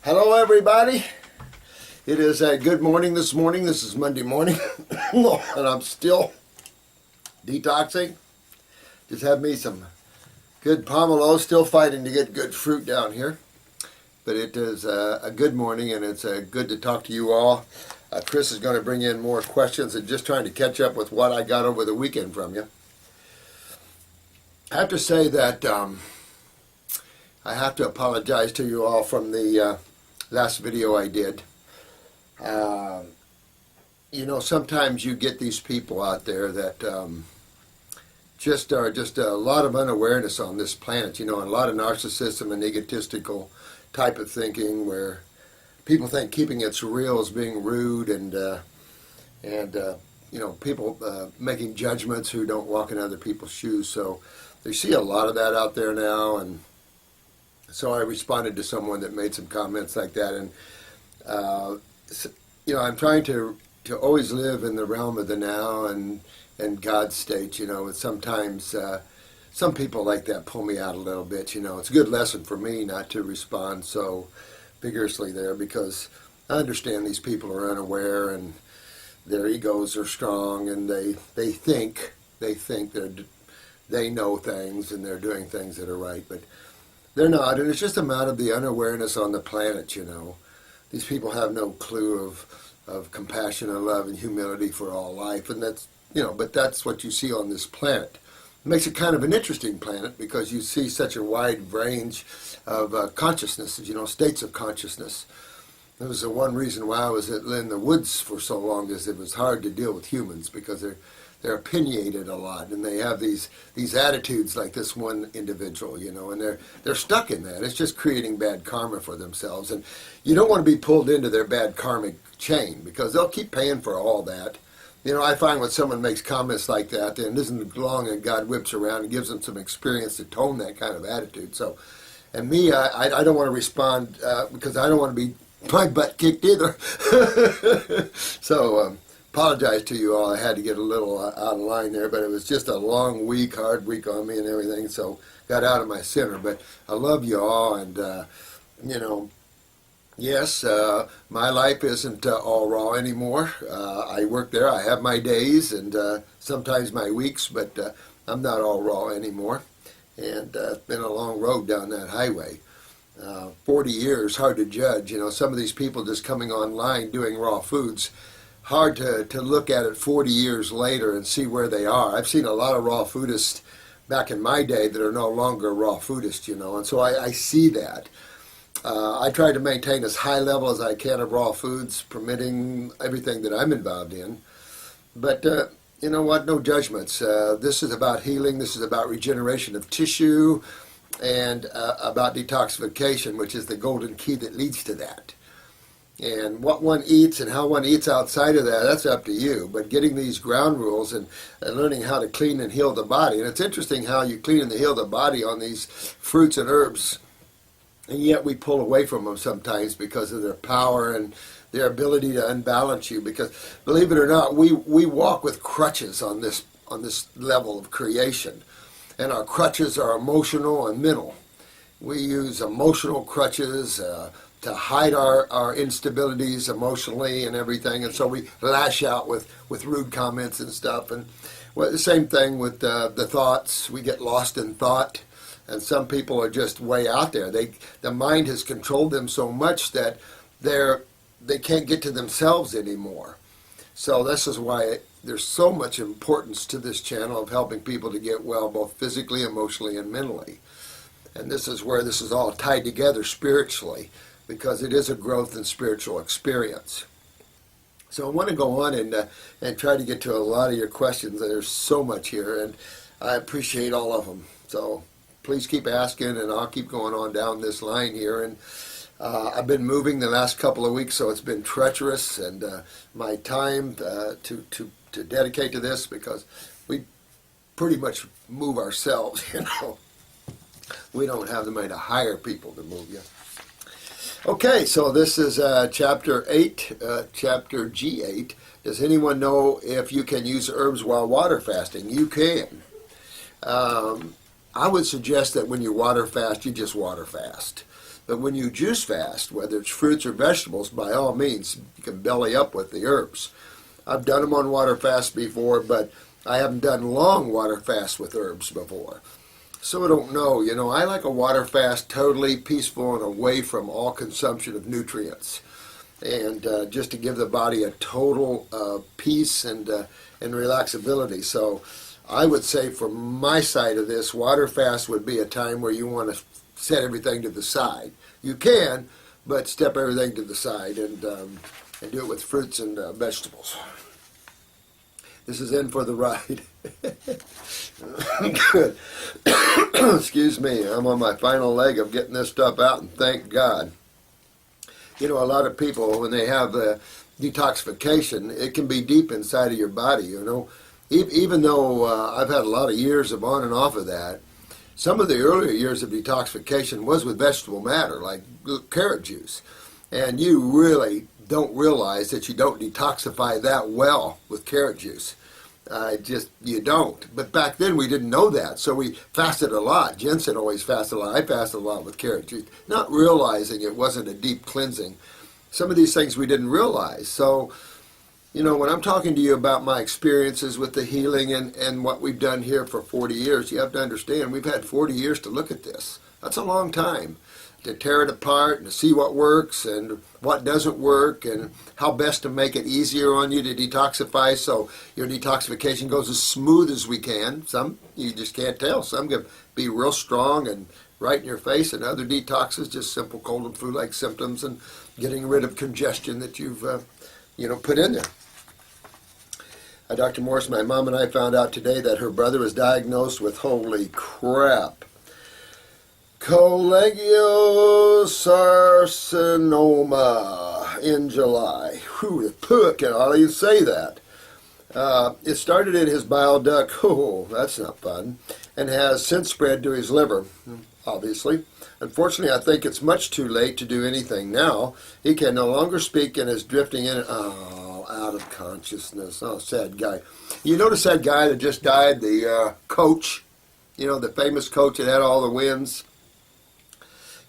Hello, everybody. It is a good morning this morning. This is Monday morning, and I'm still detoxing. Just had me some good pomelo, still fighting to get good fruit down here. But it is a good morning, and it's good to talk to you all. Chris is going to bring in more questions and just trying to catch up with what I got over the weekend from you. I have to say that I have to apologize to you all from the last video I did. Sometimes you get these people out there that just are a lot of unawareness on this planet, and a lot of narcissism and egotistical type of thinking where people think keeping it real is being rude and people making judgments who don't walk in other people's shoes. So they see a lot of that out there now, and so I responded to someone that made some comments like that, and I'm trying to always live in the realm of the now and God's state. And sometimes some people like that pull me out a little bit. It's a good lesson for me not to respond so vigorously there, because I understand these people are unaware and their egos are strong, and they think they know things and they're doing things that are right, but they're not. And it's just a matter of the unawareness on the planet. These people have no clue of compassion and love and humility for all life, and but that's what you see on this planet. It makes it kind of an interesting planet because you see such a wide range of consciousnesses, states of consciousness. That was the one reason why I was in the woods for so long, is it was hard to deal with humans because they're opinionated a lot, and they have these attitudes like this one individual, and they're stuck in that. It's just creating bad karma for themselves, and you don't want to be pulled into their bad karmic chain because they'll keep paying for all that. I find when someone makes comments like that, then it isn't long and God whips around and gives them some experience to tone that kind of attitude. So, and me, I don't want to respond because I don't want to be my butt kicked either. So, apologize to you all. I had to get a little out of line there, but it was just a long week, hard week on me and everything, so got out of my center. But I love you all, and yes, my life isn't all raw anymore. I work there. I have my days and sometimes my weeks, but I'm not all raw anymore. And it's been a long road down that highway. 40 years, hard to judge. Some of these people just coming online doing raw foods, hard to look at it 40 years later and see where they are. I've seen a lot of raw foodists back in my day that are no longer raw foodists, and so I see that. I try to maintain as high level as I can of raw foods, permitting everything that I'm involved in. But you know what? No judgments. This is about healing. This is about regeneration of tissue, and about detoxification, which is the golden key that leads to that. And what one eats and how one eats outside of that, that's up to you. But getting these ground rules and learning how to clean and heal the body. And it's interesting how you clean and heal the body on these fruits and herbs, and yet we pull away from them sometimes because of their power and their ability to unbalance you. Because believe it or not, we walk with crutches on this level of creation. And our crutches are emotional and mental. We use emotional crutches to hide our instabilities emotionally and everything, and so we lash out with rude comments and stuff. And the same thing with the thoughts. We get lost in thought, and some people are just way out there. The mind has controlled them so much that they can't get to themselves anymore. So this is why there's so much importance to this channel of helping people to get well, both physically, emotionally, and mentally. And this is where this is all tied together spiritually, because it is a growth and spiritual experience. So I want to go on and try to get to a lot of your questions. There's so much here, and I appreciate all of them. So please keep asking, and I'll keep going on down this line here. And I've been moving the last couple of weeks, so it's been treacherous, and my time to dedicate to this, because we pretty much move ourselves, We don't have the money to hire people to move you. Okay, so this is chapter 8, chapter G8. Does anyone know if you can use herbs while water fasting? You can. I would suggest that when you water fast, you just water fast. But when you juice fast, whether it's fruits or vegetables, by all means, you can belly up with the herbs. I've done them on water fast before, but I haven't done long water fasts with herbs before. So I don't know. I like a water fast totally peaceful and away from all consumption of nutrients. And just to give the body a total peace and relaxability. So I would say from my side of this, water fast would be a time where you want to set everything to the side. You can, but step everything to the side and do it with fruits and vegetables. This is in for the ride. Good. Excuse me, I'm on my final leg of getting this stuff out, and thank God. A lot of people, when they have detoxification, it can be deep inside of your body, Even though I've had a lot of years of on and off of that, some of the earlier years of detoxification was with vegetable matter, like carrot juice. And you really don't realize that you don't detoxify that well with carrot juice. You don't. But back then we didn't know that, so we fasted a lot. Jensen always fasted a lot. I fasted a lot with carrot juice, not realizing it wasn't a deep cleansing. Some of these things we didn't realize. So, when I'm talking to you about my experiences with the healing and what we've done here for 40 years, you have to understand we've had 40 years to look at this. That's a long time to tear it apart and to see what works and what doesn't work and how best to make it easier on you to detoxify so your detoxification goes as smooth as we can. Some you just can't tell. Some can be real strong and right in your face, and other detoxes just simple cold and flu-like symptoms and getting rid of congestion that you've put in there. Dr. Morris, my mom and I found out today that her brother was diagnosed with, holy crap, cholangiocarcinoma in July. Whew, can I even say that? It started in his bile duct, oh, that's not fun, and has since spread to his liver, obviously. Unfortunately, I think it's much too late to do anything now. He can no longer speak and is drifting in, out of consciousness. Oh, sad guy. You notice that guy that just died, the coach, the famous coach that had all the wins?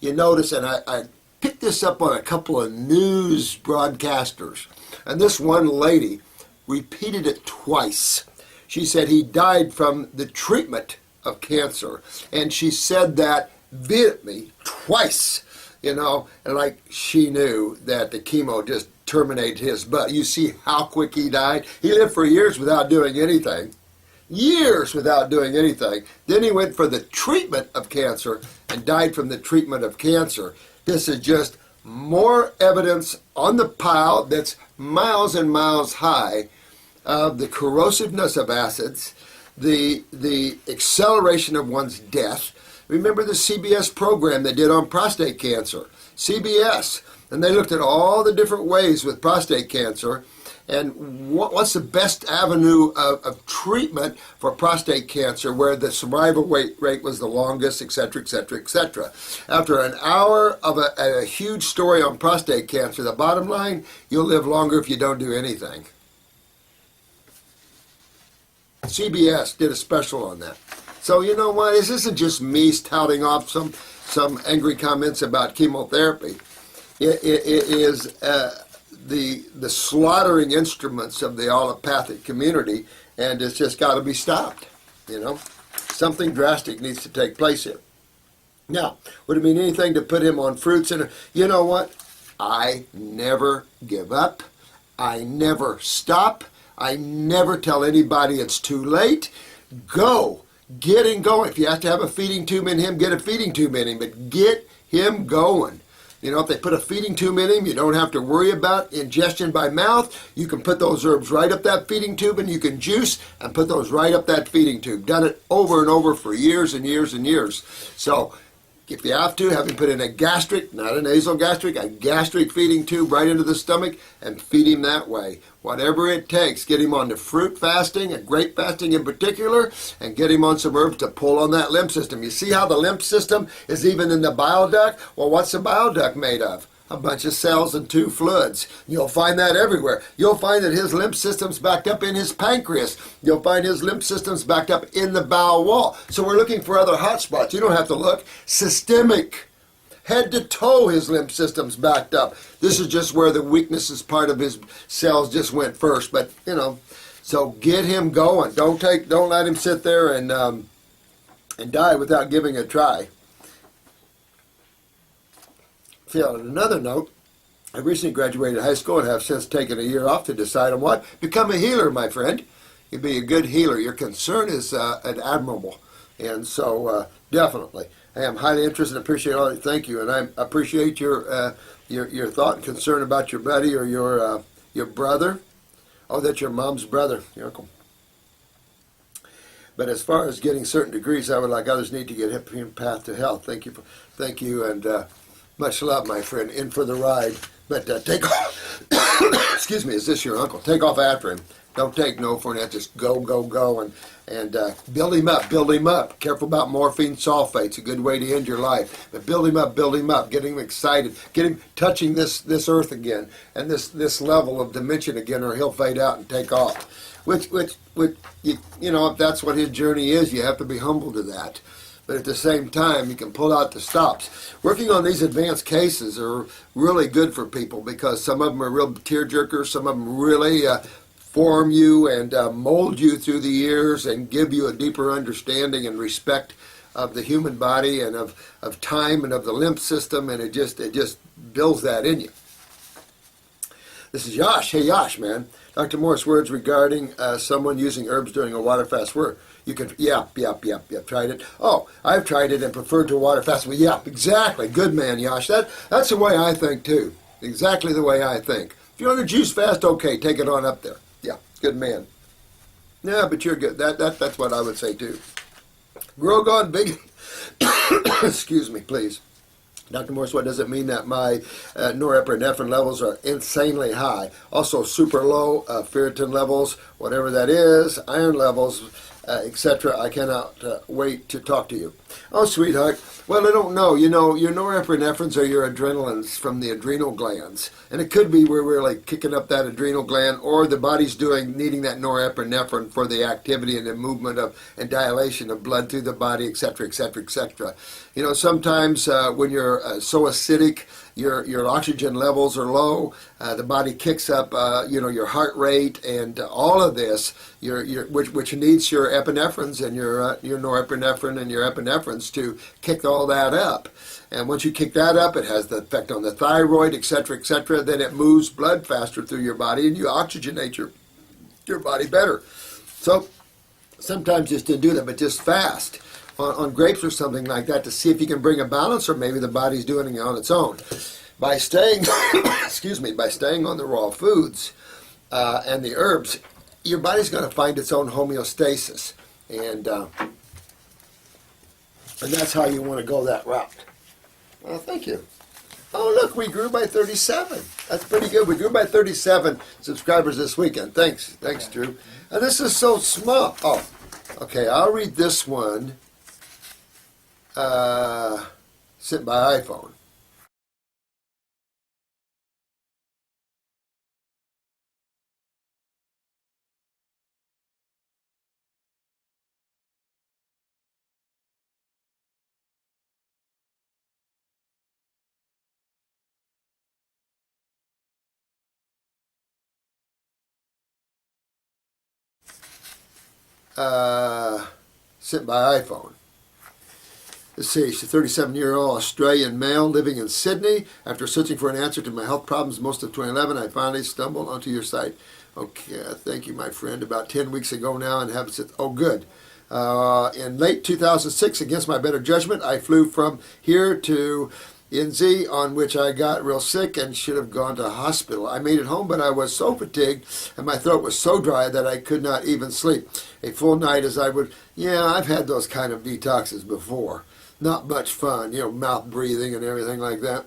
You notice, and I picked this up on a couple of news broadcasters, and this one lady repeated it twice. She said he died from the treatment of cancer, and she said that vehemently twice, and like she knew that the chemo just terminated his butt. You see how quick he died? He lived for years without doing anything. Years without doing anything. Then he went for the treatment of cancer and died from the treatment of cancer. This is just more evidence on the pile that's miles and miles high of the corrosiveness of acids, the acceleration of one's death. Remember the CBS program they did on prostate cancer? CBS. And they looked at all the different ways with prostate cancer and what's the best avenue of treatment for prostate cancer where the survival rate was the longest, etc., etc., etc. After an hour of a huge story on prostate cancer, the bottom line, you'll live longer if you don't do anything. CBS did a special on that. So you know what? This isn't just me touting off some angry comments about chemotherapy. It is the slaughtering instruments of the allopathic community, and it's just got to be stopped. Something drastic needs to take place here. Now, would it mean anything to put him on fruits? And you know what? I never give up. I never stop. I never tell anybody it's too late. Go. Get him going. If you have to have a feeding tube in him, get a feeding tube in him, but get him going. If they put a feeding tube in him, you don't have to worry about ingestion by mouth. You can put those herbs right up that feeding tube, and you can juice and put those right up that feeding tube. Done it over and over for years and years and years. So if you have him put in a gastric, not a nasal gastric, a gastric feeding tube right into the stomach and feed him that way. Whatever it takes, get him on the fruit fasting, and grape fasting in particular, and get him on some herbs to pull on that lymph system. You see how the lymph system is even in the bile duct? Well, what's the bile duct made of? A bunch of cells and two fluids. You'll find that everywhere. You'll find that his lymph system's backed up in his pancreas. You'll find his lymph system's backed up in the bowel wall. So we're looking for other hot spots. You don't have to look. Systemic. head to toe his lymph system's backed up. This is just where the weaknesses part of his cells just went first. But so get him going. Don't let him sit there and die without giving it a try. See, on another note, I recently graduated high school and have since taken a year off to decide on what. Become a healer, my friend. You'd be a good healer. Your concern is admirable. And so definitely. I am highly interested and appreciate all that. Thank you. And I appreciate your thought and concern about your buddy or your brother. Oh, that's your mom's brother, your uncle. But as far as getting certain degrees, I would like others need to get a path to health. Thank you, and much love, my friend. In for the ride. But take off. Excuse me. Is this your uncle? Take off after him. Don't take no for an answer. Just go, and build him up. Build him up. Careful about morphine sulfate. It's a good way to end your life. But build him up. Get him excited. Get him touching this earth again and this level of dimension again, or he'll fade out and take off. Which if that's what his journey is, you have to be humble to that. But at the same time, you can pull out the stops. Working on these advanced cases are really good for people because some of them are real tearjerkers. Some of them really form you and mold you through the years and give you a deeper understanding and respect of the human body and of time and of the lymph system, and it just builds that in you. This is Yash. Hey, Yash, man. Dr. Morris, words regarding someone using herbs during a water fast. You can, tried it. Oh, I've tried it and preferred to a water fast. Well, yeah, exactly. Good man, Yash. That's the way I think, too. Exactly the way I think. If you're on a juice fast, okay, take it on up there. Yeah, good man. Yeah, but you're good. That's what I would say, too. Grow gone big. Excuse me, please. Dr. Morris, what does it mean that my norepinephrine levels are insanely high? Also super low ferritin levels, whatever that is, iron levels, etc. I cannot wait to talk to you. Oh, sweetheart. Well, I don't know. Your norepinephrine's are your adrenalines from the adrenal glands. And it could be where we're like kicking up that adrenal gland, or the body's needing that norepinephrine for the activity and the movement of and dilation of blood through the body, etc., etc., etc. Sometimes when you're so acidic, your oxygen levels are low. The body kicks up, your heart rate and all of this, which needs your epinephrines and your norepinephrine and your epinephrines to kick all that up. And once you kick that up, it has the effect on the thyroid, etc., etc. Then it moves blood faster through your body, and you oxygenate your body better. So sometimes just to do that, but just fast on grapes or something like that to see if you can bring a balance, or maybe the body's doing it on its own. By staying, by staying on the raw foods and the herbs, your body's going to find its own homeostasis, and that's how you want to go that route. Well, thank you. Oh, look, we grew by 37. That's pretty good. We grew by 37 subscribers this weekend. Thanks, Drew. And this is so small. Oh, okay, I'll read this one. Sent by iPhone. Sent by iPhone. Let's see, she's a 37-year-old Australian male living in Sydney. After searching for an answer to my health problems most of 2011, I finally stumbled onto your site. Okay, thank you, my friend. About 10 weeks ago now, and have said, oh, good. In late 2006, against my better judgment, I flew from here to NZ, on which I got real sick and should have gone to hospital. I made it home, but I was so fatigued and my throat was so dry that I could not even sleep a full night as I would. Yeah, I've had those kind of detoxes before. Not much fun, mouth breathing and everything like that.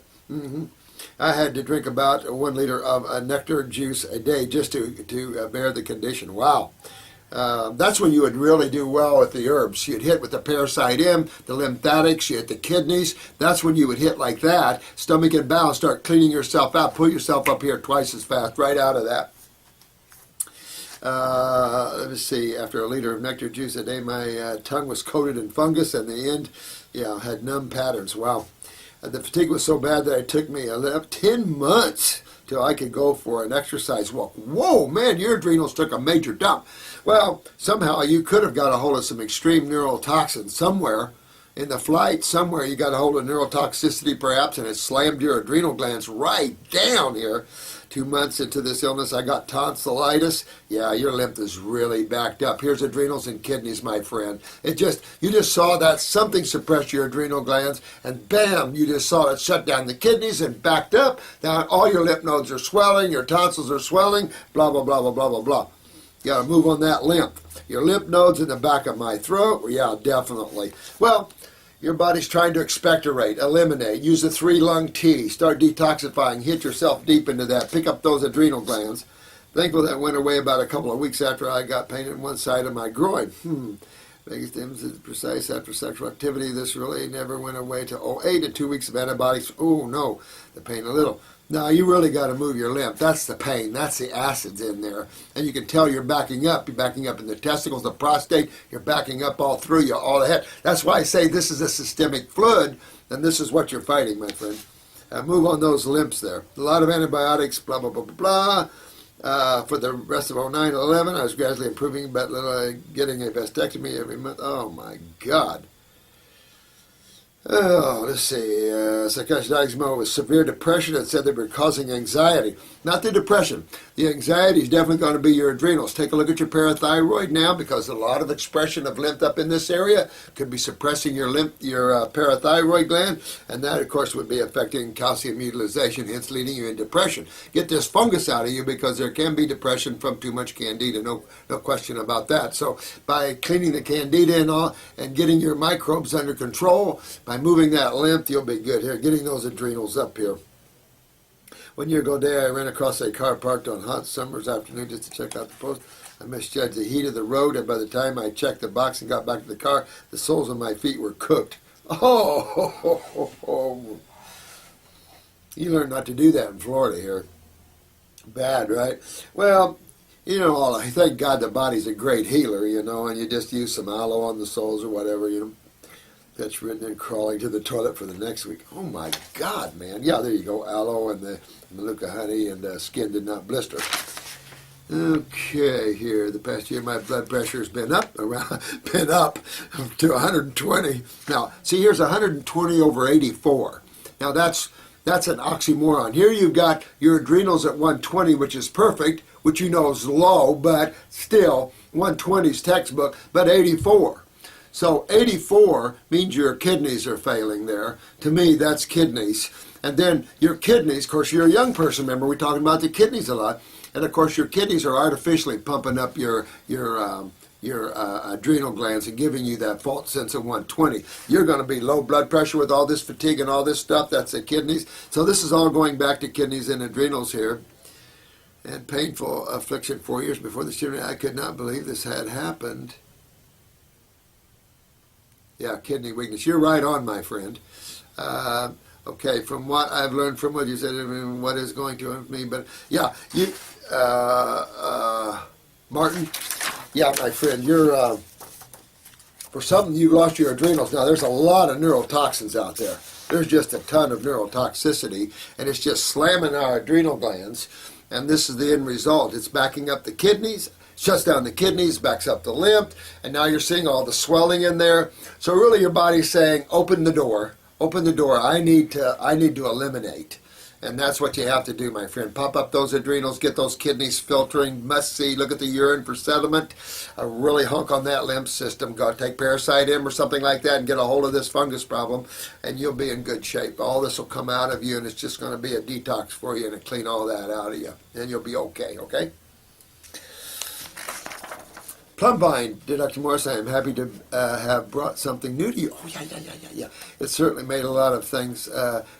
I had to drink about 1 liter of nectar juice a day just to bear the condition. Wow. That's when you would really do well with the herbs. You'd hit with the parasite M, the lymphatics, you hit the kidneys. That's when you would hit like that. Stomach and bowel, start cleaning yourself out. Pull yourself up here twice as fast, right out of that. Let me see. After a liter of nectar juice a day, my tongue was coated in fungus, and the end, had numb patterns. Wow. And the fatigue was so bad that it took me 10 months till I could go for an exercise walk. Whoa, man, your adrenals took a major dump. Well, somehow you could have got a hold of some extreme neurotoxin somewhere. In the flight, somewhere you got a hold of neurotoxicity perhaps, and it slammed your adrenal glands right down here. 2 months into this illness, I got tonsillitis. Yeah, your lymph is really backed up. Here's adrenals and kidneys, my friend. You just saw that something suppressed your adrenal glands, and bam, you just saw it shut down the kidneys and backed up. Now all your lymph nodes are swelling, your tonsils are swelling, blah, blah, blah, blah, blah, blah, blah. You got to move on that lymph. Your lymph nodes in the back of my throat, yeah, definitely. Well, your body's trying to expectorate, eliminate, use the 3-lung T, start detoxifying, hit yourself deep into that, pick up those adrenal glands. Thankful that went away about a couple of weeks after I got pain in one side of my groin. Biggest difference is precise after sexual activity. This really never went away to 08 and 2 weeks of antibiotics. Oh no, the pain a little. No, you really got to move your lymph. That's the pain. That's the acids in there. And you can tell you're backing up. You're backing up in the testicles, the prostate. You're backing up all through you, all the head. That's why I say this is a systemic fluid, and this is what you're fighting, my friend. Move on those lymphs there. A lot of antibiotics, blah, blah, blah, blah, blah. For the rest of 09 and 11, I was gradually improving, but getting a vasectomy every month. Oh, my God. Oh, let's see. Psychiatrist diagnosed me with severe depression and said they were causing anxiety. Not the depression. The anxiety is definitely going to be your adrenals. Take a look at your parathyroid now, because a lot of expression of lymph up in this area could be suppressing your parathyroid gland, and that, of course, would be affecting calcium utilization, hence leading you in depression. Get this fungus out of you, because there can be depression from too much candida. No question about that. So by cleaning the candida and getting your microbes under control, by moving that lymph, you'll be good. Here, getting those adrenals up here. 1 year ago today, I ran across a car parked on hot summer's afternoon just to check out the post. I misjudged the heat of the road, and by the time I checked the box and got back to the car, the soles of my feet were cooked. Oh, you learn not to do that in Florida here. Bad, right? Well, you know, thank God the body's a great healer, you know, and you just use some aloe on the soles or whatever, you know. That's written and crawling to the toilet for the next week. Oh my God, man. Yeah, there you go. Aloe and the Manuka honey, and skin did not blister. Okay, here. The past year my blood pressure has been up to 120. Now, see, here's 120 over 84. Now that's an oxymoron. Here you've got your adrenals at 120, which is perfect, which you know is low, but still 120 is textbook, but 84. So 84 means your kidneys are failing there. To me, that's kidneys. And then your kidneys, of course, you're a young person, remember, we're talking about the kidneys a lot. And of course, your kidneys are artificially pumping up your adrenal glands and giving you that false sense of 120. You're going to be low blood pressure with all this fatigue and all this stuff. That's the kidneys. So this is all going back to kidneys and adrenals here. And painful affliction 4 years before the surgery. I could not believe this had happened. Yeah, kidney weakness. You're right on, my friend. Okay, from what I've learned from what you said, I mean, what is going to me, but yeah, you, Martin, yeah, my friend, you're, for something, you lost your adrenals. Now, there's a lot of neurotoxins out there. There's just a ton of neurotoxicity, and it's just slamming our adrenal glands, and this is the end result. It's backing up the kidneys, shuts down the kidneys, backs up the lymph, and now you're seeing all the swelling in there. So really your body's saying, open the door, I need to eliminate. And that's what you have to do, my friend. Pop up those adrenals, get those kidneys filtering, must see, look at the urine for sediment, really hunk on that lymph system, go take Parasite M or something like that and get a hold of this fungus problem, and you'll be in good shape. All this will come out of you, and it's just going to be a detox for you, and it'll clean all that out of you, and you'll be okay, okay? Plumvine, dear Dr. Morris, I am happy to have brought something new to you. Oh, yeah. It certainly made a lot of things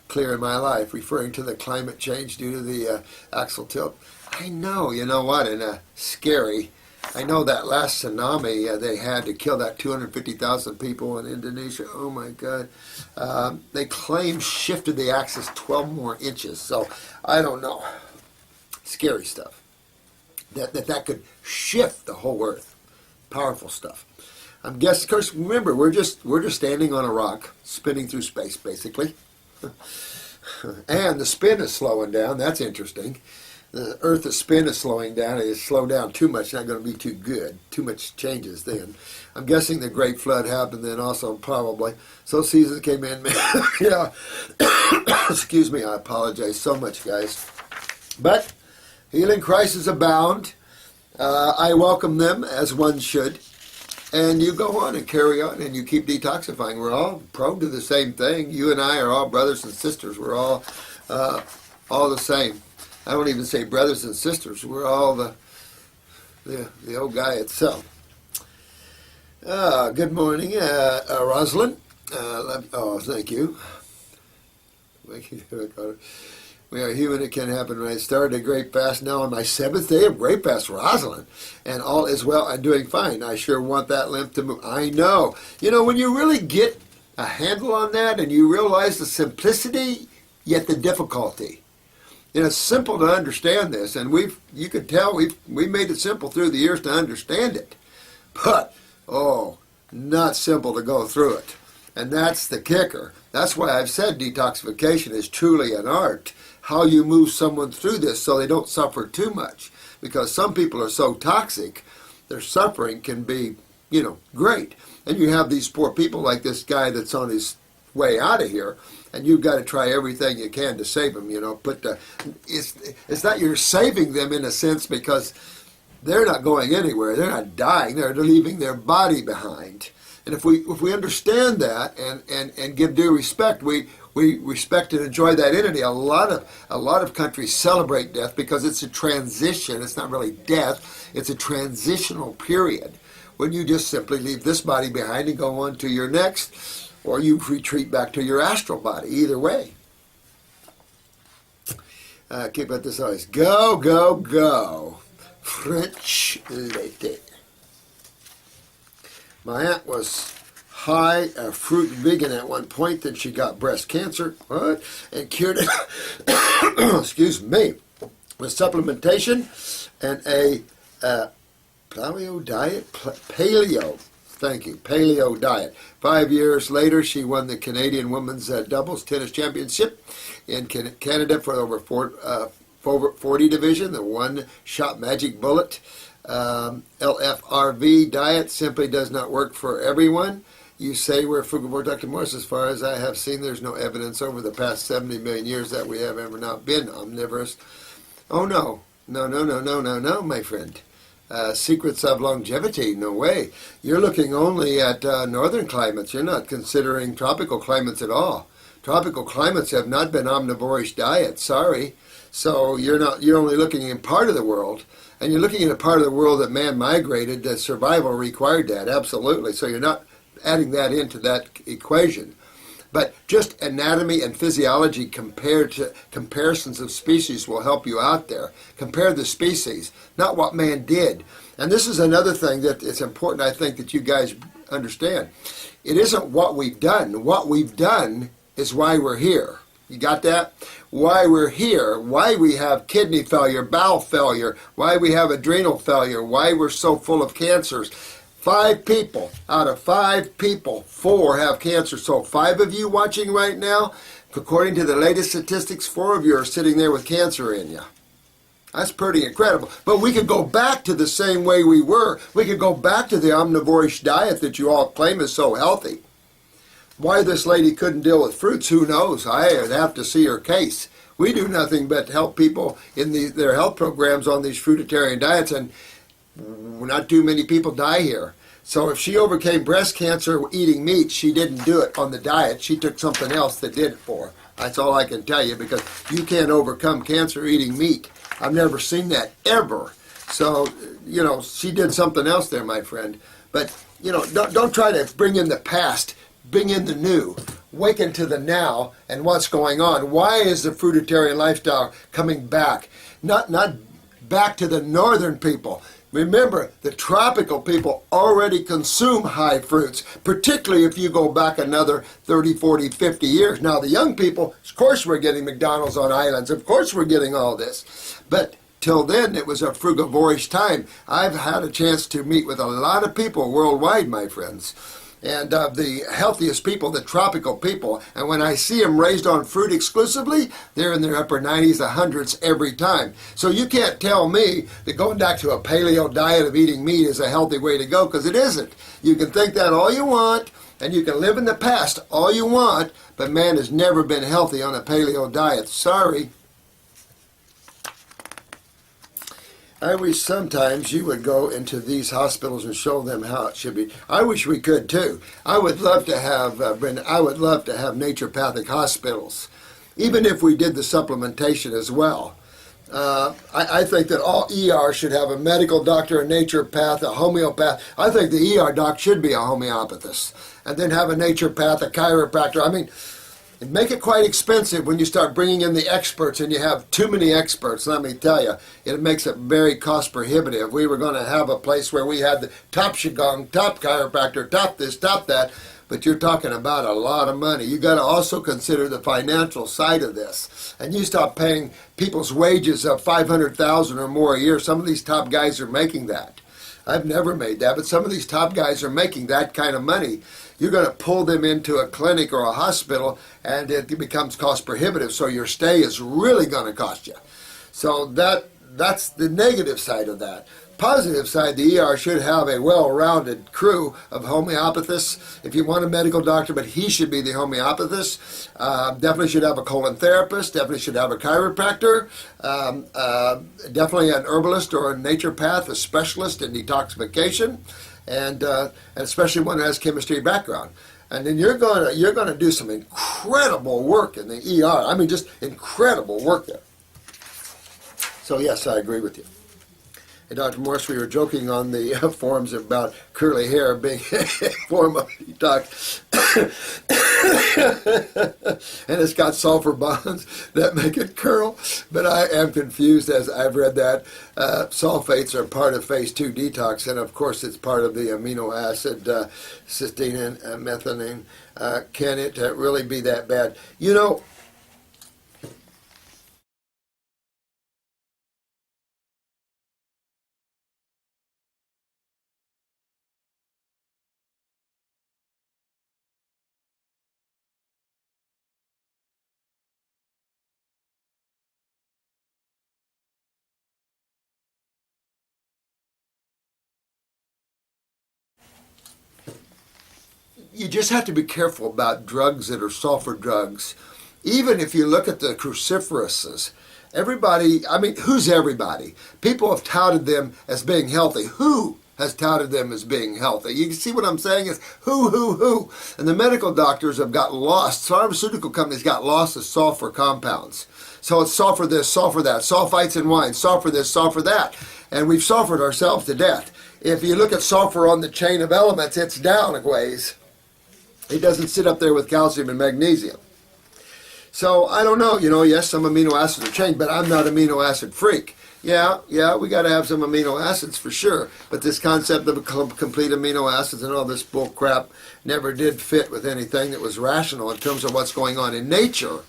clear in my life, referring to the climate change due to the axial tilt. I know, you know what, and scary. I know that last tsunami they had to kill that 250,000 people in Indonesia. Oh, my God. They claim shifted the axis 12 more inches, so I don't know. Scary stuff. That could shift the whole Earth. Powerful stuff. I'm guessing, of course, remember, we're just standing on a rock, spinning through space, basically. And the spin is slowing down. That's interesting. The Earth's spin is slowing down. It's slowed down too much. Not going to be too good. Too much changes then. I'm guessing the Great Flood happened then also, probably. So seasons came in. Yeah. Excuse me. I apologize so much, guys. But healing crises abound. I welcome them as one should. And you go on and carry on and you keep detoxifying. We're all prone to the same thing. You and I are all brothers and sisters. We're all the same. I don't even say brothers and sisters. We're all the old guy itself. Good morning, Rosalind. Thank you. We are human. It can happen. When I started a great fast, now on my 7th day of great fast, Rosalind, and all is well. I'm doing fine. I sure want that limp to move. I know. You know, when you really get a handle on that and you realize the simplicity, yet the difficulty. You know, it's simple to understand this, and you could tell we made it simple through the years to understand it. But, not simple to go through it. And that's the kicker. That's why I've said detoxification is truly an art. How you move someone through this so they don't suffer too much. Because some people are so toxic, their suffering can be, great. And you have these poor people like this guy that's on his way out of here, and you've got to try everything you can to save them, it's not you're saving them in a sense because they're not going anywhere. They're not dying. They're leaving their body behind. And if we understand that and give due respect, we respect and enjoy that entity. A lot of countries celebrate death because it's a transition. It's not really death. It's a transitional period when you just simply leave this body behind and go on to your next, or you retreat back to your astral body. Either way. Keep at this always. Go, go, go. French lady. My aunt was high fruit vegan at one point, then she got breast cancer, and cured it, excuse me, with supplementation and a paleo diet, paleo diet. 5 years later, she won the Canadian Women's Doubles Tennis Championship in Canada for over 40 division, the one-shot magic bullet. LFRV diet simply does not work for everyone. You say we're frugivore, Dr. Morris. As far as I have seen, there's no evidence over the past 70 million years that we have ever not been omnivorous. Oh, no, my friend. Secrets of longevity, no way. You're looking only at northern climates. You're not considering tropical climates at all. Tropical climates have not been omnivorish diets, sorry. So you're only looking in part of the world. And you're looking at a part of the world that man migrated, that survival required that, absolutely. So you're not adding that into that equation. But just anatomy and physiology comparisons of species will help you out there. Compare the species, not what man did. And this is another thing that it's important, I think, that you guys understand. It isn't what we've done. What we've done is why we're here. You got that? Why we're here, why we have kidney failure, bowel failure, why we have adrenal failure, why we're so full of cancers. 5 people out of 5 people, 4 have cancer. So 5 of you watching right now, according to the latest statistics, 4 of you are sitting there with cancer in you. That's pretty incredible. But we could go back to the same way we were. We could go back to the omnivorish diet that you all claim is so healthy. Why this lady couldn't deal with fruits, who knows? I'd have to see her case. We do nothing but help people in their health programs on these fruitarian diets, and not too many people die here. So if she overcame breast cancer eating meat, she didn't do it on the diet. She took something else that did it for her. That's all I can tell you, because you can't overcome cancer eating meat. I've never seen that, ever. So, she did something else there, my friend. But, don't try to bring in the past. Bring in the new, waken to the now and what's going on. Why is the fruitarian lifestyle coming back? Not back to the northern people. Remember, the tropical people already consume high fruits, particularly if you go back another 30, 40, 50 years. Now, the young people, of course we're getting McDonald's on islands. Of course we're getting all this. But till then, it was a frugivorish time. I've had a chance to meet with a lot of people worldwide, my friends. and the healthiest people, the tropical people. And when I see them raised on fruit exclusively, they're in their upper 90s, 100s every time. So you can't tell me that going back to a paleo diet of eating meat is a healthy way to go, because it isn't. You can think that all you want, and you can live in the past all you want, but man has never been healthy on a paleo diet. Sorry. I wish sometimes you would go into these hospitals and show them how it should be. I wish we could too. I would love to have, I would love to have naturopathic hospitals, even if we did the supplementation as well. I think that all ER should have a medical doctor, a naturopath, a homeopath. I think the ER doc should be a homeopathist, and then have a naturopath, a chiropractor. I mean, and make it quite expensive when you start bringing in the experts, and you have too many experts. Let me tell you, it makes it very cost prohibitive. We were going to have a place where we had the top Qigong, top chiropractor, top this, top that, but you're talking about a lot of money. You got to also consider the financial side of this, and you stop paying people's wages of $500,000 or more a year. Some of these top guys are making that. I've never made that, but some of these top guys are making that kind of money. You're going to pull them into a clinic or a hospital, and it becomes cost prohibitive, so your stay is really going to cost you. So that's the negative side of that. Positive side, the ER should have a well-rounded crew of homeopathists. If you want a medical doctor, but he should be the homeopathist. Definitely should have a colon therapist. Definitely should have a chiropractor. Definitely an herbalist or a naturopath, a specialist in detoxification, and especially one who has chemistry background. And then you're gonna do some incredible work in the ER. I mean, just incredible work there. So yes, I agree with you. Hey, Dr. Morse, we were joking on the forums about curly hair being a form of detox. And it's got sulfur bonds that make it curl. But I am confused as I've read that. Sulfates are part of phase 2 detox, and of course it's part of the amino acid cysteine and methionine. Can it really be that bad? You know, you just have to be careful about drugs that are sulfur drugs. Even if you look at the cruciferouses, everybody, I mean, who's everybody? People have touted them as being healthy. Who has touted them as being healthy? You see what I'm saying? Is who? And the medical doctors have got lost. Pharmaceutical companies got lost as sulfur compounds. So it's sulfur this, sulfur that, sulfites in wine, sulfur this, sulfur that. And we've sulfured ourselves to death. If you look at sulfur on the chain of elements, it's down a ways. It doesn't sit up there with calcium and magnesium. So I don't know, yes, some amino acids are changed, but I'm not an amino acid freak. Yeah, we got to have some amino acids for sure. But this concept of complete amino acids and all this bull crap never did fit with anything that was rational in terms of what's going on in nature.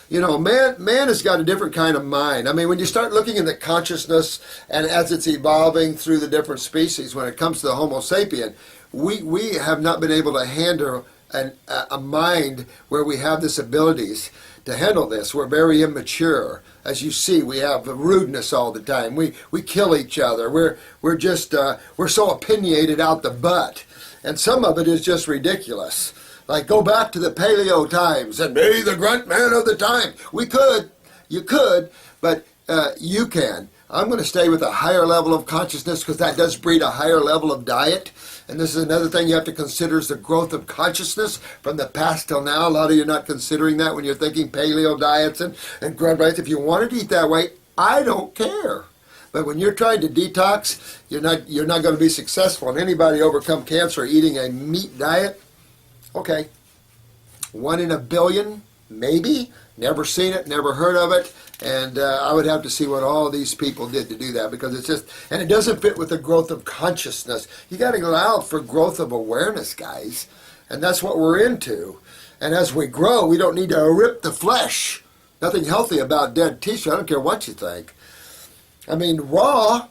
Man has got a different kind of mind. I mean, when you start looking at the consciousness and as it's evolving through the different species, when it comes to the Homo sapien, we have not been able to handle a mind where we have this abilities to handle this. We're very immature. As you see, we have rudeness all the time. We kill each other. We're just we're so opinionated out the butt, and some of it is just ridiculous. Like, go back to the paleo times and be the grunt man of the time. You could, but you can. I'm going to stay with a higher level of consciousness because that does breed a higher level of diet. And this is another thing you have to consider is the growth of consciousness from the past till now. A lot of you are not considering that when you're thinking paleo diets and grunt diets. If you want to eat that way, I don't care. But when you're trying to detox, you're not going to be successful. And anybody overcome cancer eating a meat diet, okay, 1 in a billion, maybe. Never seen it, never heard of it, and I would have to see what all these people did to do that, because it's just, and it doesn't fit with the growth of consciousness. You got to allow for growth of awareness, guys, and that's what we're into. And as we grow, we don't need to rip the flesh. Nothing healthy about dead tissue. I don't care what you think. I mean, raw,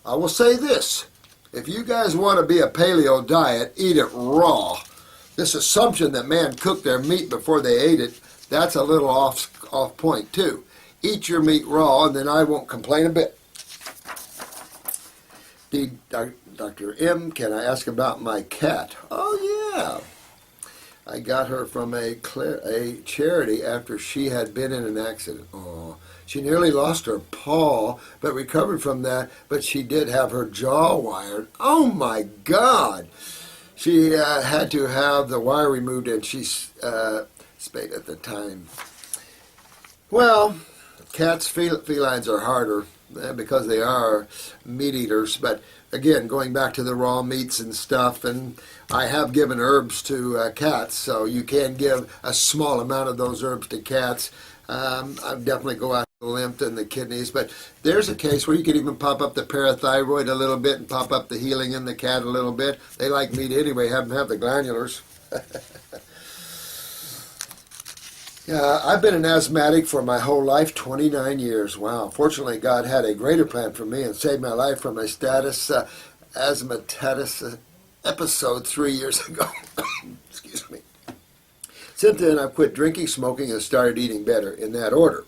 I will say this. If you guys want to be a paleo diet, eat it raw. this assumption that man cooked their meat before they ate it, that's a little off point too. Eat your meat raw, and then I won't complain a bit. Dr. M, can I ask about my cat? Oh, yeah. I got her from a charity after she had been in an accident. Oh, she nearly lost her paw, but recovered from that, but she did have her jaw wired. Oh, my God. She had to have the wire removed, and she spayed at the time. Well, cats, felines are harder because they are meat eaters. But again, going back to the raw meats and stuff, and I have given herbs to cats, so you can give a small amount of those herbs to cats. I definitely go after the lymph and the kidneys, but there's a case where you can even pop up the parathyroid a little bit and pop up the healing in the cat a little bit. They like meat anyway, have them have the glandulars. Yeah, I've been an asthmatic for my whole life, 29 years. Wow. Fortunately, God had a greater plan for me and saved my life from a status asthmatitis episode 3 years ago. Excuse me. Since then, I've quit drinking, smoking, and started eating better, in that order.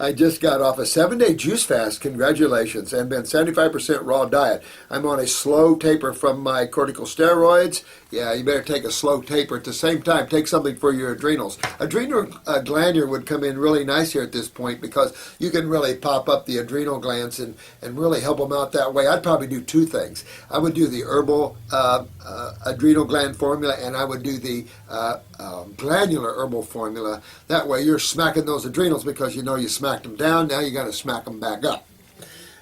I just got off a 7-day juice fast, congratulations, and been 75% raw diet. I'm on a slow taper from my corticosteroids. Yeah, you better take a slow taper. At the same time, take something for your adrenals. Adrenal glandular would come in really nice here at this point because you can really pop up the adrenal glands and really help them out that way. I'd probably do two things. I would do the herbal adrenal gland formula, and I would do the glandular herbal formula. That way you're smacking those adrenals because you know you smacked them down. Now you got to smack them back up.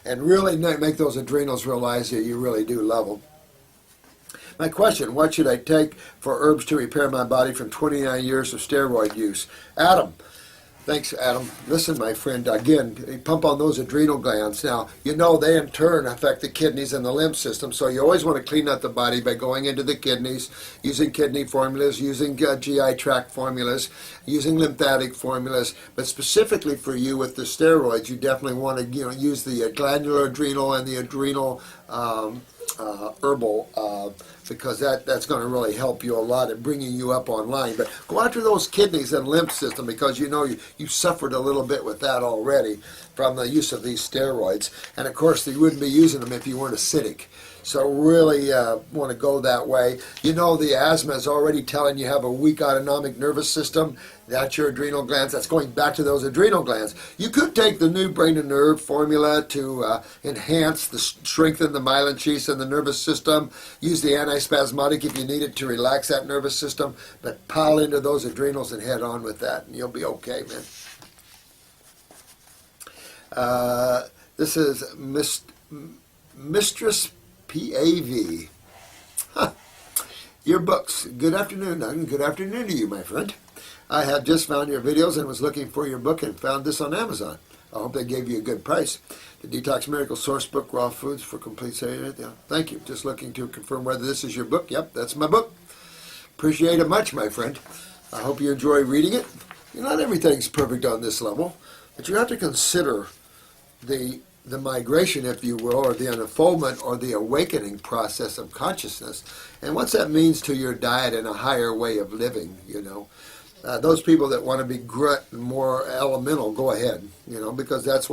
And really make those adrenals realize that you really do love them. My question, what should I take for herbs to repair my body from 29 years of steroid use? Adam. Thanks, Adam. Listen, my friend, again, pump on those adrenal glands. Now, you know they in turn affect the kidneys and the lymph system, so you always want to clean out the body by going into the kidneys, using kidney formulas, using GI tract formulas, using lymphatic formulas. But specifically for you with the steroids, you definitely want to use the glandular adrenal and the adrenal herbal because that's going to really help you a lot at bringing you up online. But go after those kidneys and lymph system because you know you suffered a little bit with that already from the use of these steroids. And of course, you wouldn't be using them if you weren't acidic. So really want to go that way. You know the asthma is already telling you have a weak autonomic nervous system. That's your adrenal glands. That's going back to those adrenal glands. You could take the new brain and nerve formula to strengthen the myelin sheaths in the nervous system. Use the antispasmodic if you need it to relax that nervous system. But pile into those adrenals and head on with that, and you'll be okay, man. This is Mistress PAV. Huh. Your books. Good afternoon, Doug. Good afternoon to you, my friend. I have just found your videos and was looking for your book and found this on Amazon. I hope they gave you a good price. The Detox Miracle Source Book, Raw Foods for Complete Satiety. Yeah, thank you. Just looking to confirm whether this is your book. Yep, that's my book. Appreciate it much, my friend. I hope you enjoy reading it. Not everything's perfect on this level, but you have to consider the migration, if you will, or the unfoldment or the awakening process of consciousness, and what that means to your diet and a higher way of living, Those people that want to be grit and more elemental, go ahead, because that's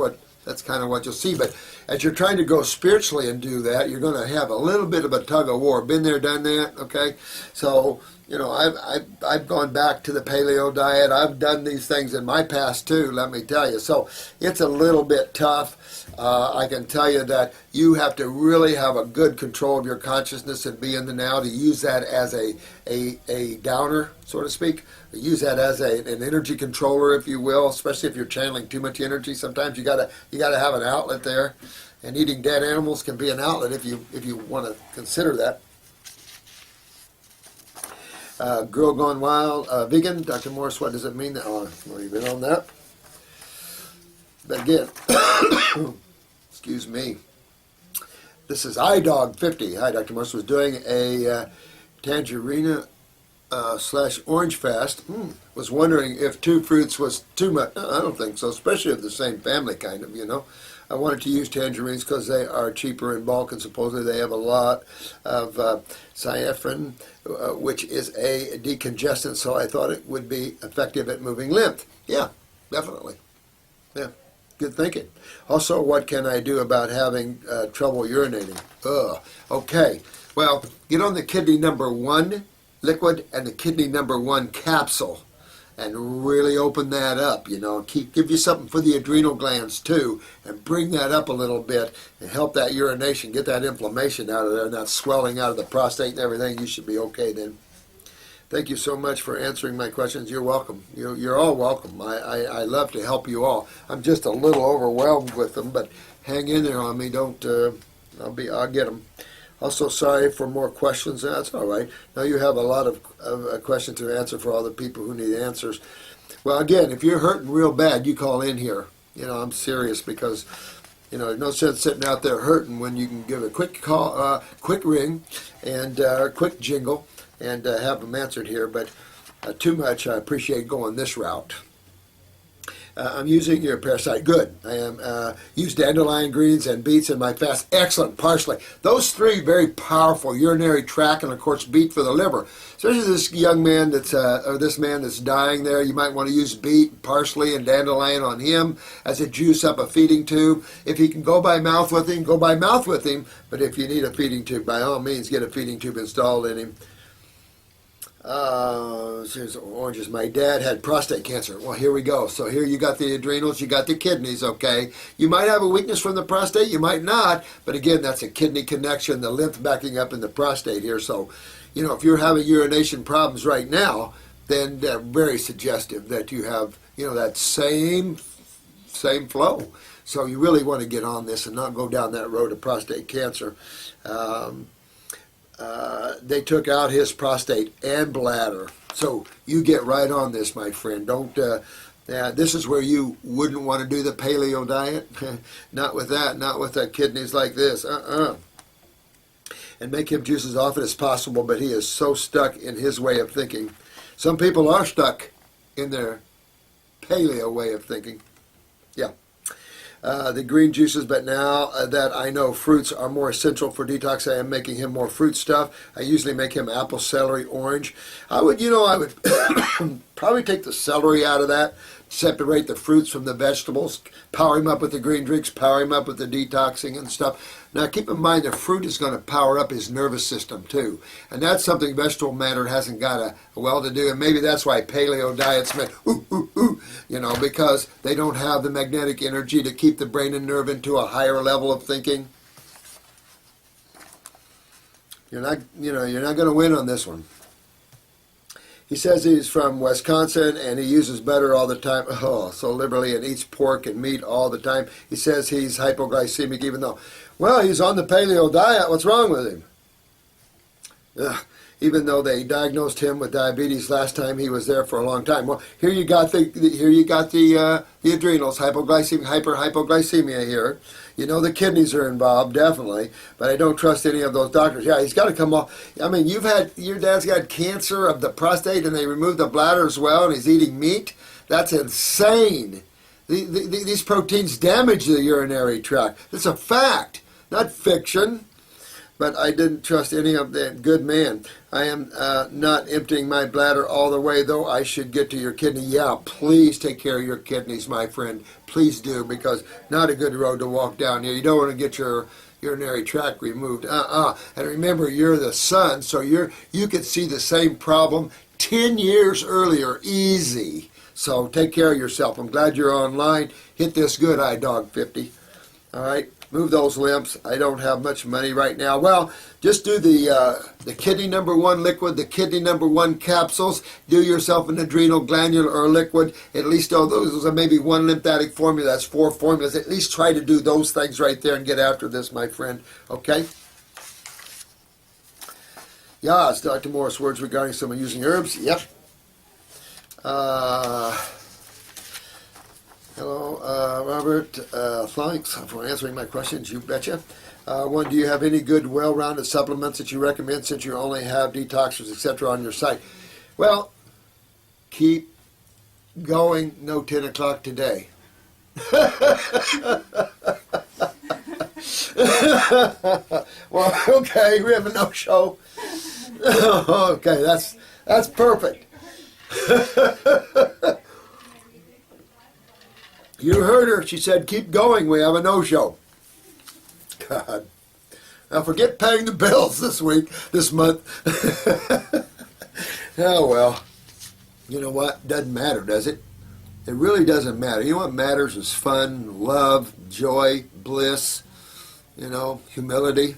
kind of what you'll see. But as you're trying to go spiritually and do that, you're going to have a little bit of a tug of war. Been there, done that, okay? So, I've gone back to the paleo diet. I've done these things in my past too, let me tell you. So it's a little bit tough. I can tell you that you have to really have a good control of your consciousness and be in the now to use that as a downer, so to speak. Use that as an energy controller, if you will, especially if you're channeling too much energy. Sometimes you gotta have an outlet there, and eating dead animals can be an outlet if you want to consider that. Girl Gone Wild, vegan. Dr. Morris, what does it mean? Oh, I'll leave it on that. But again, excuse me. This is iDog50. Hi, Dr. Morris was doing a tangerina / orange fast. Was wondering if 2 fruits was too much. No, I don't think so, especially of the same family, kind of, I wanted to use tangerines because they are cheaper in bulk, and supposedly they have a lot of cyanafrin, which is a decongestant, so I thought it would be effective at moving lymph. Yeah, definitely. Yeah, good thinking. Also, what can I do about having trouble urinating? Ugh. Okay, well, get on the kidney number 1 liquid and the kidney number 1 capsule, and really open that up, give you something for the adrenal glands too, and bring that up a little bit and help that urination, get that inflammation out of there and that swelling out of the prostate and everything. You should be okay then. Thank you so much for answering my questions. You're welcome. You're all welcome. I love to help you all. I'm just a little overwhelmed with them, but hang in there on me. Don't, I'll get them. Also, sorry for more questions. That's all right. Now you have a lot of questions to answer for all the people who need answers. Well, again, if you're hurting real bad, you call in here. I'm serious because, there's no sense sitting out there hurting when you can give a quick call, quick ring, and quick jingle, and have them answered here. But too much, I appreciate going this route. I'm using your parasite. Good. I am use dandelion greens and beets in my fast. Excellent. Parsley. Those 3 very powerful urinary tract, and of course beet for the liver. Especially this young man or this man that's dying there. You might want to use beet, parsley, and dandelion on him as a juice up a feeding tube. If he can go by mouth with him, go by mouth with him. But if you need a feeding tube, by all means, get a feeding tube installed in him. Here's oranges. My dad had prostate cancer. Well, here we go. So here you got the adrenals, you got the kidneys, okay? You might have a weakness from the prostate, you might not, but again, that's a kidney connection, the lymph backing up in the prostate here. So, if you're having urination problems right now, then they're very suggestive that you have, that same flow. So you really want to get on this and not go down that road of prostate cancer. They took out his prostate and bladder. So you get right on this, my friend. Don't. This is where you wouldn't want to do the paleo diet. Not with that. Not with kidneys like this. And make him juice as often as possible. But he is so stuck in his way of thinking. Some people are stuck in their paleo way of thinking. Yeah. The green juices, but now that I know fruits are more essential for detox, I am making him more fruit stuff. I usually make him apple, celery, orange. I would probably take the celery out of that, separate the fruits from the vegetables, power him up with the green drinks, power him up with the detoxing and stuff. Now keep in mind the fruit is going to power up his nervous system too. And that's something vegetable matter hasn't got a well to do. And maybe that's why paleo diets make because they don't have the magnetic energy to keep the brain and nerve into a higher level of thinking. You're not going to win on this one. He says he's from Wisconsin and he uses butter all the time, so liberally, and eats pork and meat all the time. He says he's hypoglycemic even though, he's on the paleo diet. What's wrong with him? Even though they diagnosed him with diabetes last time he was there for a long time. Well, here you got the adrenals, hypoglycemia here. The kidneys are involved, definitely, but I don't trust any of those doctors. Yeah, he's got to come off. I mean, your dad's got cancer of the prostate and they removed the bladder as well and he's eating meat? That's insane. These proteins damage the urinary tract. It's a fact, not fiction. But I didn't trust any of that. Good man. I am not emptying my bladder all the way, though I should get to your kidney. Yeah, please take care of your kidneys, my friend. Please do, because not a good road to walk down here. You don't want to get your urinary tract removed. And remember, you're the son, so you could see the same problem 10 years earlier. Easy. So take care of yourself. I'm glad you're online. Hit this good, iDog50. All right. Move those lymphs. I don't have much money right now. Well, just do the kidney number 1 liquid, the kidney number 1 capsules. Do yourself an adrenal glandular or liquid. At least those are maybe 1 lymphatic formula. That's 4 formulas. At least try to do those things right there and get after this, my friend. Okay? Yes, Dr. Morris, words regarding someone using herbs. Yep. Hello, Robert. Thanks for answering my questions. You betcha. One, do you have any good, well-rounded supplements that you recommend since you only have detoxers, etc. on your site? Well, keep going. No 10 o'clock today. Well, okay, we have a no-show. Okay, that's perfect. You heard her. She said, keep going. We have a no-show. God. Now forget paying the bills this month. Oh, well. You know what? Doesn't matter, does it? It really doesn't matter. You know what matters is fun, love, joy, bliss, humility.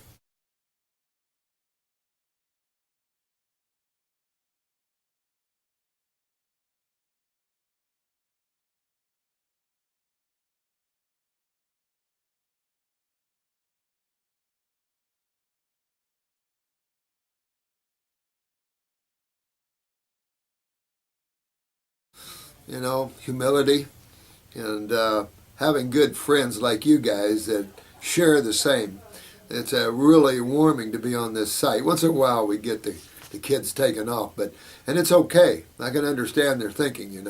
Humility, and having good friends like you guys that share the same. It's really warming to be on this site. Once in a while we get the kids taken off, and it's okay. I can understand their thinking,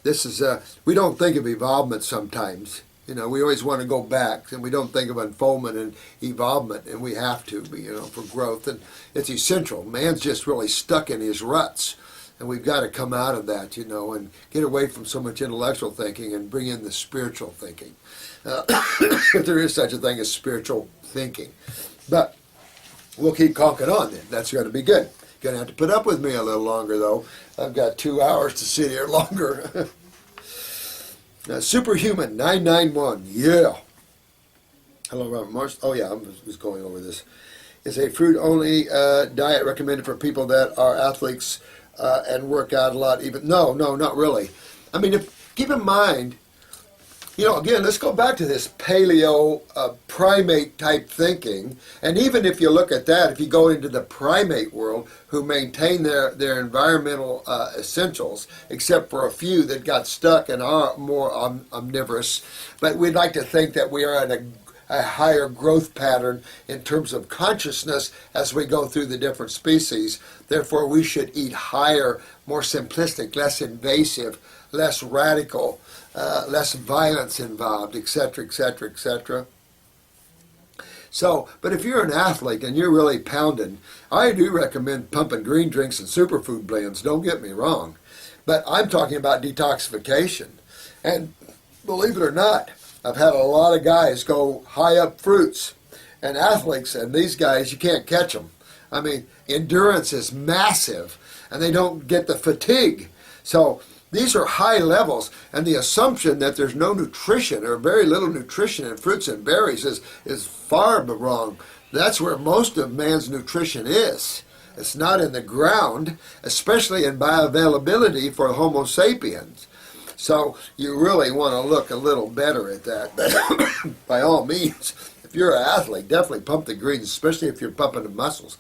This is, we don't think of evolvement sometimes. We always want to go back, and we don't think of unfoldment and evolvement, and we have to, for growth. And it's essential. Man's just really stuck in his ruts. And we've got to come out of that, and get away from so much intellectual thinking and bring in the spiritual thinking. If there is such a thing as spiritual thinking. But we'll keep conking on then. That's going to be good. Going to have to put up with me a little longer, though. I've got 2 hours to sit here longer. Superhuman 991. Yeah. Hello, Robert Marsh. Oh, yeah, I was going over this. Is a fruit-only diet recommended for people that are athletes and work out a lot? No, not really. I mean, keep in mind, again, let's go back to this paleo primate type thinking. And even if you look at that, if you go into the primate world, who maintain their environmental essentials, except for a few that got stuck and are more omnivorous. But we'd like to think that we are in a higher growth pattern in terms of consciousness as we go through the different species. Therefore, we should eat higher, more simplistic, less invasive, less radical, less violence involved, etc., etc., etc. So, but if you're an athlete and you're really pounding, I do recommend pumping green drinks and superfood blends, don't get me wrong. But I'm talking about detoxification. And believe it or not, I've had a lot of guys go high up fruits, and athletes, and these guys, you can't catch them. I mean, endurance is massive, and they don't get the fatigue. So these are high levels, and the assumption that there's no nutrition or very little nutrition in fruits and berries is far wrong. That's where most of man's nutrition is. It's not in the ground, especially in bioavailability for Homo sapiens. So you really want to look a little better at that. By all means, if you're an athlete, definitely pump the greens, especially if you're pumping the muscles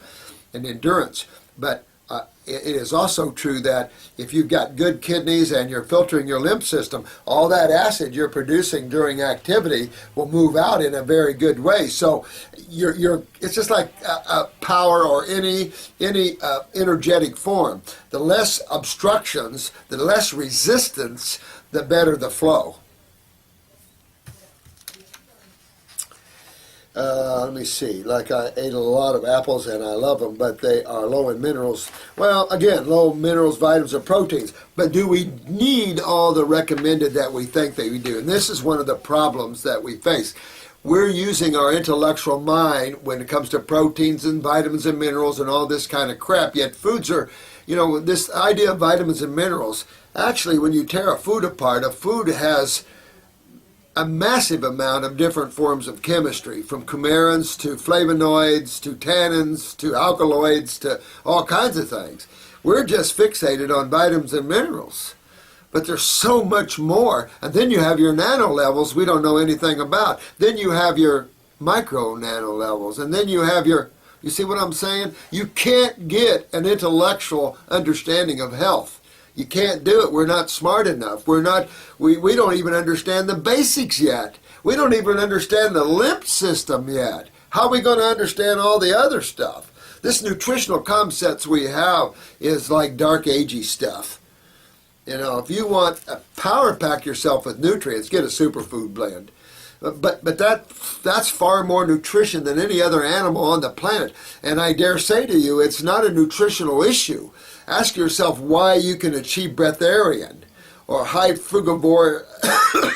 and endurance. But it is also true that if you've got good kidneys and you're filtering your lymph system, all that acid you're producing during activity will move out in a very good way. So it's just like power or any energetic form. The less obstructions, the less resistance, the better the flow. Let me see, like I ate a lot of apples and I love them, but they are low in minerals. Well, again, low in minerals, vitamins, and proteins. But do we need all the recommended that we think that we do? And this is one of the problems that we face. We're using our intellectual mind when it comes to proteins and vitamins and minerals and all this kind of crap, yet foods are, this idea of vitamins and minerals, actually when you tear a food apart, a food has a massive amount of different forms of chemistry, from coumarins to flavonoids to tannins to alkaloids to all kinds of things. We're just fixated on vitamins and minerals. But there's so much more. And then you have your nano levels we don't know anything about. Then you have your micro nano levels. And then you have you see what I'm saying? You can't get an intellectual understanding of health. You can't do it. We're not smart enough. We don't even understand the basics yet. We don't even understand the lymph system yet. How are we going to understand all the other stuff? This nutritional concepts we have is like dark agey stuff. If you want to power pack yourself with nutrients, get a superfood blend. But that's far more nutrition than any other animal on the planet. And I dare say to you, it's not a nutritional issue. Ask yourself why you can achieve breatharian or high frugivore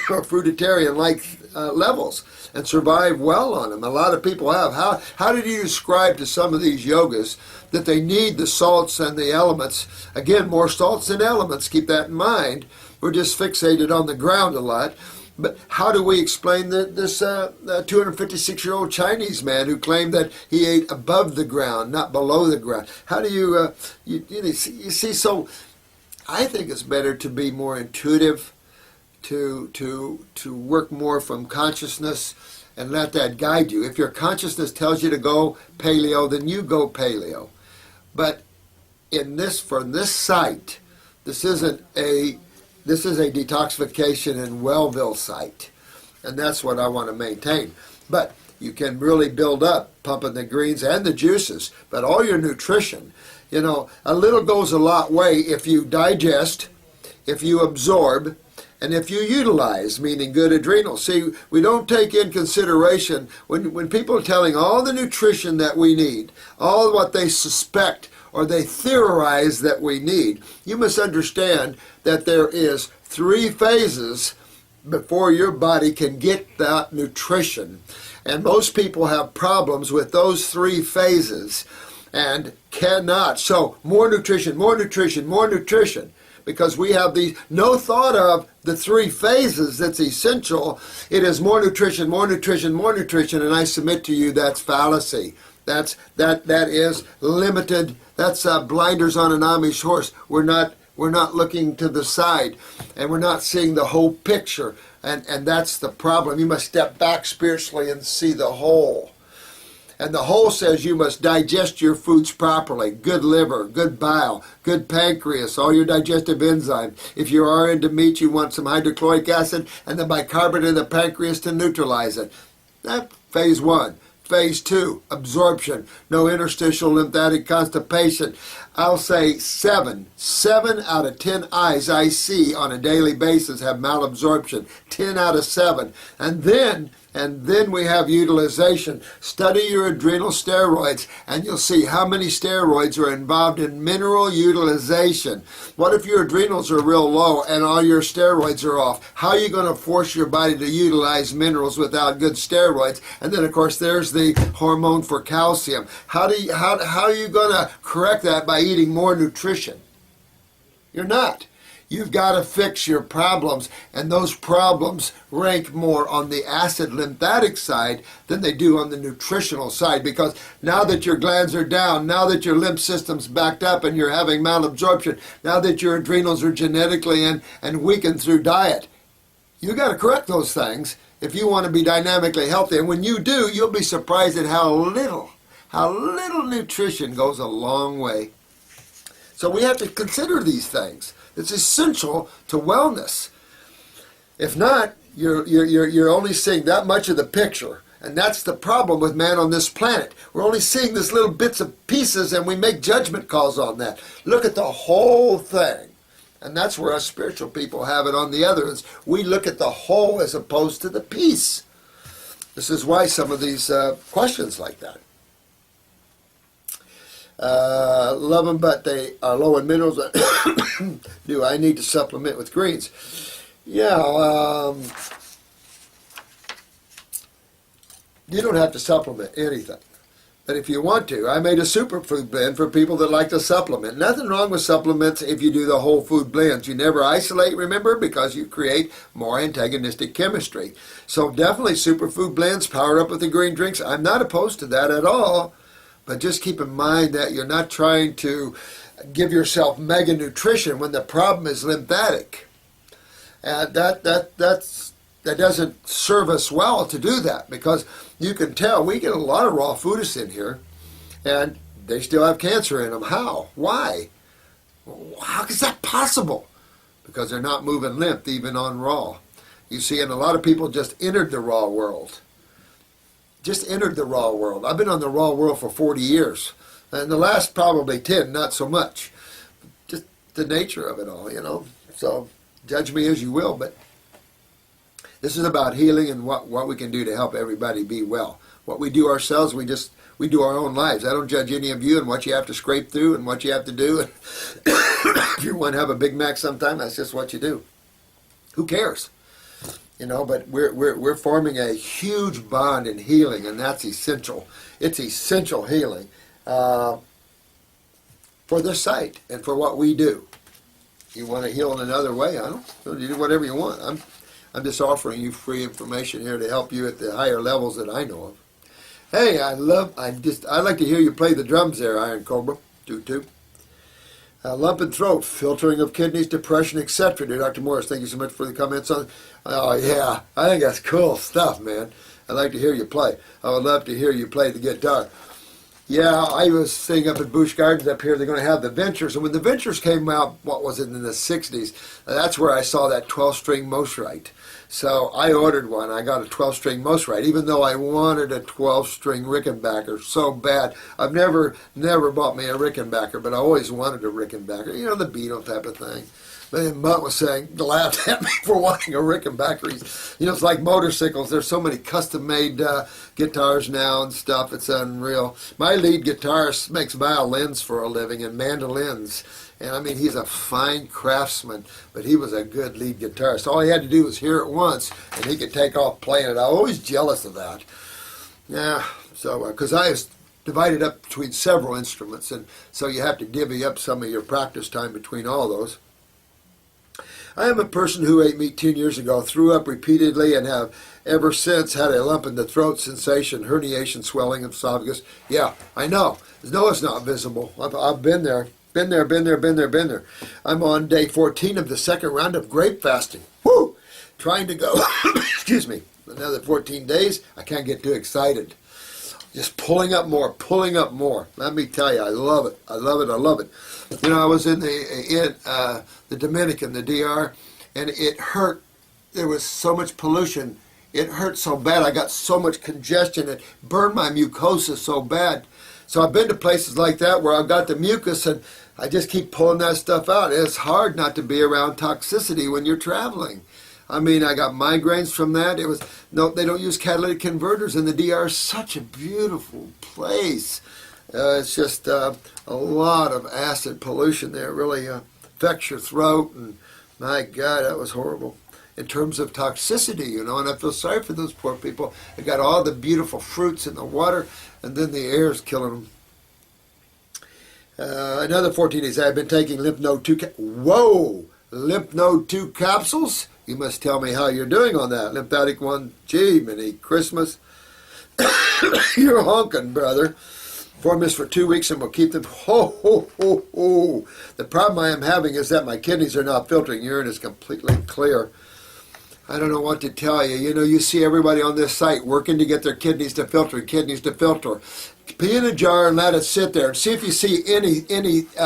or fruitarian-like levels and survive well on them. A lot of people have. How did you describe to some of these yogas that they need the salts and the elements? Again, more salts than elements. Keep that in mind. We're just fixated on the ground a lot. But how do we explain this 256-year-old Chinese man who claimed that he ate above the ground, not below the ground? How do you see? So I think it's better to be more intuitive, to work more from consciousness and let that guide you. If your consciousness tells you to go paleo, then you go paleo. But from this site, this is a detoxification and Wellville site, and that's what I want to maintain. But you can really build up pumping the greens and the juices, but all your nutrition, a little goes a lot way if you digest, if you absorb, and if you utilize, meaning good adrenals. See, we don't take in consideration when people are telling all the nutrition that we need, all what they suspect or they theorize that we need. You must understand that there is 3 phases before your body can get that nutrition. And most people have problems with those 3 phases and cannot. So more nutrition, more nutrition, more nutrition. Because we have no thought of the 3 phases that's essential. It is more nutrition, more nutrition, more nutrition, and I submit to you that's fallacy. That is limited. That's blinders on an Amish horse. We're not looking to the side, and we're not seeing the whole picture, and that's the problem. You must step back spiritually and see the whole. And the whole says you must digest your foods properly. Good liver, good bile, good pancreas, all your digestive enzymes. If you are into meat, you want some hydrochloric acid and the bicarbonate in the pancreas to neutralize it. That's phase 1. Phase 2, absorption. No interstitial lymphatic constipation. I'll say 7 out of 10 eyes I see on a daily basis have malabsorption. 10 out of 7. And then we have utilization. Study your adrenal steroids and you'll see how many steroids are involved in mineral utilization. What if your adrenals are real low and all your steroids are off? How are you going to force your body to utilize minerals without good steroids? And then of course there's the hormone for calcium. How are you going to correct that by eating more nutrition? You're not. You've got to fix your problems, and those problems rank more on the acid lymphatic side than they do on the nutritional side, because now that your glands are down, now that your lymph system's backed up and you're having malabsorption, now that your adrenals are genetically and weakened through diet, you got to correct those things if you want to be dynamically healthy. And when you do, you'll be surprised at how little nutrition goes a long way. So we have to consider these things. It's essential to wellness. If not, you're only seeing that much of the picture. And that's the problem with man on this planet. We're only seeing this little bits of pieces and we make judgment calls on that. Look at the whole thing. And that's where us spiritual people have it on the other end. We look at the whole as opposed to the piece. This is why some of these questions like that. Love them, but they are low in minerals. Do I need to supplement with greens? Yeah, you don't have to supplement anything. But if you want to, I made a superfood blend for people that like to supplement. Nothing wrong with supplements if you do the whole food blends. You never isolate, remember, because you create more antagonistic chemistry. So definitely superfood blends powered up with the green drinks. I'm not opposed to that at all. But just keep in mind that you're not trying to give yourself mega nutrition when the problem is lymphatic. And that doesn't serve us well to do that, because you can tell we get a lot of raw foodists in here and they still have cancer in them. How? Why? How is that possible? Because they're not moving lymph even on raw. You see, and a lot of people just entered the raw world. I've been on the raw world for 40 years. And the last probably 10, not so much. Just the nature of it all, So judge me as you will, but This is about healing and what we can do to help everybody be well. What we do ourselves, we do our own lives. I don't judge any of you and what you have to scrape through and what you have to do. And if you want to have a Big Mac sometime, that's just what you do. Who cares? But we're forming a huge bond in healing, and that's essential. It's essential healing for this site and for what we do. You want to heal in another way? I don't. You do whatever you want. I'm just offering you free information here to help you at the higher levels that I know of. Hey, I like to hear you play the drums there, Iron Cobra. Toot. Lump in throat, filtering of kidneys, depression, etc. Dear Dr. Morris, thank you so much for the comments on. Oh yeah, I think that's cool stuff, man. I'd like to hear you play. I would love to hear you play the guitar. Yeah, I was staying up at Busch Gardens up here. They're going to have the Ventures. And when the Ventures came out, what was it, in the 60s, that's where I saw that 12-string Mosrite. So I ordered one. I got a 12-string Mosrite, even though I wanted a 12-string Rickenbacker so bad. I've never bought me a Rickenbacker, but I always wanted a Rickenbacker. You know, the Beatle type of thing. But then Mutt was laughed at me for wanting a Rickenbacker. It's like motorcycles. There's so many custom-made guitars now and stuff. It's unreal. My lead guitarist makes violins for a living and mandolins. And I mean, he's a fine craftsman, but he was a good lead guitarist. All he had to do was hear it once, and he could take off playing it. I was always jealous of that. Yeah, so, because I was divided up between several instruments, and so you have to divvy up some of your practice time between all those. I am a person who ate meat 10 years ago, threw up repeatedly, and have ever since had a lump in the throat sensation, herniation, swelling of esophagus. Yeah, I know. No, it's not visible. I've been there. Been there. I'm on day 14 of the second round of grape fasting. Woo! Trying to go, excuse me, another 14 days. I can't get too excited. Just pulling up more. Let me tell you, I love it. I love it. I was in the Dominican, the DR, and it hurt. There was so much pollution. It hurt so bad. I got so much congestion. It burned my mucosa so bad. So I've been to places like that where I've got the mucus, and I just keep pulling that stuff out. It's hard not to be around toxicity when you're traveling. I mean, I got migraines from that. They don't use catalytic converters in the DR. It's such a beautiful place. It's just a lot of acid pollution there. It really affects your throat, and my God, that was horrible. In terms of toxicity, and I feel sorry for those poor people. They got all the beautiful fruits in the water, and then the air is killing them. Another 14 days. I've been taking Lymph Node 2. Lymph Node 2 capsules? You must tell me how you're doing on that. Lymphatic 1. Gee, Minnie, Christmas. You're honking, brother. Formulas for 2 weeks, and we'll keep them. The problem I am having is that my kidneys are not filtering. Urine is completely clear. I don't know what to tell you. You see everybody on this site working to get their kidneys to filter. Pee in a jar and let it sit there. See if you see any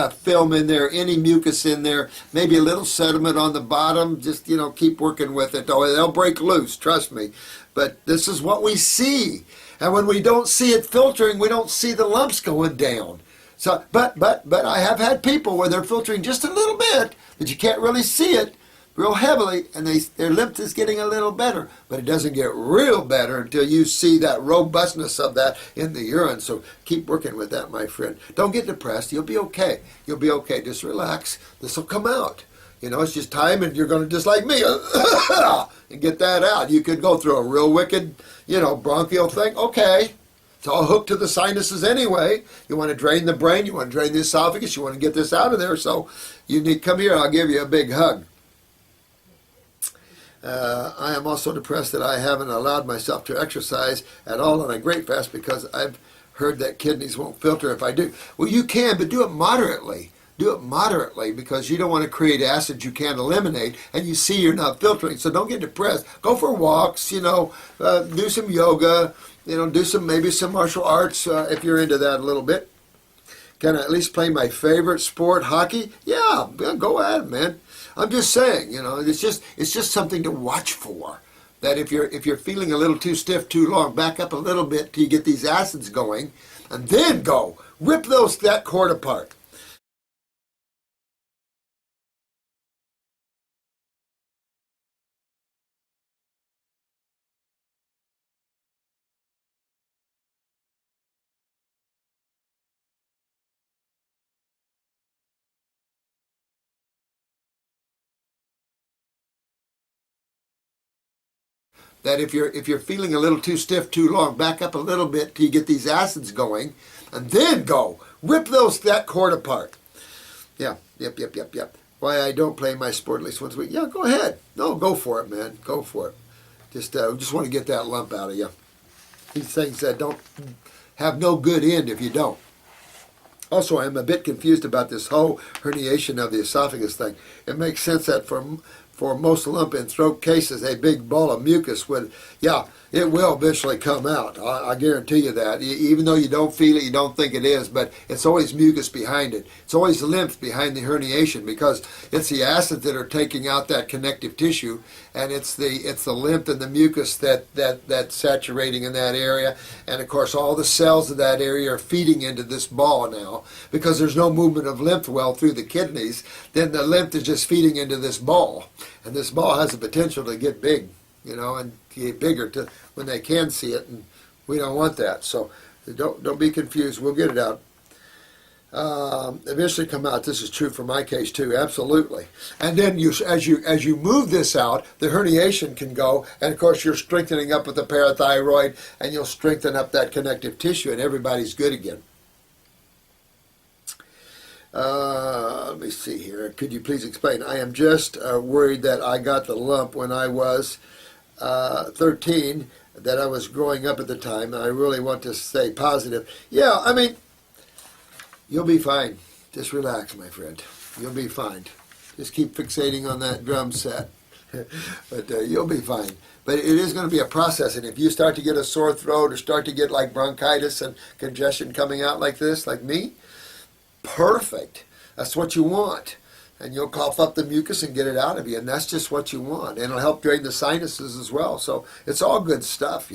film in there, any mucus in there, maybe a little sediment on the bottom. Just, keep working with it. Oh, they'll break loose, trust me. But this is what we see. And when we don't see it filtering, we don't see the lumps going down. So, but I have had people where they're filtering just a little bit, but you can't really see it real heavily, and their lymph is getting a little better, but it doesn't get real better until you see that robustness of that in the urine. So keep working with that, my friend. Don't get depressed. You'll be okay. Just relax. This will come out. It's just time, and you're going to, just like me, and get that out. You could go through a real wicked, bronchial thing. Okay. It's all hooked to the sinuses anyway. You want to drain the brain. You want to drain the esophagus. You want to get this out of there. So you need, come here. I'll give you a big hug. I am also depressed that I haven't allowed myself to exercise at all on a great fast because I've heard that kidneys won't filter if I do. Well, you can, but do it moderately. Because you don't want to create acids you can't eliminate, and you see you're not filtering. So don't get depressed. Go for walks, do some yoga, do maybe some martial arts if you're into that a little bit. Can I at least play my favorite sport, hockey? Yeah, go ahead, man. I'm just saying, it's just something to watch for. That if you're feeling a little too stiff too long, back up a little bit till you get these acids going, and then go rip that cord apart. that if you're feeling a little too stiff too long, back up a little bit till you get these acids going, and then go rip that cord apart. Yeah, yep. Why I don't play my sport at least once a week? Yeah, go ahead. No, go for it, man. Go for it. Just want to get that lump out of you. These things that don't have no good end if you don't. Also, I'm a bit confused about this whole herniation of the esophagus thing. It makes sense that for most lump and throat cases, a big ball of mucus would, yeah, it will eventually come out. I guarantee you that. Even though you don't feel it, you don't think it is, but it's always mucus behind it. It's always lymph behind the herniation because it's the acids that are taking out that connective tissue, and it's the lymph and the mucus that's saturating in that area. And of course, all the cells of that area are feeding into this ball now because there's no movement of lymph well through the kidneys. Then the lymph is just feeding into this ball, and this ball has the potential to get big, and get bigger when they can see it, and we don't want that. So don't be confused. We'll get it out. Eventually come out. This is true for my case too, absolutely. And then as you move this out, the herniation can go, and of course you're strengthening up with the parathyroid, and you'll strengthen up that connective tissue, and everybody's good again. Let me see here. Could you please explain? I am just worried that I got the lump when I was 13, that I was growing up at the time, and I really want to stay positive. Yeah, I mean, you'll be fine. Just relax, my friend. You'll be fine. Just keep fixating on that drum set. But you'll be fine. But it is going to be a process, and if you start to get a sore throat or start to get like bronchitis and congestion coming out like this, like me, perfect. That's what you want. And you'll cough up the mucus and get it out of you, and that's just what you want. And it'll help drain the sinuses as well. So it's all good stuff,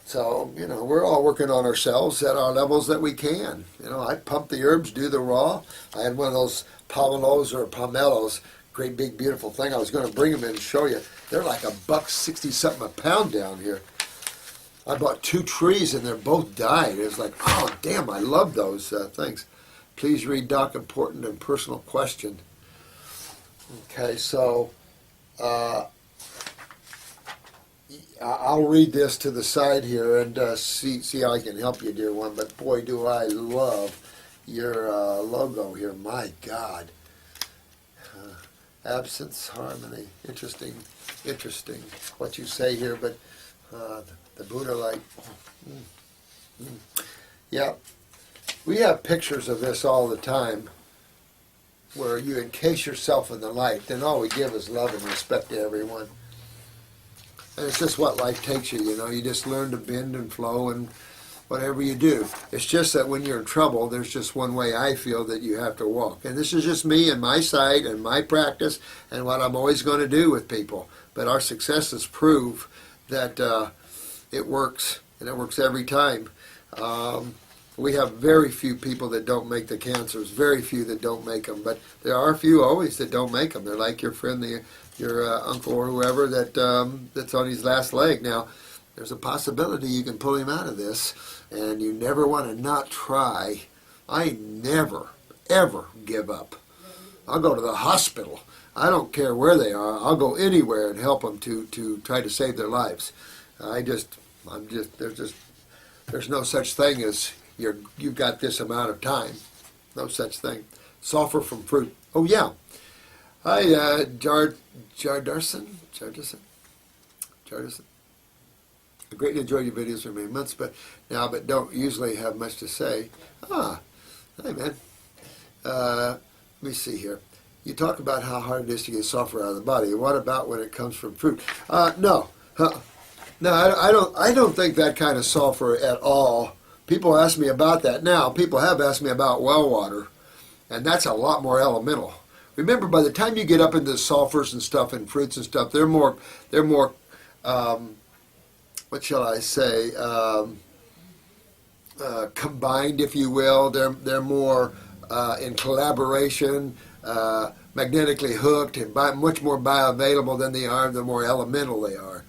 So, we're all working on ourselves at our levels that we can. I pump the herbs, do the raw. I had one of those pomelos or pomelos, great big beautiful thing. I was going to bring them in and show you. They're like $1.60 something a pound down here. I bought 2 trees and they're both died. It was like, oh damn, I love those things. Please read Doc, important and personal question. Okay, so I'll read this to the side here and see how I can help you, dear one. But boy, do I love your logo here. My God. Absence, harmony. Interesting what you say here, but the Buddha light. Yeah. We have pictures of this all the time where you encase yourself in the light. Then all we give is love and respect to everyone. And it's just what life takes you, You just learn to bend and flow and whatever you do. It's just that when you're in trouble, there's just one way I feel that you have to walk. And this is just me and my side and my practice and what I'm always going to do with people. But our successes prove that it works, and it works every time. We have very few people that don't make the cancers, very few that don't make them, but there are a few always that don't make them. They're like your friend, your uncle or whoever that's on his last leg. Now, there's a possibility you can pull him out of this, and you never want to not try. I never, ever give up. I'll go to the hospital. I don't care where they are. I'll go anywhere and help them to try to save their lives. There's no such thing as you've got this amount of time. No such thing. Sulfur from fruit. Oh yeah. Hi, Jardarson. I greatly enjoy your videos for many months, but don't usually have much to say. Hi man. Let me see here. You talk about how hard it is to get sulfur out of the body. What about when it comes from fruit? No. No, I don't think that kind of sulfur at all. People ask me about that. Now, people have asked me about well water, and that's a lot more elemental. Remember, by the time you get up into the sulfurs and stuff and fruits and stuff, they're more what shall I say, combined, if you will. They're more in collaboration, magnetically hooked, and much more bioavailable than they are, the more elemental they are.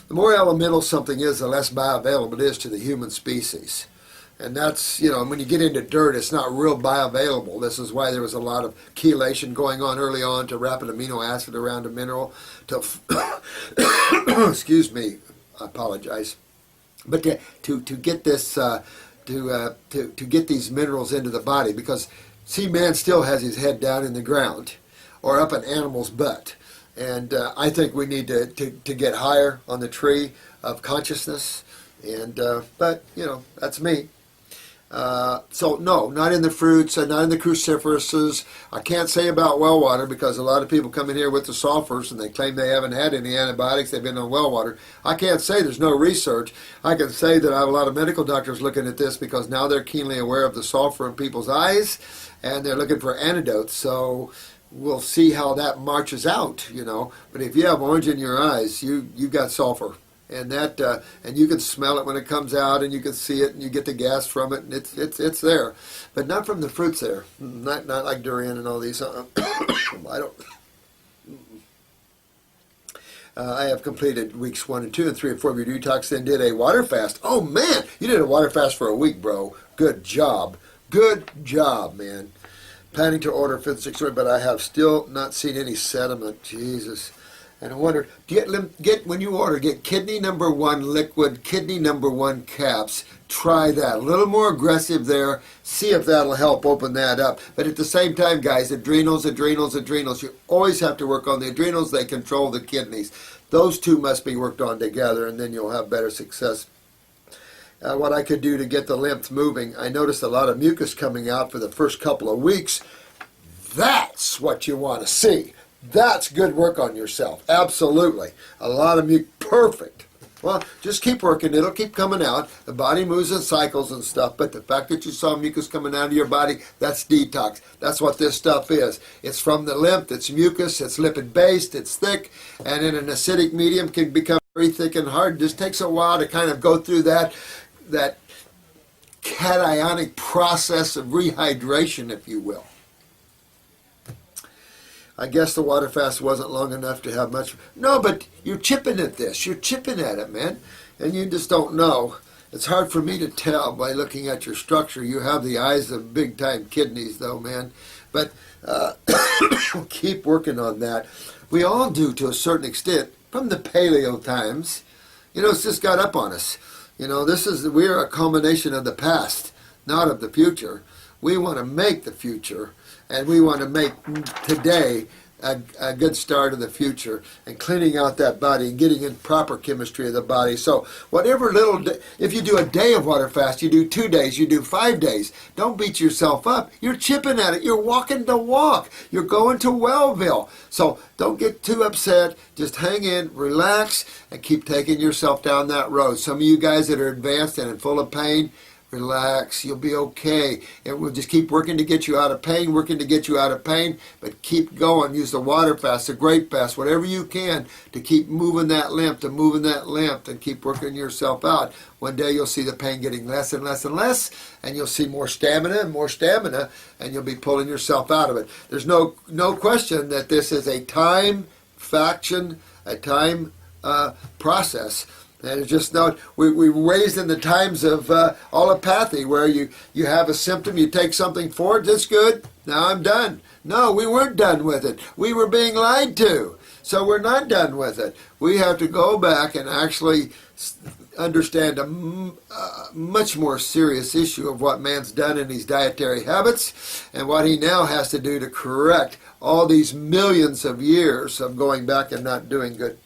The more elemental something is, the less bioavailable it is to the human species. And that's, when you get into dirt, it's not real bioavailable. This is why there was a lot of chelation going on early on to wrap an amino acid around a mineral to, excuse me, I apologize. But to get this, to get these minerals into the body, because, see, man still has his head down in the ground or up an animal's butt. And I think we need to get higher on the tree of consciousness. And but, that's me. So no, not in the fruits and not in the cruciferouses. I can't say about well water because a lot of people come in here with the sulfurs and they claim they haven't had any antibiotics. They've been on well water. I can't say there's no research. I can say that I have a lot of medical doctors looking at this because now they're keenly aware of the sulfur in people's eyes and they're looking for antidotes. So we'll see how that marches out, But if you have orange in your eyes, you got sulfur. And that, and you can smell it when it comes out, and you can see it, and you get the gas from it, and it's there, but not from the fruits there, not like durian and all these. I don't. I have completed weeks 1 and 2 and 3 and 4 of your detox, then did a water fast. Oh man, you did a water fast for a week, bro. Good job, man. Planning to order 5th, 6th, but I have still not seen any sediment. Jesus. And I wonder, when you order, get kidney number 1 liquid, kidney number 1 caps. Try that. A little more aggressive there. See if that'll help open that up. But at the same time, guys, adrenals. You always have to work on the adrenals. They control the kidneys. Those two must be worked on together, and then you'll have better success. What I could do to get the lymph moving, I noticed a lot of mucus coming out for the first couple of weeks. That's what you want to see. That's good work on yourself. Absolutely. A lot of mucus. Perfect. Well, just keep working. It'll keep coming out. The body moves in cycles and stuff, but the fact that you saw mucus coming out of your body, that's detox. That's what this stuff is. It's from the lymph. It's mucus. It's lipid-based. It's thick. And in an acidic medium can become very thick and hard. It just takes a while to kind of go through that cationic process of rehydration, if you will. I guess the water fast wasn't long enough to have much. No, but you're chipping at this. You're chipping at it, man. And you just don't know. It's hard for me to tell by looking at your structure. You have the eyes of big-time kidneys, though, man. But keep working on that. We all do to a certain extent from the paleo times. It's just got up on us. We're a culmination of the past, not of the future. We want to make the future. And we want to make today a good start of the future and cleaning out that body and getting in proper chemistry of the body. So whatever if you do a day of water fast, you do 2 days, you do 5 days, don't beat yourself up. You're chipping at it. You're walking the walk. You're going to Wellville. So don't get too upset. Just hang in, relax, and keep taking yourself down that road. Some of you guys that are advanced and full of pain, relax, you'll be okay. And we'll just keep working to get you out of pain, but keep going. Use the water fast, the grape fast, whatever you can to keep moving that lymph, and keep working yourself out. One day you'll see the pain getting less and less and less, and you'll see more stamina, and you'll be pulling yourself out of it. There's no question that this is a time process. And it's just not, we raised in the times of allopathy where you have a symptom, you take something for it, that's good, now I'm done. No, we weren't done with it. We were being lied to. So we're not done with it. We have to go back and actually understand a much more serious issue of what man's done in his dietary habits and what he now has to do to correct all these millions of years of going back and not doing good.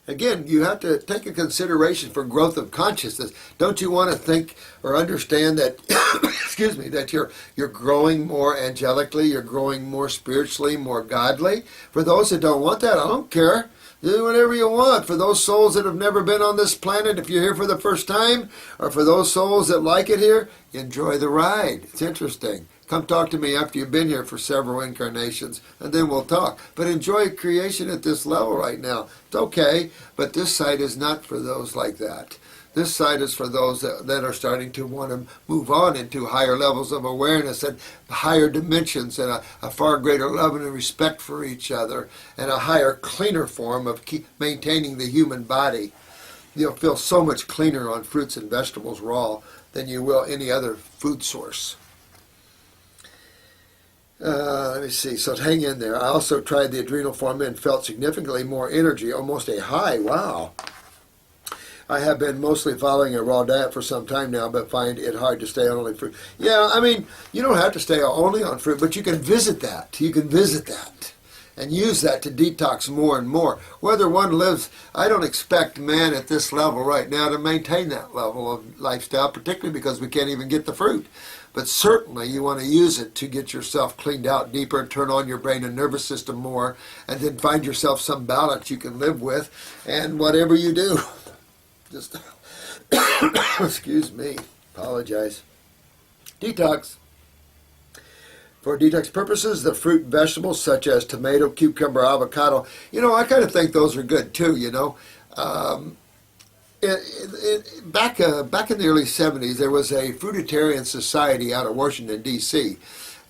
Again, you have to take a consideration for growth of consciousness. Don't you want to think or understand that, excuse me, that you're growing more angelically, you're growing more spiritually, more godly? For those that don't want that, I don't care. Do whatever you want. For those souls that have never been on this planet, if you're here for the first time, or for those souls that like it here, enjoy the ride. It's interesting. Come talk to me after you've been here for several incarnations, and then we'll talk. But enjoy creation at this level right now. It's okay, but this site is not for those like that. This site is for those that are starting to want to move on into higher levels of awareness and higher dimensions and a far greater love and respect for each other and a higher, cleaner form of maintaining the human body. you'll feel so much cleaner on fruits and vegetables raw than you will any other food source. Let me see. So hang in there. I also tried the adrenal formula and felt significantly more energy, almost a high. Wow. I have been mostly following a raw diet for some time now, but find it hard to stay on only fruit. Yeah, I mean, you don't have to stay only on fruit, but you can visit that. You can visit that and use that to detox more and more. Whether one lives, I don't expect man at this level right now to maintain that level of lifestyle, particularly because we can't even get the fruit. But certainly you want to use it to get yourself cleaned out deeper, turn on your brain and nervous system more, and then find yourself some balance you can live with, and whatever you do. Just, excuse me, apologize. Detox. For detox purposes, the fruit and vegetables such as tomato, cucumber, avocado, I kind of think those are good too, Back in the early 70s, there was a fruitarian society out of Washington, D.C.,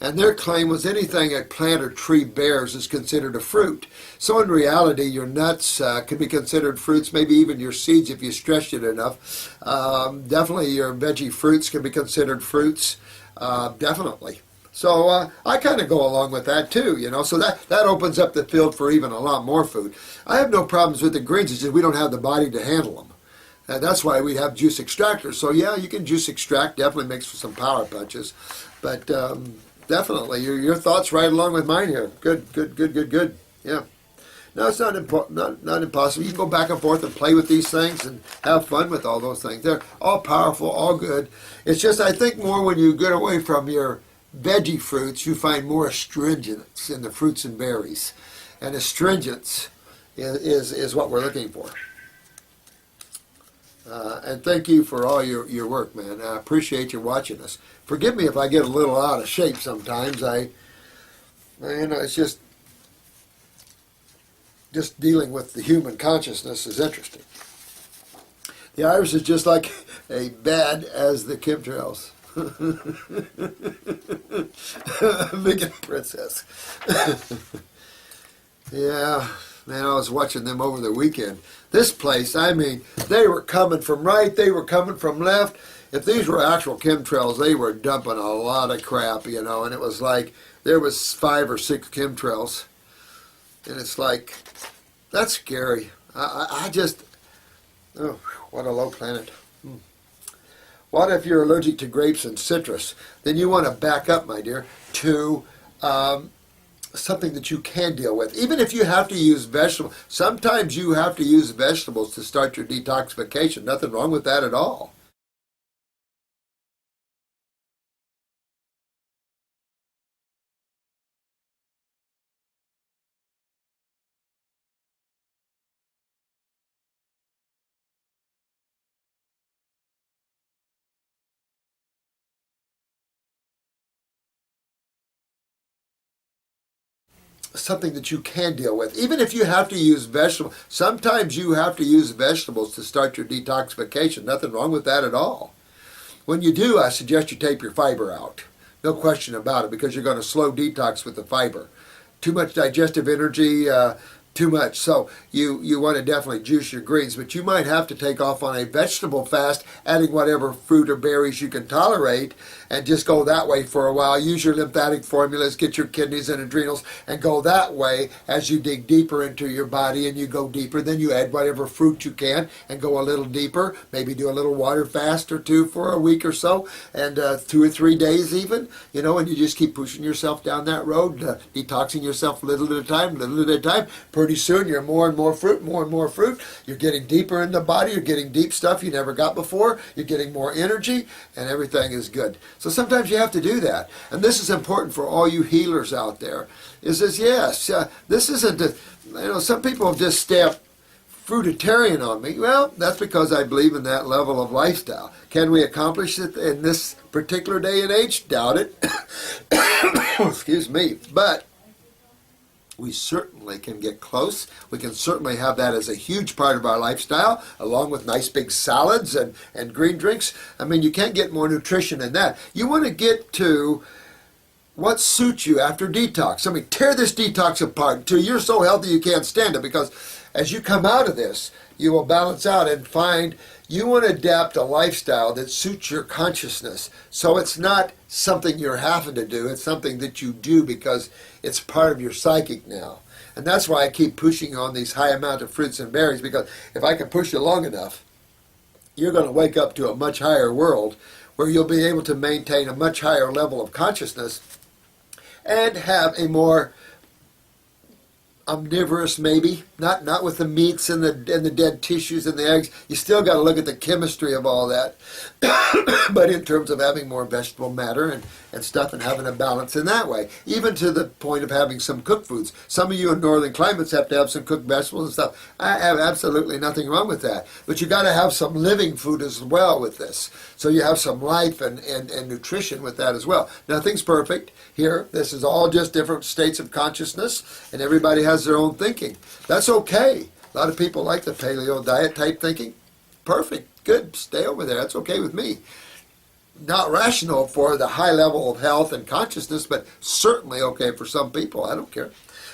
and their claim was anything a plant or tree bears is considered a fruit. So in reality, your nuts can be considered fruits, maybe even your seeds if you stretched it enough. Definitely your veggie fruits can be considered fruits, definitely. So I kind of go along with that too, so that opens up the field for even a lot more food. I have no problems with the greens, it's just we don't have the body to handle them. And that's why we have juice extractors. So yeah, you can juice extract, definitely makes for some power punches. But definitely, your thoughts right along with mine here. Good. Yeah. No, it's not impossible. You can go back and forth and play with these things and have fun with all those things. They're all powerful, all good. It's just, I think more when you get away from your veggie fruits, you find more astringents in the fruits and berries. And astringents is what we're looking for. And thank you for all your work, man. I appreciate you watching us. Forgive me if I get a little out of shape sometimes. It's just dealing with the human consciousness is interesting. The iris is just like as bad as the chemtrails. Vegan princess. Yeah. Man, I was watching them over the weekend. This place, I mean, they were coming from right, they were coming from left. If these were actual chemtrails, they were dumping a lot of crap, and it was like there was 5 or 6 chemtrails. And it's like, that's scary. I just, oh, what a low planet. What if you're allergic to grapes and citrus? Then you want to back up, my dear, to something that you can deal with. Even if you have to use vegetables, sometimes you have to use vegetables to start your detoxification. Nothing wrong with that at all. Something that you can deal with. Even if you have to use vegetables, sometimes you have to use vegetables to start your detoxification. Nothing wrong with that at all. When you do, I suggest you take your fiber out. No question about it, because you're going to slow detox with the fiber. Too much digestive energy, too much. So you want to definitely juice your greens, but you might have to take off on a vegetable fast, adding whatever fruit or berries you can tolerate, and just go that way for a while. Use your lymphatic formulas, get your kidneys and adrenals, and go that way as you dig deeper into your body and you go deeper. Then you add whatever fruit you can and go a little deeper. Maybe do a little water fast or two for a week or so, and 2 or 3 days even, and you just keep pushing yourself down that road, detoxing yourself little at a time, little at a time. Pretty soon you're more and more fruit. You're getting deeper in the body. You're getting deep stuff you never got before. You're getting more energy, and everything is good. So sometimes you have to do that. And this is important for all you healers out there. This isn't, some people have just stamped fruitarian on me. Well, that's because I believe in that level of lifestyle. Can we accomplish it in this particular day and age? Doubt it. Excuse me. But we certainly can get close. We can certainly have that as a huge part of our lifestyle, along with nice big salads and green drinks. I mean, you can't get more nutrition than that. You want to get to what suits you after detox. I mean, tear this detox apart until you're so healthy you can't stand it, because as you come out of this, you will balance out and find you want to adapt a lifestyle that suits your consciousness. So it's not something you're having to do, it's something that you do because it's part of your psychic now. And that's why I keep pushing on these high amount of fruits and berries, because if I can push you long enough, you're going to wake up to a much higher world where you'll be able to maintain a much higher level of consciousness and have a more omnivorous, maybe, not with the meats and the dead tissues and the eggs. You still got to look at the chemistry of all that, but in terms of having more vegetable matter and stuff, and having a balance in that way, even to the point of having some cooked foods. Some of you in northern climates have to have some cooked vegetables and stuff. I have absolutely nothing wrong with that, but you got to have some living food as well with this, so you have some life and nutrition with that as well. Nothing's perfect here. This is all just different states of consciousness, and everybody has their own thinking. That's okay. A lot of people like the paleo diet type thinking. Perfect. Good. Stay over there. That's okay with me. Not rational for the high level of health and consciousness, but certainly okay for some people. I don't care.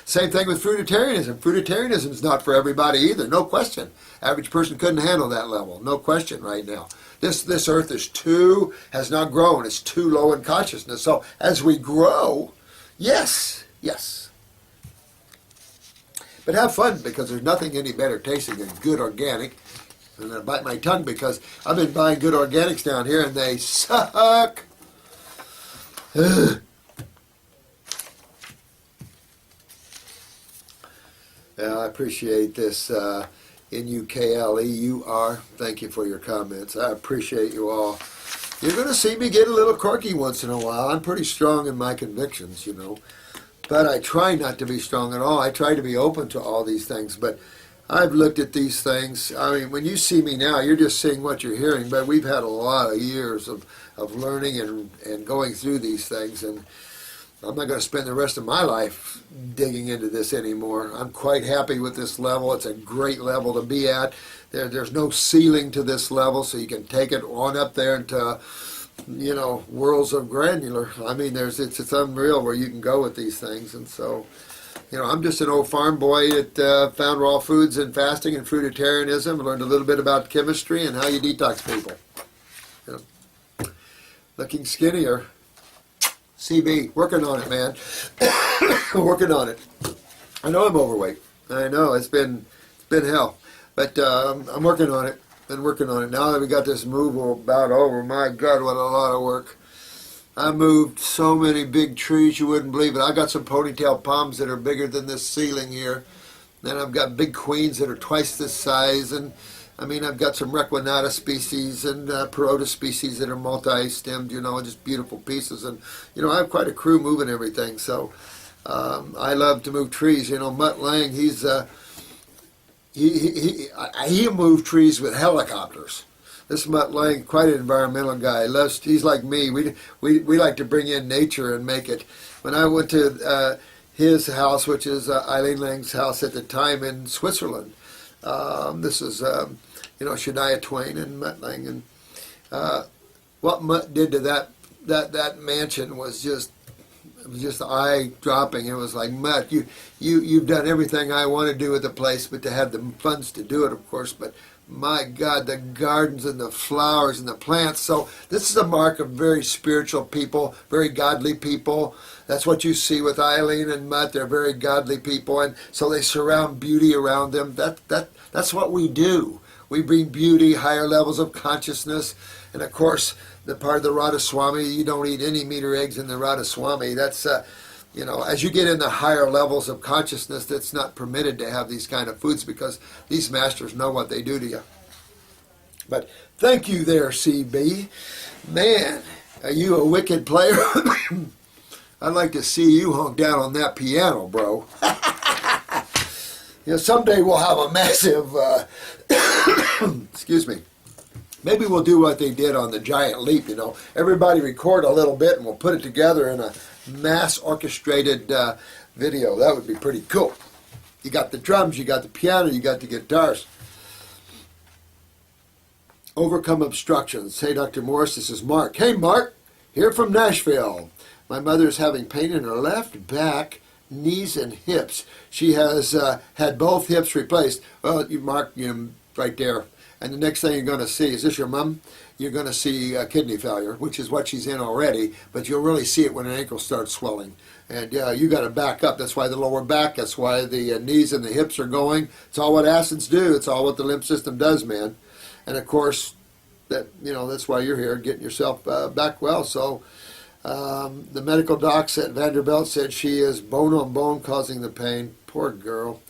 Same thing with fruitarianism. Fruitarianism is not for everybody either. No question. Average person couldn't handle that level. No question right now. This earth has not grown. It's too low in consciousness. So as we grow, yes. But have fun, because there's nothing any better tasting than good organic. And I bite my tongue because I've been buying good organics down here and they suck. Ugh. Yeah, I appreciate this. NUKLEUR. Thank you for your comments. I appreciate you all. You're going to see me get a little quirky once in a while. I'm pretty strong in my convictions, But I try not to be strong at all. I try to be open to all these things. But I've looked at these things. I mean, when you see me now, you're just seeing what you're hearing. But we've had a lot of years of learning and going through these things. And I'm not going to spend the rest of my life digging into this anymore. I'm quite happy with this level. It's a great level to be at. There's no ceiling to this level, so you can take it on up there into, worlds of granular. I mean, it's unreal where you can go with these things. And so, I'm just an old farm boy that found raw foods and fasting and fruitarianism. I learned a little bit about chemistry and how you detox people. Looking skinnier. CB, working on it, man. Working on it. I know I'm overweight. I know it's been hell, but I'm working on it. Been working on it. Now that we got this move about over, my God, what a lot of work. I moved so many big trees you wouldn't believe it. I got some ponytail palms that are bigger than this ceiling here. Then I've got big queens that are twice this size, and I've got some Requinata species and Perota species that are multi-stemmed, just beautiful pieces. And, I have quite a crew moving everything. So I love to move trees. Mutt Lang, he moved trees with helicopters. This Mutt Lang, quite an environmental guy. He's like me. We like to bring in nature and make it. When I went to his house, which is Eileen Lang's house at the time in Switzerland, this is, Shania Twain and Mutt Lang. And what Mutt did to that mansion was just eye-dropping. It was like, Mutt, you've done everything I want to do with the place, but to have the funds to do it, of course. But my God, the gardens and the flowers and the plants. So this is a mark of very spiritual people, very godly people. That's what you see with Eileen and Mutt. They're very godly people, and so they surround beauty around them. That's what we do. We bring beauty, higher levels of consciousness, and of course, the part of the Radhaswami, you don't eat any meat or eggs in the Radhaswami. That's, as you get in the higher levels of consciousness, that's not permitted to have these kind of foods because these masters know what they do to you. But thank you there, CB. Man, are you a wicked player? I'd like to see you hung down on that piano, bro. Someday we'll have a massive, excuse me, maybe we'll do what they did on the Giant Leap, Everybody record a little bit and we'll put it together in a mass orchestrated video. That would be pretty cool. You got the drums, you got the piano, you got the guitars. Overcome obstructions. Hey, Dr. Morris, this is Mark. Hey, Mark, here from Nashville. My mother is having pain in her left back, knees, and hips. She has had both hips replaced. Well, you mark right there. And the next thing you're going to see, is this your mom? You're going to see kidney failure, which is what she's in already, but you'll really see it when an ankle starts swelling. And you got to back up. That's why the lower back, that's why the knees and the hips are going. It's all what acids do. It's all what the lymph system does, man. And of course, that's why you're here, getting yourself back well. So the medical docs at Vanderbilt said she is bone on bone causing the pain. Poor girl.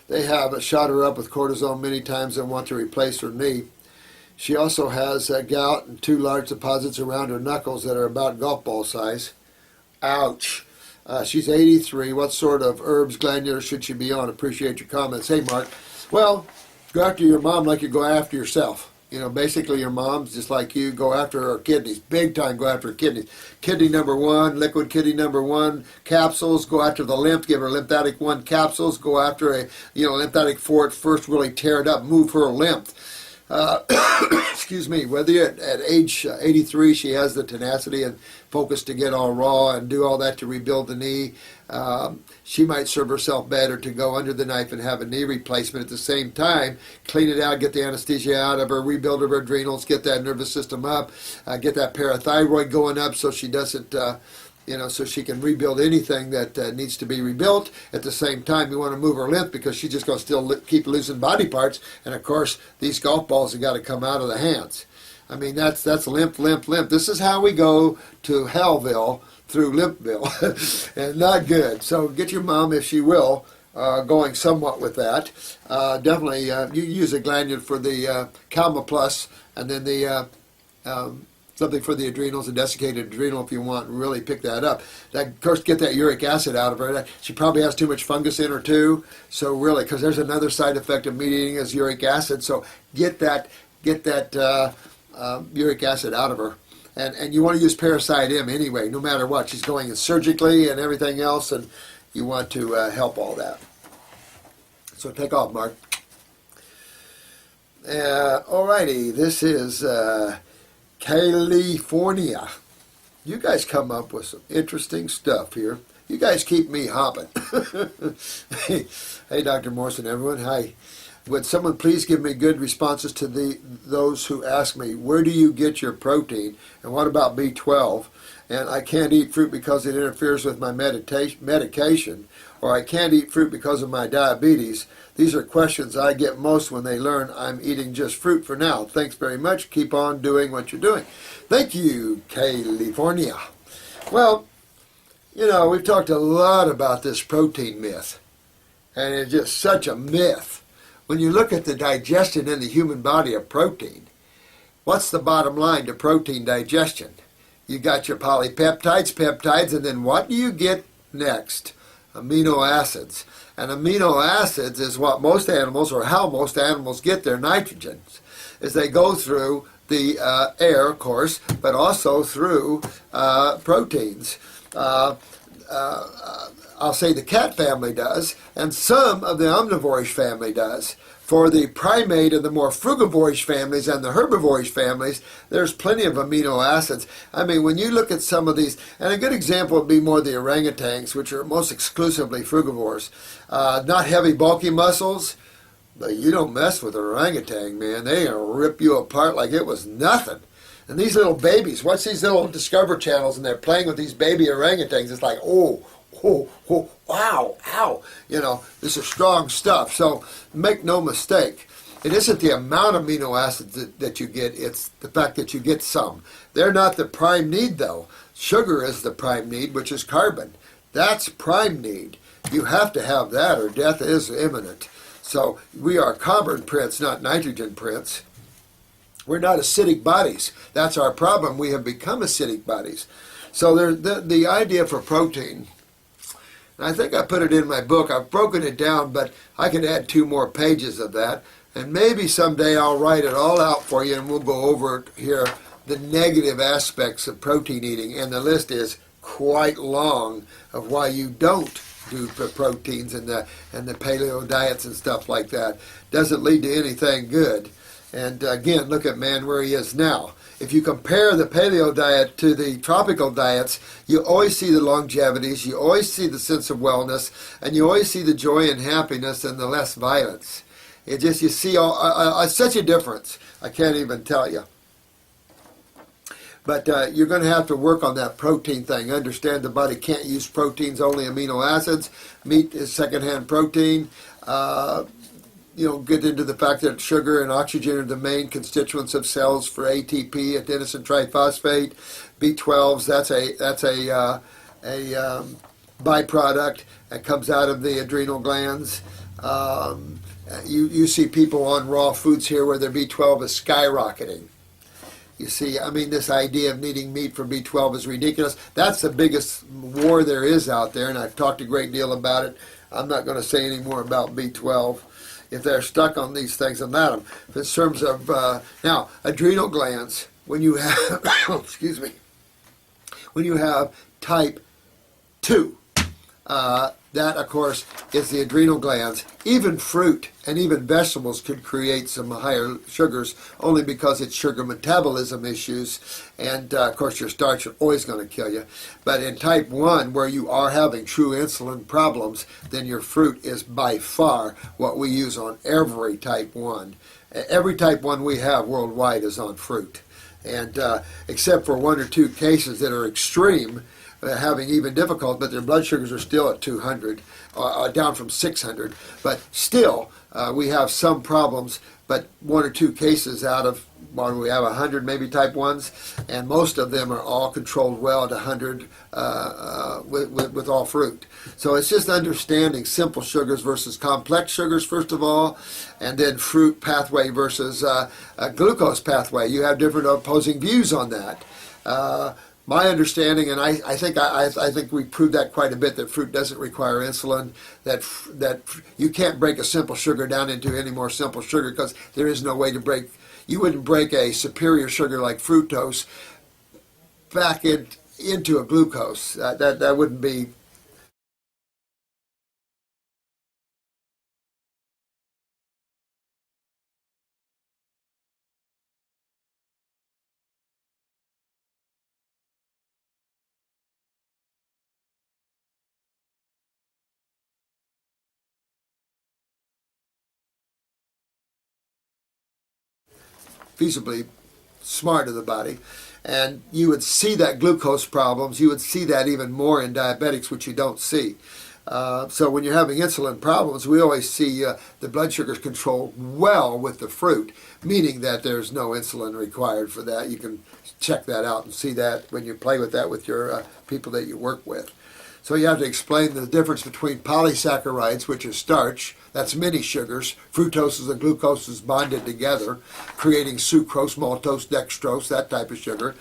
They have shot her up with cortisone many times and want to replace her knee. She also has gout and 2 large deposits around her knuckles that are about golf ball size. Ouch. She's 83. What sort of herbs, glandular should she be on? Appreciate your comments. Hey, Mark. Well, go after your mom like you go after yourself. Basically your mom's just like you. Go after her kidneys. Big time go after her kidneys. Kidney number 1, liquid kidney number 1, capsules. Go after the lymph. Give her lymphatic 1 capsules. Go after a lymphatic 4 at first. Really tear it up. Move her lymph. Excuse me, whether at age 83 she has the tenacity and focus to get all raw and do all that to rebuild the knee, she might serve herself better to go under the knife and have a knee replacement at the same time, clean it out, get the anesthesia out of her, rebuild her adrenals, get that nervous system up, get that parathyroid going up so she doesn't so she can rebuild anything that needs to be rebuilt. At the same time, you want to move her lymph because she's just going to still keep losing body parts. And of course, these golf balls have got to come out of the hands. I mean, that's lymph. This is how we go to Hellville through Lymphville, and not good. So get your mom, if she will, going somewhat with that. Definitely, you use a glandular for the Calma Plus, and then the something for the adrenals, a desiccated adrenal if you want, and really pick that up. Of course, get that uric acid out of her. She probably has too much fungus in her too. So really, because there's another side effect of meat eating is uric acid. So get that uric acid out of her. And you want to use Parasite M anyway, no matter what. She's going in surgically and everything else, and you want to help all that. So take off, Mark. Alrighty, this is California. You guys come up with some interesting stuff here. You guys keep me hopping. Hey, Dr. Morrison, everyone. Hi. Would someone please give me good responses to those who ask me, where do you get your protein? And what about B12? And I can't eat fruit because it interferes with my medication. Or I can't eat fruit because of my diabetes. These are questions I get most when they learn I'm eating just fruit for now. Thanks very much. Keep on doing what you're doing. Thank you, California. Well, we've talked a lot about this protein myth. And it's just such a myth. When you look at the digestion in the human body of protein, what's the bottom line to protein digestion? You got your polypeptides, peptides, and then what do you get next? Amino acids. And amino acids is what most animals, or how most animals get their nitrogen, is they go through the air, of course, but also through proteins. I'll say the cat family does, and some of the omnivorish family does. For the primate and the more frugivorish families and the herbivorish families, there's plenty of amino acids. I mean, when you look at some of these, and a good example would be more the orangutans, which are most exclusively frugivores. Not heavy, bulky muscles, but you don't mess with an orangutan, man. They are going to rip you apart like it was nothing. And these little babies, watch these little Discover channels, and they're playing with these baby orangutans. It's like, oh, wow, ow. This is strong stuff. So make no mistake. It isn't the amount of amino acids that you get, it's the fact that you get some. They're not the prime need, though. Sugar is the prime need, which is carbon. That's prime need. You have to have that or death is imminent. So we are carbon prints, not nitrogen prints. We're not acidic bodies. That's our problem. We have become acidic bodies. So the idea for protein, and I think I put it in my book. I've broken it down, but I could add 2 more pages of that. And maybe someday I'll write it all out for you, and we'll go over here the negative aspects of protein eating. And the list is quite long of why you don't do proteins and the paleo diets and stuff like that. Doesn't lead to anything good. And again, look at man where he is now. if you compare the paleo diet to the tropical diets, you always see the longevities, you always see the sense of wellness, and you always see the joy and happiness and the less violence. It just, you see such a difference. I can't even tell you. But you're going to have to work on that protein thing. Understand the body can't use proteins, only amino acids. Meat is secondhand protein. Get into the fact that sugar and oxygen are the main constituents of cells for ATP, adenosine triphosphate. B12s, that's a byproduct that comes out of the adrenal glands. You see people on raw foods here where their B12 is skyrocketing. You see, I mean, this idea of needing meat for B12 is ridiculous. That's the biggest war there is out there, and I've talked a great deal about it. I'm not going to say any more about B12. If they're stuck on these things, I'm at them. In terms of, now, adrenal glands, when you have, excuse me, when you have type 2, that, of course, is the adrenal glands. Even fruit and even vegetables could create some higher sugars only because it's sugar metabolism issues. And, of course, your starch is always going to kill you. But in type 1, where you are having true insulin problems, then your fruit is by far what we use on every type 1. Every type 1 we have worldwide is on fruit. And except for 1 or 2 cases that are extreme, having even difficult, but their blood sugars are still at 200, down from 600. But still, we have some problems, but 1 or 2 cases out of, we have 100 maybe type 1s, and most of them are all controlled well at 100 with all fruit. So it's just understanding simple sugars versus complex sugars, first of all, and then fruit pathway versus glucose pathway. You have different opposing views on that. My understanding, and I think we proved that quite a bit, that fruit doesn't require insulin, that you can't break a simple sugar down into any more simple sugar because there is no way to break. You wouldn't break a superior sugar like fructose back into a glucose. That wouldn't be. Feasibly smart of the body, and you would see that glucose problems. You would see that even more in diabetics, which you don't see. So when you're having insulin problems, we always see the blood sugars controlled well with the fruit, meaning that there's no insulin required for that. You can check that out and see that when you play with that with your people that you work with. So you have to explain the difference between polysaccharides, which is starch, that's many sugars, fructose and glucose is bonded together, creating sucrose, maltose, dextrose, that type of sugar.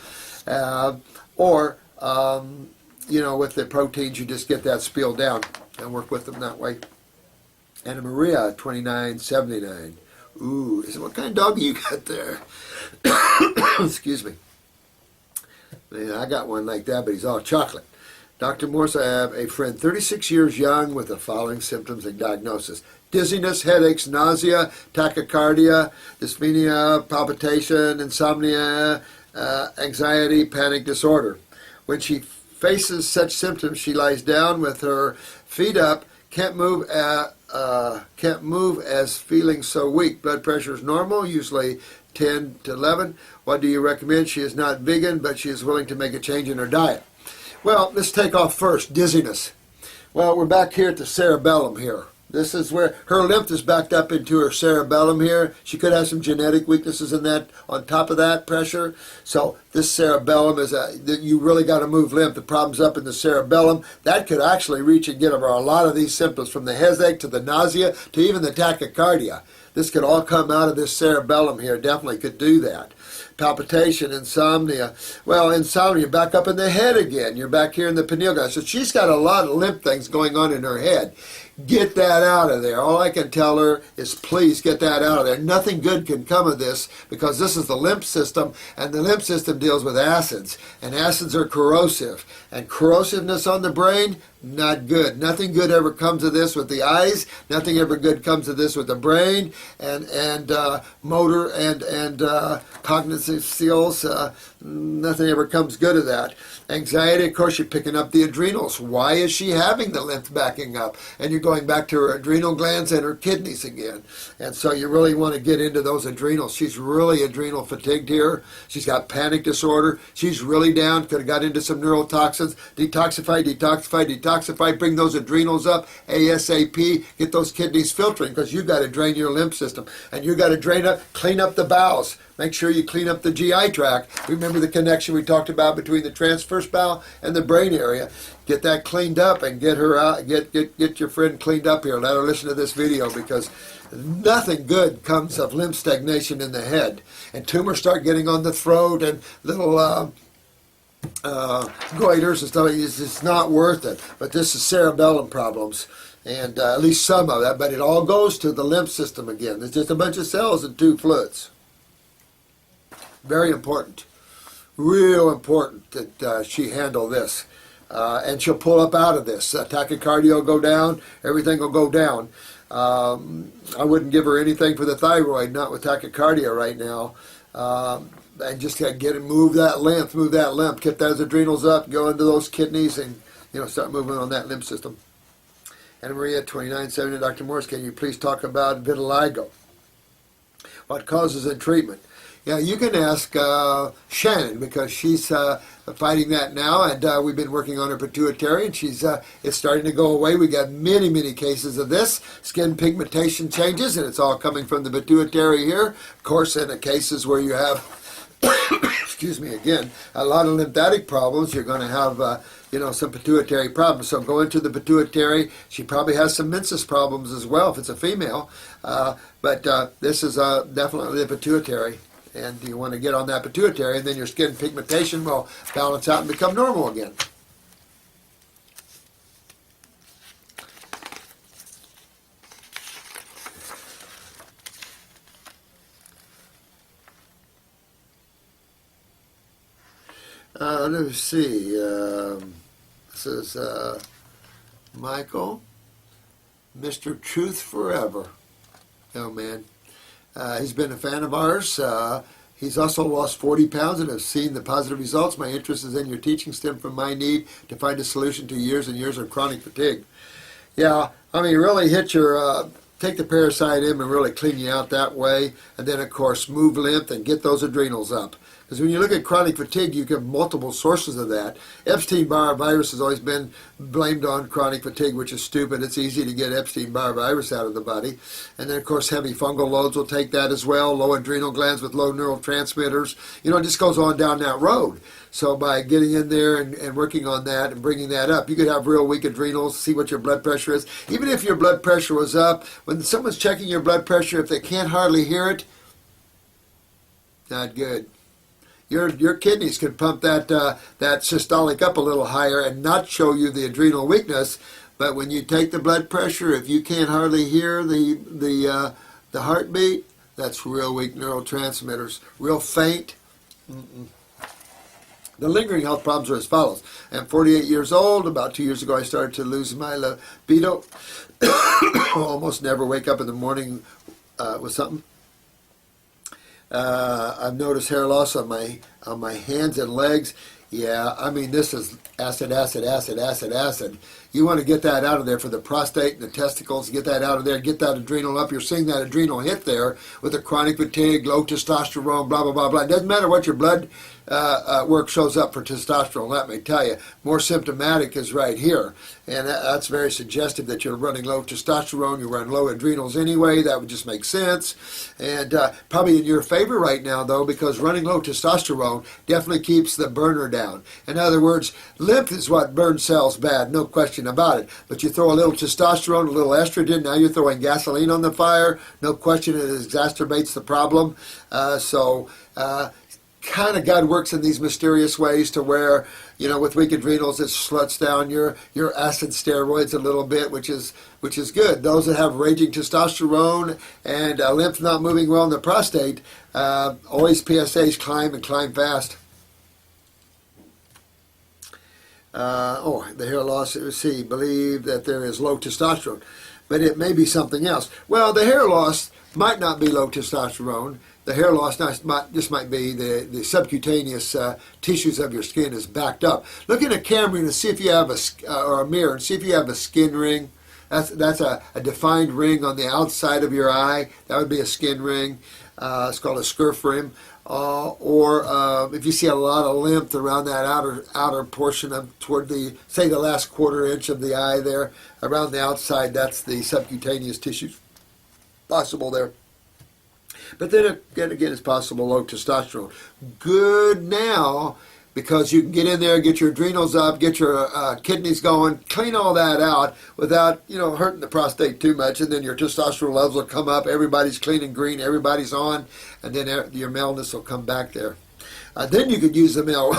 With the proteins, you just get that spilled down and work with them that way. Anna Maria, 2979. Ooh, what kind of dog you got there? Excuse me. Man, I got one like that, but he's all chocolate. Dr. Morse, I have a friend 36 years young with the following symptoms and diagnosis: dizziness, headaches, nausea, tachycardia, dyspnea, palpitation, insomnia, anxiety, panic disorder. When she faces such symptoms, she lies down with her feet up, can't move as feeling so weak. Blood pressure is normal, usually 10 to 11. What do you recommend? She is not vegan, but she is willing to make a change in her diet. Well, let's take off first, dizziness. Well, we're back here at the cerebellum here. This is where her lymph is backed up into her cerebellum here. She could have some genetic weaknesses in that, on top of that pressure. So this cerebellum is you really got to move lymph. The problem's up in the cerebellum. That could actually reach and get over a lot of these symptoms, from the headache to the nausea to even the tachycardia. This could all come out of this cerebellum here. Definitely could do that. Palpitation, insomnia. Well, insomnia, back up in the head again. You're back here in the pineal gland. So she's got a lot of lymph things going on in her head. Get that out of there. All I can tell her is please get that out of there. Nothing good can come of this because this is the lymph system, and the lymph system deals with acids, and acids are corrosive. And corrosiveness on the brain, not good. Nothing good ever comes of this with the eyes. Nothing ever good comes of this with the brain and motor and cognitive skills. Nothing ever comes good of that. Anxiety, of course, you're picking up the adrenals. Why is she having the lymph backing up? And you're going back to her adrenal glands and her kidneys again. And so you really want to get into those adrenals. She's really adrenal fatigued here. She's got panic disorder. She's really down. Could have got into some neurotoxins. Detoxify, detoxify, detoxify. Bring those adrenals up ASAP. Get those kidneys filtering because you've got to drain your lymph system. And you've got to clean up the bowels. Make sure you clean up the GI tract. Remember the connection we talked about between the transverse bowel and the brain area. Get that cleaned up and get her out. Get your friend cleaned up here. Let her listen to this video because nothing good comes of lymph stagnation in the head. And tumors start getting on the throat and little goiters and stuff. It's just not worth it. But this is cerebellum problems. And at least some of that. But it all goes to the lymph system again. It's just a bunch of cells and two fluids. Very important, real important that she handle this. And she'll pull up out of this. Tachycardia will go down, everything will go down. I wouldn't give her anything for the thyroid, not with tachycardia right now. And just move that lymph, get those adrenals up, go into those kidneys and start moving on that lymph system. Anna Maria, 2970, Dr. Morris, can you please talk about vitiligo? What causes and treatment? Yeah, you can ask Shannon because she's fighting that now, and we've been working on her pituitary, and it's starting to go away. We got many, many cases of this. Skin pigmentation changes, and it's all coming from the pituitary here. Of course, in the cases where you have, excuse me again, a lot of lymphatic problems, you're going to have some pituitary problems. So go into the pituitary. She probably has some menses problems as well if it's a female, but this is definitely the pituitary. And you want to get on that pituitary, and then your skin pigmentation will balance out and become normal again. Let's see. This is Michael, Mr. Truth Forever. Oh, man. He's been a fan of ours. He's also lost 40 pounds and has seen the positive results. My interest is in your teaching stem from my need to find a solution to years and years of chronic fatigue. Yeah, I mean, really hit your, take the Parasite M and really clean you out that way. And then, of course, move lymph and get those adrenals up. Because when you look at chronic fatigue, you get multiple sources of that. Epstein-Barr virus has always been blamed on chronic fatigue, which is stupid. It's easy to get Epstein-Barr virus out of the body. And then, of course, heavy fungal loads will take that as well. Low adrenal glands with low neurotransmitters. It just goes on down that road. So by getting in there and working on that and bringing that up, you could have real weak adrenals, see what your blood pressure is. Even if your blood pressure was up, when someone's checking your blood pressure, if they can't hardly hear it, not good. Your kidneys can pump that systolic up a little higher and not show you the adrenal weakness. But when you take the blood pressure, if you can't hardly hear the heartbeat, that's real weak neurotransmitters. Real faint. The lingering health problems are as follows. I'm 48 years old. About 2 years ago, I started to lose my libido. Almost never wake up in the morning with something. I've noticed hair loss on my hands and legs. Yeah, I mean, this is acid. You want to get that out of there for the prostate and the testicles. Get that out of there. Get that adrenal up. You're seeing that adrenal hit there with the chronic fatigue, low testosterone, blah, blah, blah, blah. It doesn't matter what your blood work shows up for testosterone, let me tell you. More symptomatic is right here. And that's very suggestive that you're running low testosterone. You're running low adrenals anyway. That would just make sense. And probably in your favor right now, though, because running low testosterone definitely keeps the burner down. In other words, lymph is what burns cells bad, no question about it. But you throw a little testosterone, a little estrogen, now you're throwing gasoline on the fire. No question it exacerbates the problem. kind of God works in these mysterious ways to where, with weak adrenals, it sluts down your acid steroids a little bit, which is good. Those that have raging testosterone and lymph not moving well in the prostate, always PSAs climb and climb fast. The hair loss, believe that there is low testosterone, but it may be something else. Well, the hair loss might not be low testosterone. The hair loss just might be the subcutaneous tissues of your skin is backed up. Look in a camera and see if you have or a mirror and see if you have a skin ring. That's a defined ring on the outside of your eye. That would be a skin ring. It's called a scurf ring. Or if you see a lot of lymph around that outer portion toward the last quarter inch of the eye there, around the outside, that's the subcutaneous tissues possible there. But then again, it's possible low testosterone. Good now, because you can get in there, get your adrenals up, get your kidneys going, clean all that out without, hurting the prostate too much, and then your testosterone levels will come up, everybody's clean and green, everybody's on, and then your maleness will come back there. Then you could use the male,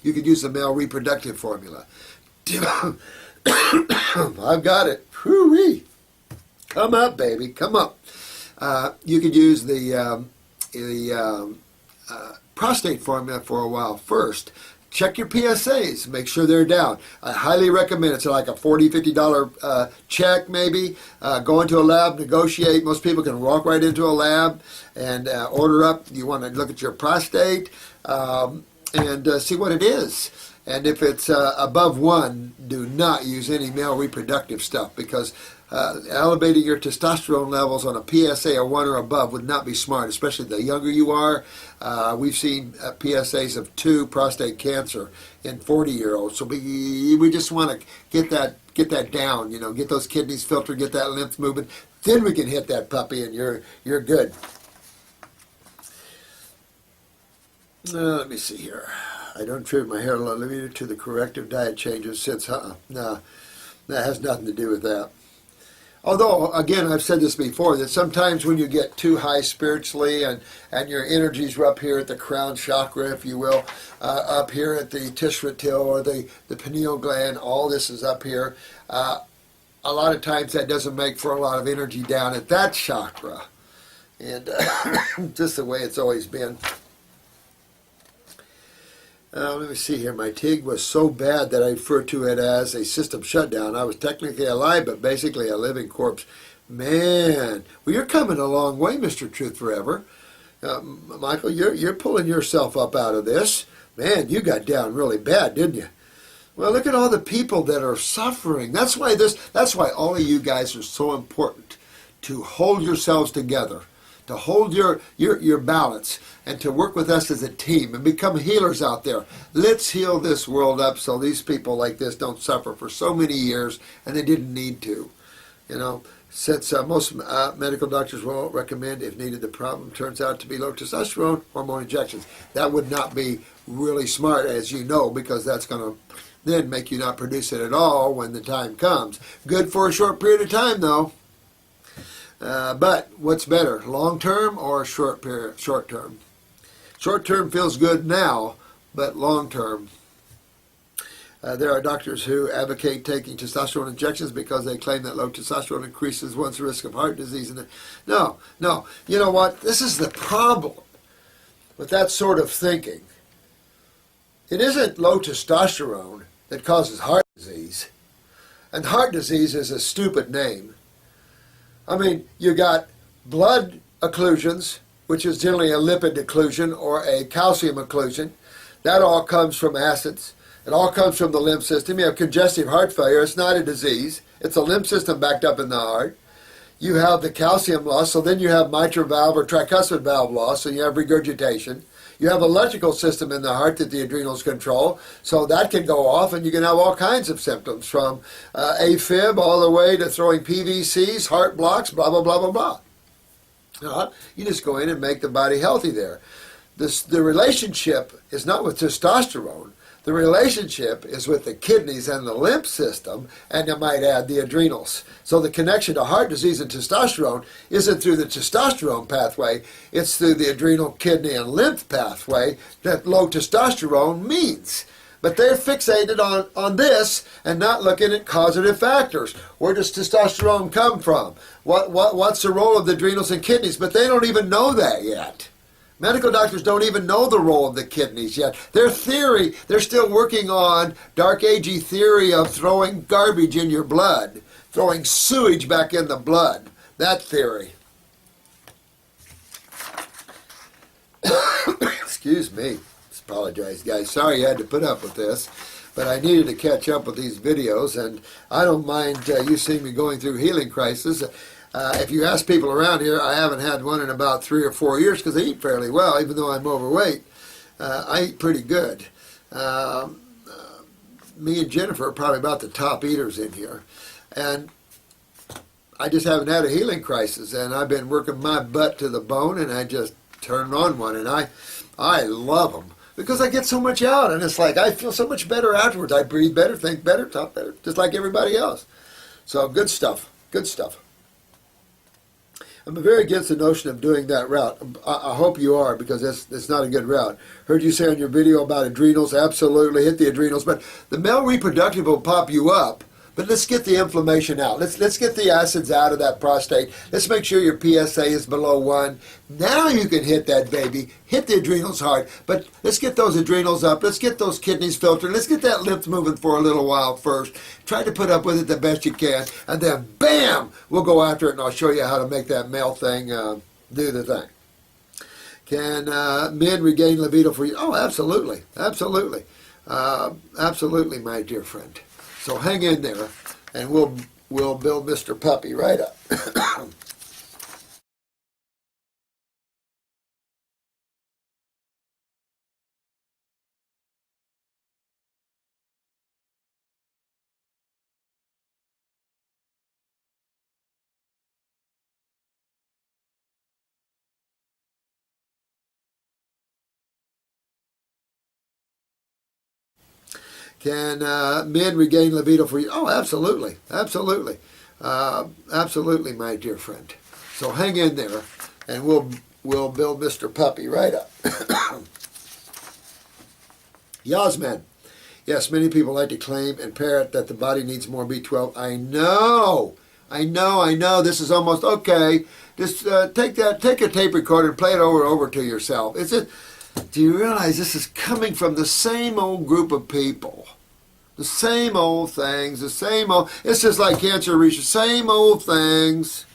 you could use the male reproductive formula. I've got it. Whoo-wee. Come up, baby, come up. You could use the prostate formula for a while first. Check your PSAs, make sure they're down. I highly recommend it's like a $40, $50 check maybe. Go into a lab, negotiate. Most people can walk right into a lab and order up. You want to look at your prostate and see what it is. And if it's above 1, do not use any male reproductive stuff, because elevating your testosterone levels on a PSA of 1 or above would not be smart, especially the younger you are. We've seen PSAs of 2 prostate cancer in 40-year-olds. So we just want to get that down. Get those kidneys filtered, get that lymph moving. Then we can hit that puppy, and you're good. Let me see here. I don't trim my hair limited to the corrective diet changes since, no, that has nothing to do with that. Although, again, I've said this before, that sometimes when you get too high spiritually and your energies are up here at the crown chakra, if you will, up here at the Tishratil or the pineal gland, all this is up here. A lot of times that doesn't make for a lot of energy down at that chakra. And just the way it's always been. Let me see here. My TIG was so bad that I refer to it as a system shutdown. I was technically alive, but basically a living corpse. Man, well, you're coming a long way, Mr. Truth Forever. Michael, you're pulling yourself up out of this. Man, you got down really bad, didn't you? Well, look at all the people that are suffering. That's why all of you guys are so important, to hold yourselves together, to hold your balance, and to work with us as a team and become healers out there. Let's heal this world up so these people like this don't suffer for so many years, and they didn't need to. Since most medical doctors will recommend, if needed, the problem turns out to be low testosterone, hormone injections. That would not be really smart, as you know, because that's going to then make you not produce it at all when the time comes. Good for a short period of time, though. But what's better, long-term or short-term? Short-term feels good now, but long-term. There are doctors who advocate taking testosterone injections because they claim that low testosterone increases one's risk of heart disease. No. You know what? This is the problem with that sort of thinking. It isn't low testosterone that causes heart disease. And heart disease is a stupid name. I mean, you got blood occlusions, which is generally a lipid occlusion or a calcium occlusion. That all comes from acids. It all comes from the lymph system. You have congestive heart failure. It's not a disease. It's a lymph system backed up in the heart. You have the calcium loss, so then you have mitral valve or tricuspid valve loss, so you have regurgitation. You have electrical system in the heart that the adrenals control, so that can go off, and you can have all kinds of symptoms, from AFib all the way to throwing PVCs, heart blocks, blah, blah, blah, blah, blah. You just go in and make the body healthy there. The relationship is not with testosterone. The relationship is with the kidneys and the lymph system, and you might add the adrenals. So the connection to heart disease and testosterone isn't through the testosterone pathway, it's through the adrenal, kidney, and lymph pathway that low testosterone means. But they're fixated on this and not looking at causative factors. Where does testosterone come from? What's the role of the adrenals and kidneys? But they don't even know that yet. Medical doctors don't even know the role of the kidneys yet. Their theory, they're still working on dark agey theory of throwing garbage in your blood, throwing sewage back in the blood. That theory. Excuse me. Apologize, guys. Sorry you had to put up with this, but I needed to catch up with these videos, and I don't mind you seeing me going through healing crisis. If you ask people around here, I haven't had one in about 3 or 4 years because I eat fairly well, even though I'm overweight. I eat pretty good. Me and Jennifer are probably about the top eaters in here, and I just haven't had a healing crisis, and I've been working my butt to the bone, and I just turned on one, and I love them. Because I get so much out, and it's like I feel so much better afterwards. I breathe better, think better, talk better, just like everybody else. So good stuff, good stuff. I'm very against the notion of doing that route. I hope you are, because it's not a good route. Heard you say on your video about adrenals, absolutely, hit the adrenals. But the male reproductive will pop you up. But let's get the inflammation out. Let's get the acids out of that prostate. Let's make sure your PSA is below 1. Now you can hit that baby. Hit the adrenals hard. But let's get those adrenals up. Let's get those kidneys filtered. Let's get that lymph moving for a little while first. Try to put up with it the best you can. And then, bam, we'll go after it, and I'll show you how to make that male thing do the thing. Can men regain libido for you? Oh, absolutely. Absolutely. Absolutely, my dear friend. So hang in there, and we'll build Mr. Puppy right up. Can men regain libido for you? Oh, absolutely. Absolutely. Absolutely, my dear friend. So hang in there, and we'll build Mr. Puppy right up. Yasmin. Yes, many people like to claim and parrot that the body needs more B12. I know. This is almost okay. Just take a tape recorder and play it over to yourself. Do you realize this is coming from the same old group of people? The same old things, the same old... It's just like cancer research, same old things.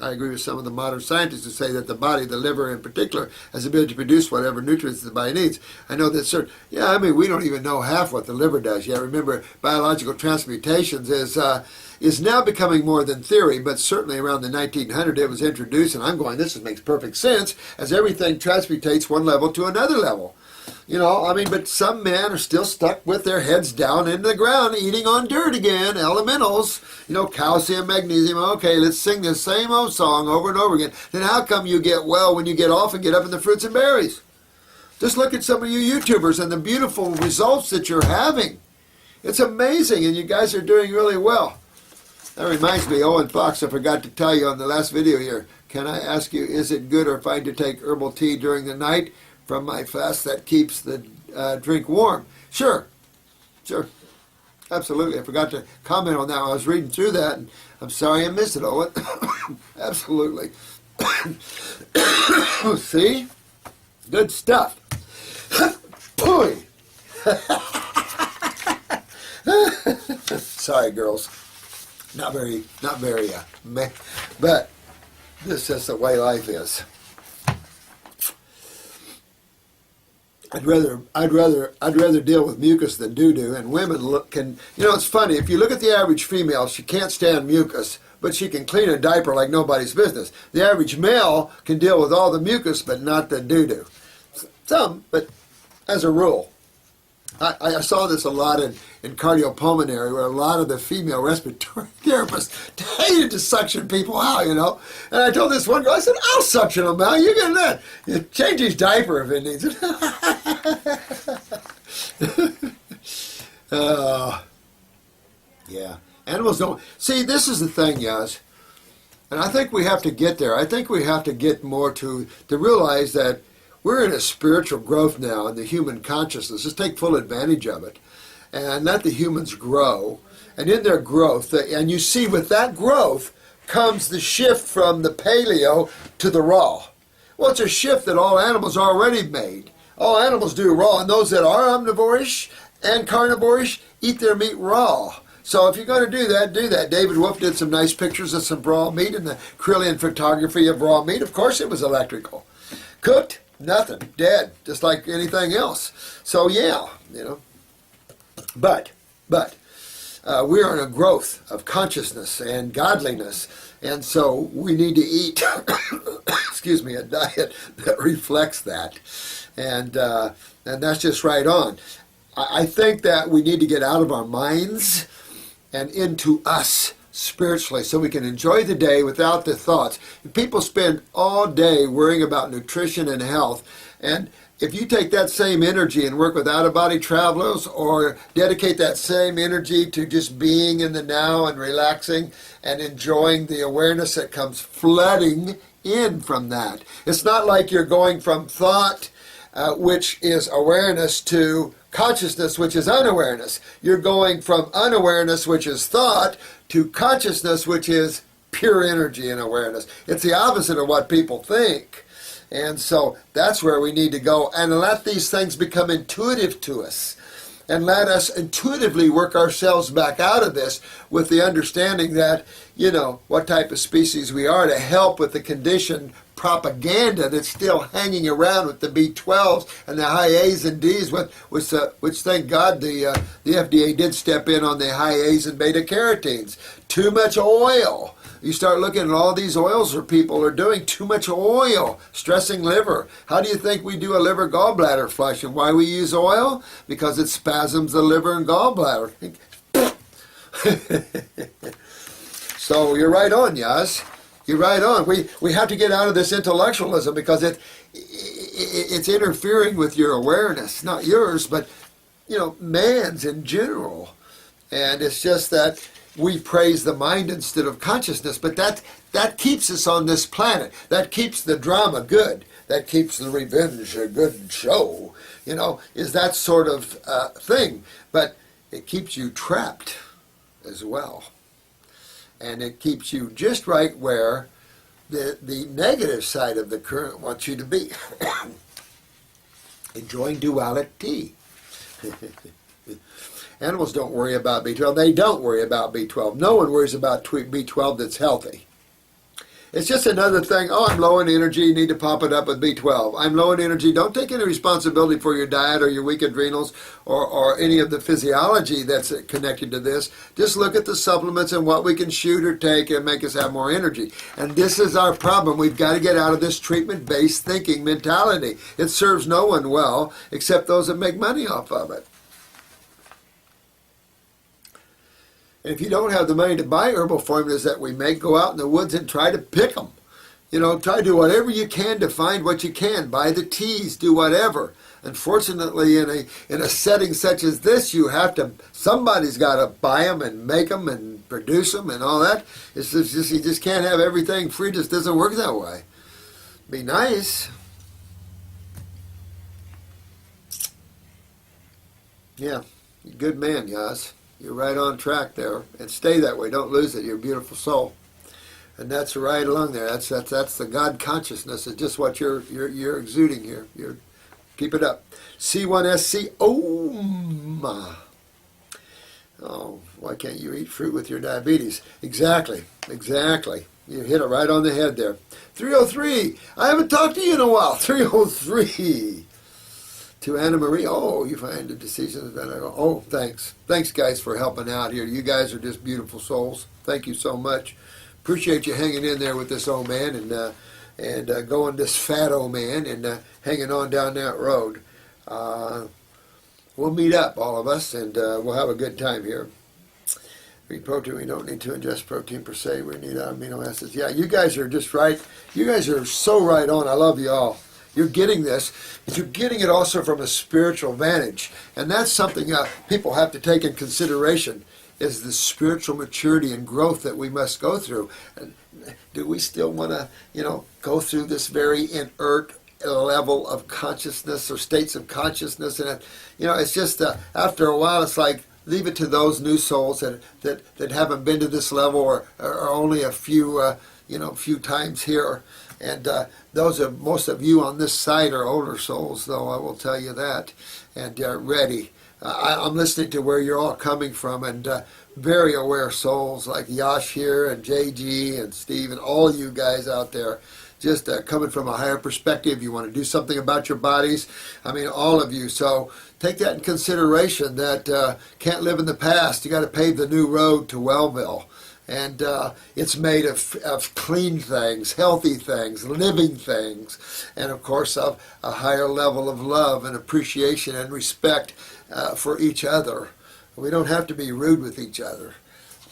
I agree with some of the modern scientists who say that the body, the liver in particular, has the ability to produce whatever nutrients the body needs. I know that certain... Yeah, I mean, we don't even know half what the liver does yet. Remember, biological transmutations is now becoming more than theory, but certainly around the 1900s it was introduced, and I'm going, this makes perfect sense, as everything transmutates one level to another level. You know, I mean, but some men are still stuck with their heads down into the ground, eating on dirt again, elementals, you know, calcium, magnesium. Okay, let's sing this same old song over and over again. Then how come you get well when you get off and get up in the fruits and berries? Just look at some of you YouTubers and the beautiful results that you're having. It's amazing, and you guys are doing really well. That reminds me, Owen Fox, I forgot to tell you on the last video here. Can I ask you, is it good or fine to take herbal tea during the night from my fast that keeps the drink warm? Sure. Absolutely. I forgot to comment on that. I was reading through that, and I'm sorry I missed it, Owen. Absolutely. See? Good stuff. Boy. Sorry, girls. Not very, but this is the way life is. I'd rather deal with mucus than doo-doo, and women can, you know, it's funny, if you look at the average female, she can't stand mucus, but she can clean a diaper like nobody's business. The average male can deal with all the mucus, but not the doo-doo. Some, but as a rule. I saw this a lot in cardiopulmonary, where a lot of the female respiratory therapists hated to suction people out, you know. And I told this one girl, I said, I'll suction them out. You get that. You change his diaper if it needs it. Yeah. Animals don't. See, this is the thing, Yaz. And I think we have to get there. I think we have to get more to realize that we're in a spiritual growth now in the human consciousness. Just take full advantage of it and let the humans grow. And in their growth, and you see with that growth comes the shift from the paleo to the raw. Well, it's a shift that all animals already made. All animals do raw, and those that are omnivorish and carnivorish eat their meat raw. So if you're going to do that, do that. David Wolf did some nice pictures of some raw meat and the Kirlian photography of raw meat. Of course it was electrical. Cooked, nothing, dead, just like anything else. So yeah, you know. But we are in a growth of consciousness and godliness. And so we need to eat, excuse me, a diet that reflects that. And that's just right on. I think that we need to get out of our minds and into us spiritually so we can enjoy the day without the thoughts. People spend all day worrying about nutrition and health, and if you take that same energy and work with out-of-body travelers or dedicate that same energy to just being in the now and relaxing and enjoying the awareness that comes flooding in from that. It's not like you're going from thought, which is awareness, to consciousness, which is unawareness. You're going from unawareness, which is thought, to consciousness, which is pure energy and awareness. It's the opposite of what people think. And so that's where we need to go and let these things become intuitive to us. And let us intuitively work ourselves back out of this with the understanding that, you know, what type of species we are to help with the conditioned propaganda that's still hanging around with the B12s and the high A's and D's, which thank God the FDA did step in on the high A's and beta carotenes. Too much oil. You start looking at all these oils that people are doing. Too much oil, stressing liver. How do you think we do a liver gallbladder flush, and why we use oil? Because it spasms the liver and gallbladder. So you're right on, Yaz. You're right on. We have to get out of this intellectualism because it's interfering with your awareness, not yours, but you know, man's in general. And it's just that we praise the mind instead of consciousness, but that keeps us on this planet. That keeps the drama good. That keeps the revenge a good show. You know, is that sort of thing. But it keeps you trapped as well. And it keeps you just right where the negative side of the current wants you to be. Enjoying duality. Animals don't worry about B12. They don't worry about B12. No one worries about B12 that's healthy. It's just another thing. Oh, I'm low in energy. You need to pop it up with B12. I'm low in energy. Don't take any responsibility for your diet or your weak adrenals or any of the physiology that's connected to this. Just look at the supplements and what we can shoot or take and make us have more energy. And this is our problem. We've got to get out of this treatment-based thinking mentality. It serves no one well except those that make money off of it. And if you don't have the money to buy herbal formulas that we make, go out in the woods and try to pick them. You know, try to do whatever you can to find what you can. Buy the teas, do whatever. Unfortunately, in a setting such as this, somebody's got to buy them and make them and produce them and all that. It's just you just can't have everything free. It just doesn't work that way. Be nice. Yeah, good man, Yaz. You're right on track there, and stay that way. Don't lose it. You're a beautiful soul, and that's right along there. That's the God consciousness. It's just what you're exuding here. Keep it up. C1SC. Oh, why can't you eat fruit with your diabetes? Exactly. You hit it right on the head there. 303. I haven't talked to you in a while. 303. To Anna Marie, oh, you find the decisions. Oh, thanks. Thanks, guys, for helping out here. You guys are just beautiful souls. Thank you so much. Appreciate you hanging in there with this old man and going this fat old man and hanging on down that road. we'll meet up, all of us, and we'll have a good time here. Eat protein. We don't need to ingest protein per se. We need amino acids. Yeah, you guys are just right. You guys are so right on. I love you all. You're getting this, but you're getting it also from a spiritual vantage. And that's something people have to take in consideration, is the spiritual maturity and growth that we must go through. And do we still want to, go through this very inert level of consciousness or states of consciousness? And, it's just, after a while, it's like, leave it to those new souls that haven't been to this level or only a few, few times here. And most of you on this side are older souls, though, I will tell you that, and ready. I'm listening to where you're all coming from, and very aware souls like Yash here and JG and Steve and all you guys out there, just coming from a higher perspective. You want to do something about your bodies. I mean, all of you. So take that in consideration, that can't live in the past. You got to pave the new road to Wellville. And it's made of clean things, healthy things, living things, and of course of a higher level of love and appreciation and respect for each other. We don't have to be rude with each other.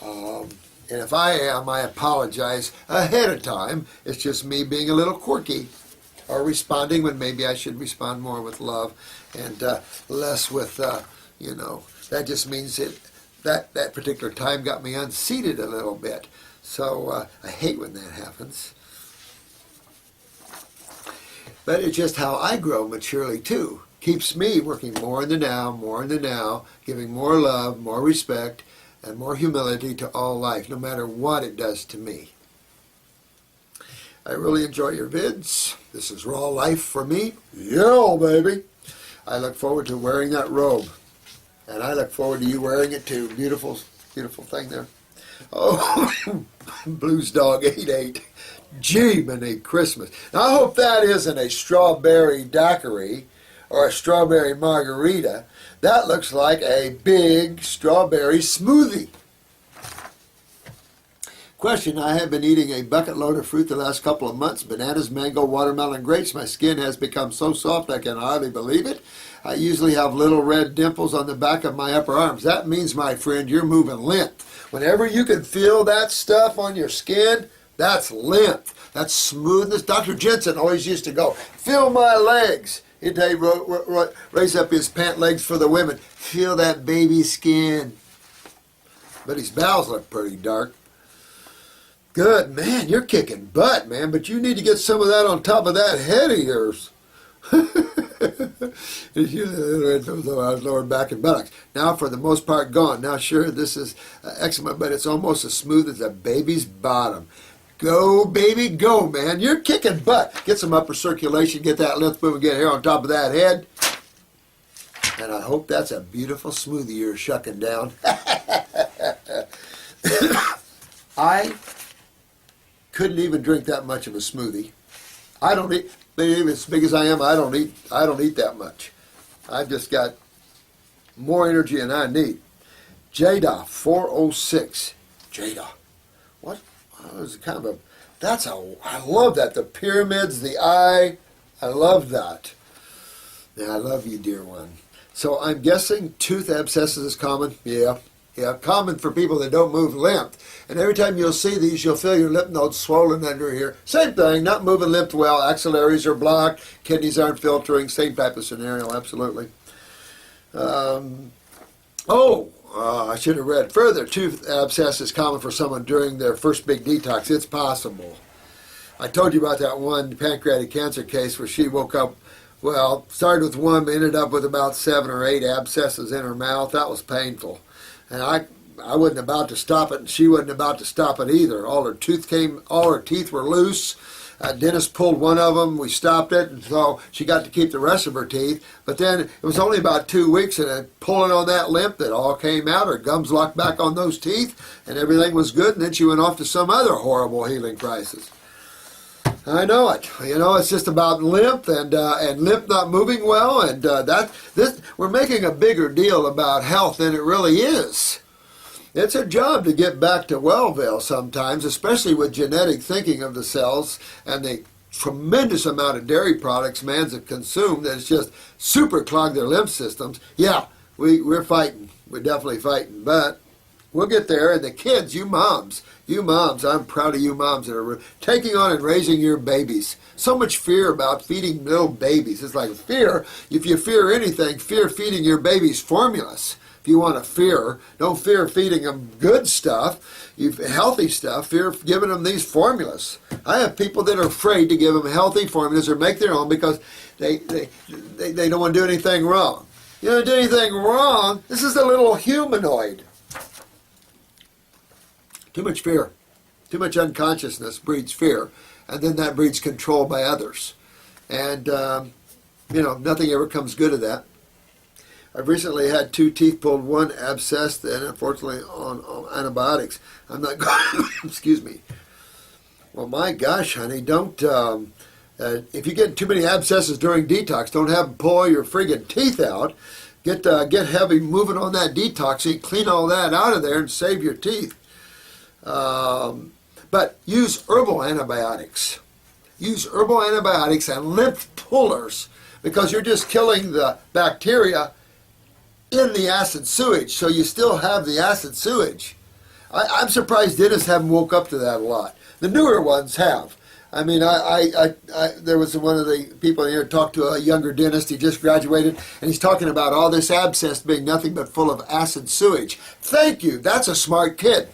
And if I am, I apologize ahead of time. It's just me being a little quirky or responding when maybe I should respond more with love and less with, that just means that particular time got me unseated a little bit. So I hate when that happens. But it's just how I grow maturely too. Keeps me working more in the now, giving more love, more respect, and more humility to all life, no matter what it does to me. I really enjoy your vids. This is Raw Life for me. Yeah, baby. I look forward to wearing that robe. And I look forward to you wearing it too. Beautiful, beautiful thing there. Oh, Blues Dog 88. Gee, many Christmas. Now, I hope that isn't a strawberry daiquiri or a strawberry margarita. That looks like a big strawberry smoothie. Question: I have been eating a bucket load of fruit the last couple of months. Bananas, mango, watermelon, grapes. My skin has become so soft I can hardly believe it. I usually have little red dimples on the back of my upper arms. That means, my friend, you're moving lymph. Whenever you can feel that stuff on your skin, that's lymph. That's smoothness. Dr. Jensen always used to go, feel my legs. He'd raise up his pant legs for the women. Feel that baby skin. But his bowels look pretty dark. Good, man, you're kicking butt, man, but you need to get some of that on top of that head of yours. Lower back and buttocks. Now, for the most part, gone. Now, sure, this is excellent, but it's almost as smooth as a baby's bottom. Go, baby, go, man. You're kicking butt. Get some upper circulation, get that lymph moving, get hair on top of that head. And I hope that's a beautiful smoothie you're shucking down. I couldn't even drink that much of a smoothie. I don't eat, even as big as I am, I don't eat that much. I've just got more energy than I need. Jada 406. Jada. What? Oh, it's kind of I love that. The pyramids, the eye, I love that. Yeah, I love you, dear one. So I'm guessing tooth abscesses is common. Yeah, common for people that don't move lymph. And every time you'll see these, you'll feel your lymph nodes swollen under here. Same thing, not moving lymph well. Axillaries are blocked, kidneys aren't filtering. Same type of scenario, absolutely. I should have read further. Tooth abscess is common for someone during their first big detox. It's possible. I told you about that one pancreatic cancer case where she woke up, started with one, ended up with about 7 or 8 abscesses in her mouth. That was painful. And I wasn't about to stop it, and she wasn't about to stop it either. All her teeth were loose. Dentist pulled one of them. We stopped it, and so she got to keep the rest of her teeth. But then it was only about 2 weeks, and pulling on that lymph, that all came out. Her gums locked back on those teeth, and everything was good. And then she went off to some other horrible healing crisis. I know it. It's just about lymph and lymph not moving well, and we're making a bigger deal about health than it really is. It's a job to get back to Wellville sometimes, especially with genetic thinking of the cells and the tremendous amount of dairy products mans have consumed that it's just super clogged their lymph systems. Yeah, we're fighting. We're definitely fighting, but we'll get there. And the kids, you moms, I'm proud of you moms that are taking on and raising your babies. So much fear about feeding little babies. It's like fear. If you fear anything, fear feeding your babies formulas. If you want to fear, don't fear feeding them good stuff, healthy stuff. Fear giving them these formulas. I have people that are afraid to give them healthy formulas or make their own because they don't want to do anything wrong. You don't do anything wrong. This is a little humanoid. Too much fear. Too much unconsciousness breeds fear. And then that breeds control by others. And, nothing ever comes good of that. I've recently had 2 teeth pulled, 1 abscessed, and unfortunately on antibiotics. I'm not going, excuse me. Well, my gosh, honey, don't, if you get too many abscesses during detox, don't have them pull your friggin' teeth out. Get heavy moving on that detox so you clean all that out of there and save your teeth. But use herbal antibiotics. Use herbal antibiotics and lymph pullers because you're just killing the bacteria in the acid sewage, so you still have the acid sewage. I'm surprised dentists haven't woke up to that a lot. The newer ones have. I mean, there was one of the people here talked to a younger dentist. He just graduated, and he's talking about all this abscess being nothing but full of acid sewage. Thank you. That's a smart kid.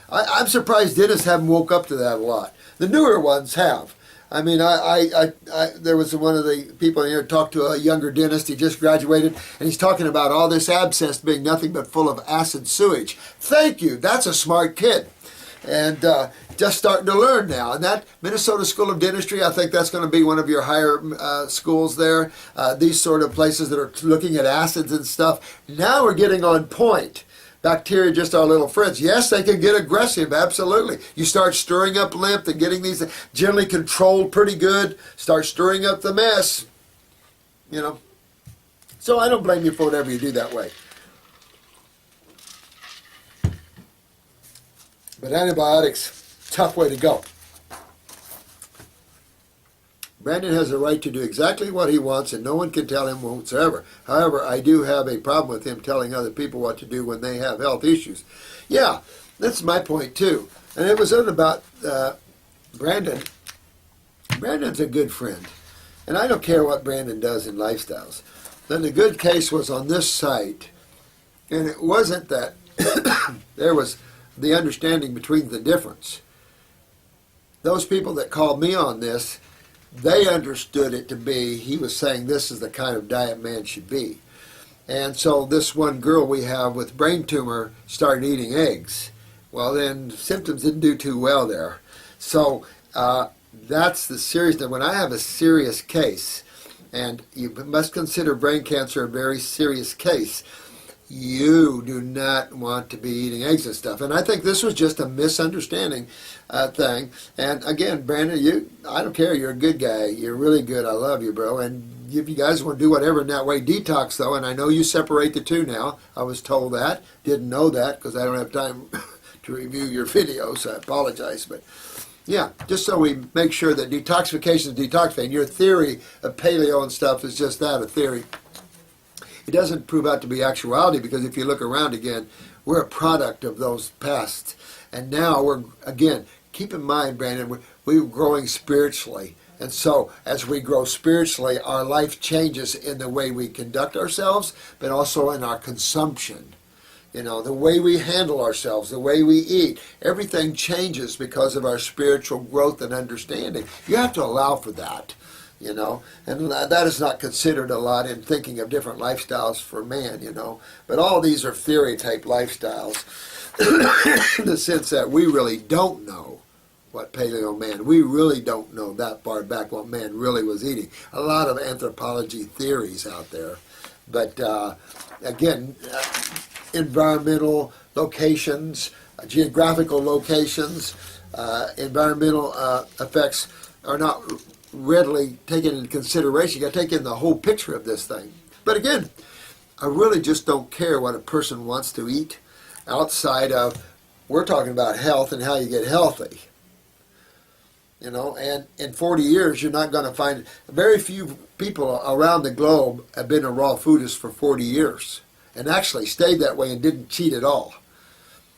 I'm surprised dentists haven't woke up to that a lot. The newer ones have. I mean, there was one of the people here talked to a younger dentist. He just graduated, and he's talking about all this abscess being nothing but full of acid sewage. Thank you. That's a smart kid. And just starting to learn now. And that Minnesota School of Dentistry, I think that's going to be one of your higher schools there. These sort of places that are looking at acids and stuff. Now we're getting on point. Bacteria just our little friends. Yes, they can get aggressive, absolutely. You start stirring up lymph and getting these generally controlled pretty good. Start stirring up the mess, So I don't blame you for whatever you do that way. But antibiotics, tough way to go. Brandon has the right to do exactly what he wants, and no one can tell him whatsoever. However, I do have a problem with him telling other people what to do when they have health issues. Yeah, that's my point too. And it was about Brandon. Brandon's a good friend, and I don't care what Brandon does in lifestyles. Then the good case was on this site, and it wasn't that there was the understanding between the difference. Those people that called me on this, they understood it to be, he was saying this is the kind of diet man should be. And so this one girl we have with brain tumor started eating eggs. Well, then symptoms didn't do too well there. So that's the seriousness. When I have a serious case, and you must consider brain cancer a very serious case, you do not want to be eating eggs and stuff. And I think this was just a misunderstanding thing. And again, Brandon, I don't care. You're a good guy. You're really good. I love you, bro. And if you guys want to do whatever in that way, detox though, and I know you separate the two now. I was told that. Didn't know that because I don't have time to review your videos, so I apologize. But yeah, just so we make sure that detoxification is detoxifying. Your theory of paleo and stuff is just that, a theory. It doesn't prove out to be actuality because if you look around again, we're a product of those pasts. And now we're, again, keep in mind, Brandon, we're growing spiritually. And so as we grow spiritually, our life changes in the way we conduct ourselves, but also in our consumption. The way we handle ourselves, the way we eat, everything changes because of our spiritual growth and understanding. You have to allow for that. And that is not considered a lot in thinking of different lifestyles for man, But all these are theory-type lifestyles in the sense that we really don't know what paleo man, we really don't know that far back what man really was eating. A lot of anthropology theories out there. But again, environmental locations, geographical locations, environmental effects are not readily taken into consideration. You got to take in the whole picture of this thing. But again, I really just don't care what a person wants to eat outside of, we're talking about health and how you get healthy. You know, and in 40 years, you're not going to find, very few people around the globe have been a raw foodist for 40 years and actually stayed that way and didn't cheat at all.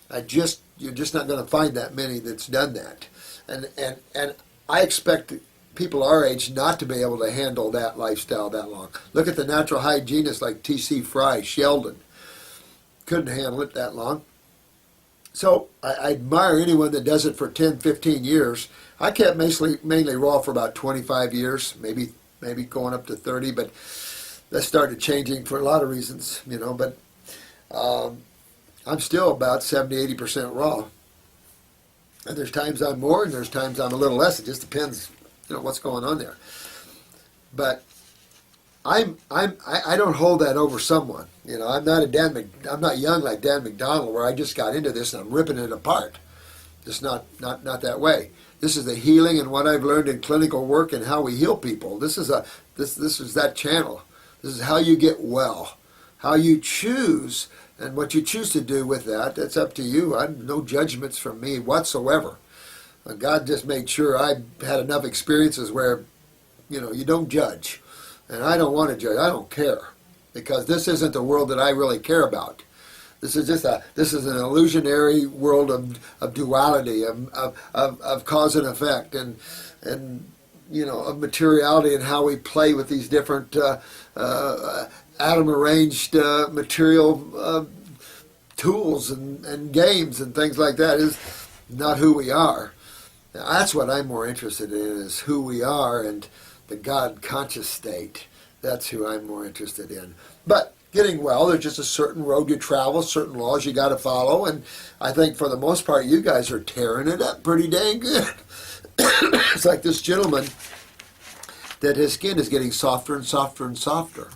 You're just not going to find that many that's done that. And I expect people our age not to be able to handle that lifestyle that long. Look at the natural hygienists like T.C. Fry, Sheldon. Couldn't handle it that long. So I admire anyone that does it for 10, 15 years. I kept mainly raw for about 25 years, maybe going up to 30, but that started changing for a lot of reasons, you know. But I'm still about 70, 80% raw. And there's times I'm more, and there's times I'm a little less. It just depends, you know, what's going on there. But I don't hold that over someone. You know, I'm not young like Dan McDonald, where I just got into this and I'm ripping it apart. Just not that way. This is the healing and what I've learned in clinical work and how we heal people. This is that channel. This is how you get well, how you choose, and what you choose to do with that. That's up to you. No judgments from me whatsoever. God just made sure I had enough experiences where, you know, you don't judge. And I don't want to judge. I don't care, because this isn't the world that I really care about. This is an illusionary world of duality, of cause and effect, and you know, of materiality and how we play with these different atom arranged material tools and games and things like that. Is not who we are. That's what I'm more interested in, is who we are and the God conscious state. That's who I'm more interested in. But getting well, there's just a certain road you travel, certain laws you got to follow, and I think for the most part you guys are tearing it up pretty dang good. It's like this gentleman that his skin is getting softer and softer and softer.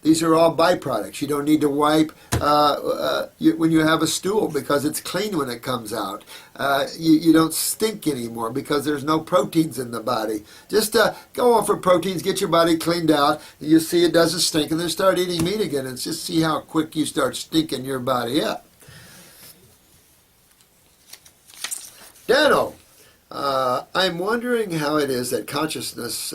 These are all byproducts. You don't need to wipe when you have a stool, because it's clean when it comes out. You don't stink anymore because there's no proteins in the body. Just go on for proteins, get your body cleaned out. You see it doesn't stink, and then start eating meat again, and just see how quick you start stinking your body up. Dano, I'm wondering how it is that consciousness,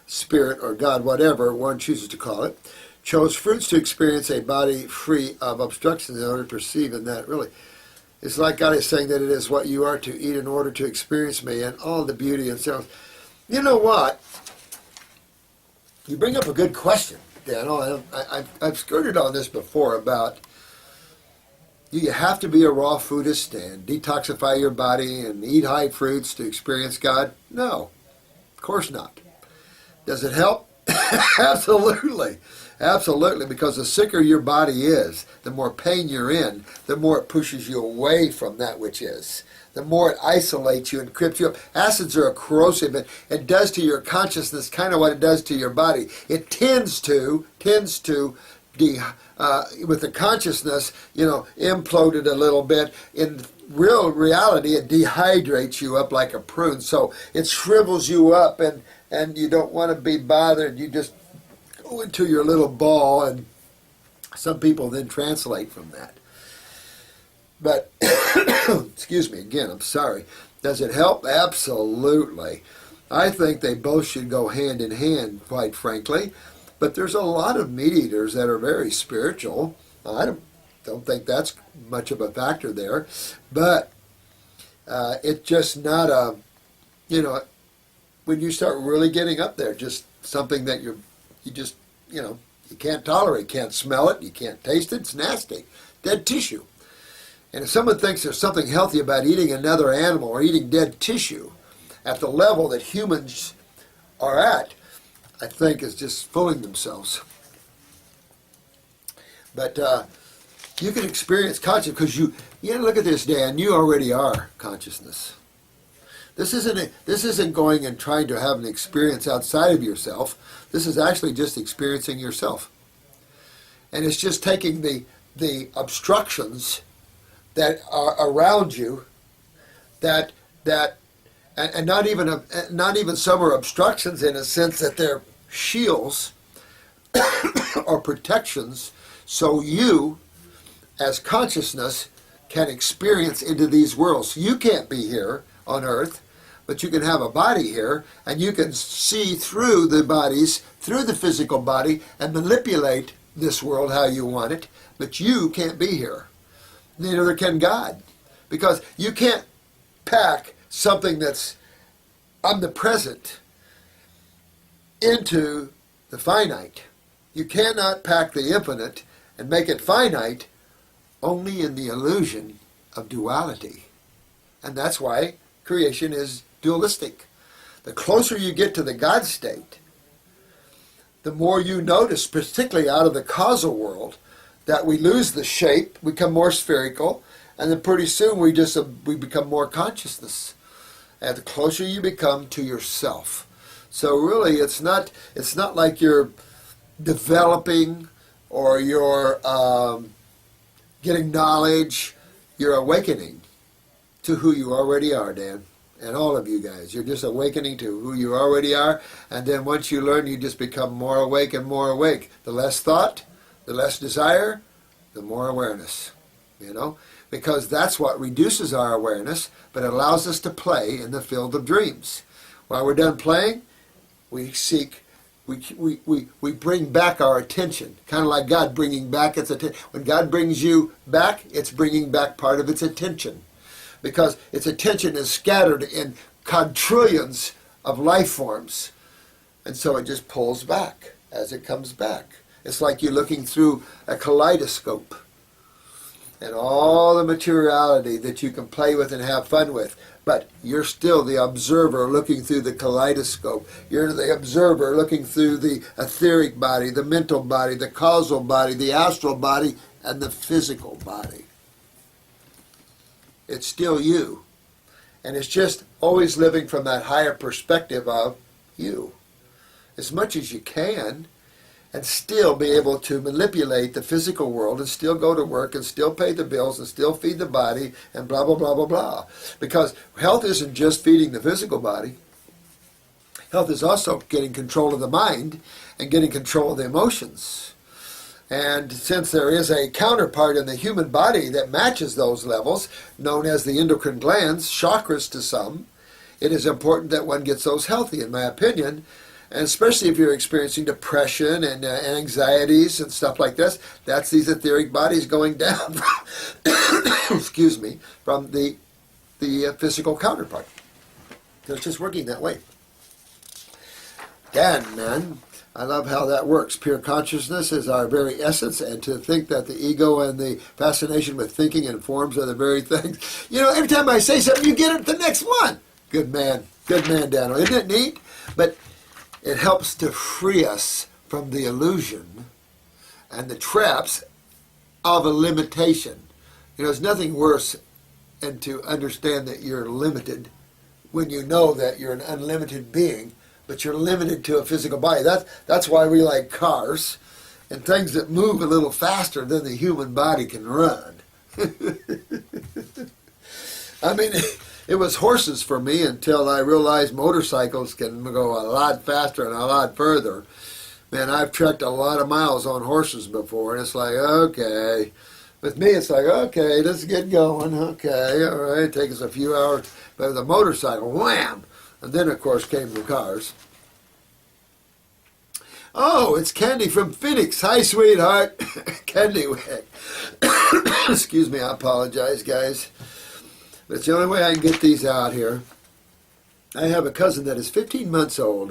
spirit, or God, whatever one chooses to call it, chose fruits to experience a body free of obstructions in order to perceive, and that really, it's like God is saying that it is what you are to eat in order to experience me and all the beauty and so. You know what? You bring up a good question, Daniel. I've skirted on this before about, do you have to be a raw foodist and detoxify your body and eat high fruits to experience God? No, of course not. Does it help? Absolutely. Absolutely, because the sicker your body is, the more pain you're in, the more it pushes you away from that which is. The more it isolates you and crips you up. Acids are corrosive. It does to your consciousness kind of what it does to your body. It tends to, with the consciousness, you know, imploded a little bit. In real reality, it dehydrates you up like a prune. So it shrivels you up, and you don't want to be bothered. You just go into your little ball, and some people then translate from that. But, excuse me, again, I'm sorry. Does it help? Absolutely. I think they both should go hand in hand, quite frankly. But there's a lot of meat eaters that are very spiritual. I don't think that's much of a factor there. But it's just not a, you know, when you start really getting up there, just something that you just, you know, you can't tolerate, can't smell it, you can't taste it, it's nasty. Dead tissue. And if someone thinks there's something healthy about eating another animal or eating dead tissue at the level that humans are at, I think is just fooling themselves. But you can experience consciousness, because you look at this, Dan, you already are consciousness. This isn't going and trying to have an experience outside of yourself. This is actually just experiencing yourself. And it's just taking the obstructions that are around you that and not even some are obstructions in a sense that they're shields or protections, so you, as consciousness, can experience into these worlds. You can't be here on Earth, but you can have a body here, and you can see through the bodies, through the physical body, and manipulate this world how you want it, but you can't be here. Neither can God, because you can't pack something that's omnipresent into the finite. You cannot pack the infinite and make it finite only in the illusion of duality. And that's why creation is dualistic. The closer you get to the God state, the more you notice, particularly out of the causal world, that we lose the shape, become more spherical, and then pretty soon we become more consciousness. And the closer you become to yourself. So really, it's not like you're developing or you're getting knowledge. You're awakening to who you already are, Dan, and all of you guys. You're just awakening to who you already are, and then once you learn, you just become more awake and more awake. The less thought, the less desire, the more awareness, because that's what reduces our awareness, but it allows us to play in the field of dreams. While we're done playing, we bring back our attention, kind of like God bringing back its attention. When God brings you back, it's bringing back part of its attention, because its attention is scattered in quadrillions of life forms, and so it just pulls back as it comes back. It's like you're looking through a kaleidoscope, and all the materiality that you can play with and have fun with. But you're still the observer looking through the kaleidoscope. You're the observer looking through the etheric body, the mental body, the causal body, the astral body, and the physical body. It's still you. And it's just always living from that higher perspective of you, as much as you can, and still be able to manipulate the physical world and still go to work and still pay the bills and still feed the body and blah, blah, blah, blah, blah. Because health isn't just feeding the physical body. Health is also getting control of the mind and getting control of the emotions. And since there is a counterpart in the human body that matches those levels, known as the endocrine glands, chakras to some, it is important that one gets those healthy, in my opinion. And especially if you're experiencing depression and anxieties and stuff like this, that's these etheric bodies going down, excuse me, from the physical counterpart. It's just working that way. Dan, man, I love how that works. Pure consciousness is our very essence, and to think that the ego and the fascination with thinking and forms are the very things. Every time I say something, you get it the next one. Good man, Daniel. Isn't it neat? But it helps to free us from the illusion and the traps of a limitation. There's nothing worse than to understand that you're limited when you know that you're an unlimited being, but you're limited to a physical body. That's why we like cars and things that move a little faster than the human body can run. I mean, it was horses for me until I realized motorcycles can go a lot faster and a lot further. Man, I've trekked a lot of miles on horses before, and it's like, okay. With me, it's like, okay, let's get going. Okay, all right, take us a few hours. But with a motorcycle, wham! And then, of course, came the cars. Oh, it's Candy from Phoenix. Hi, sweetheart. Candy. Excuse me, I apologize, guys. But it's the only way I can get these out here. I have a cousin that is 15 months old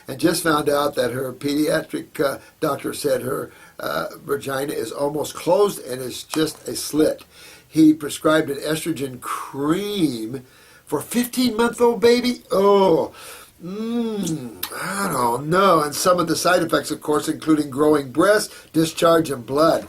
and just found out that her pediatric doctor said her vagina is almost closed and is just a slit. He prescribed an estrogen cream for a 15-month-old baby. Oh, I don't know. And some of the side effects, of course, including growing breasts, discharge, and blood.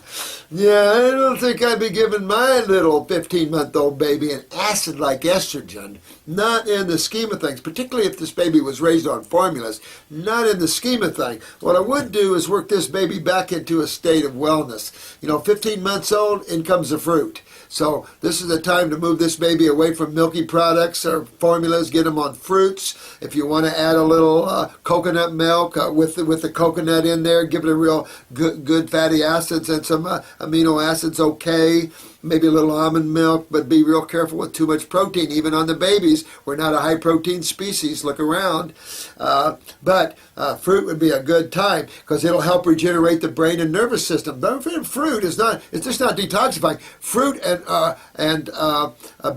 Yeah, I don't think I'd be giving my little 15-month-old baby an acid like estrogen. Not in the scheme of things, particularly if this baby was raised on formulas. Not in the scheme of things. What I would do is work this baby back into a state of wellness. 15 months old, in comes the fruit. So this is the time to move this baby away from milky products or formulas, get them on fruits. If you want to add a little coconut milk with the coconut in there, give it a real good fatty acids and some amino acids, okay. Maybe a little almond milk, but be real careful with too much protein, even on the babies. We're not a high-protein species. Look around. But fruit would be a good time because it'll help regenerate the brain and nervous system. But fruit is not, it's just not detoxifying. Fruit and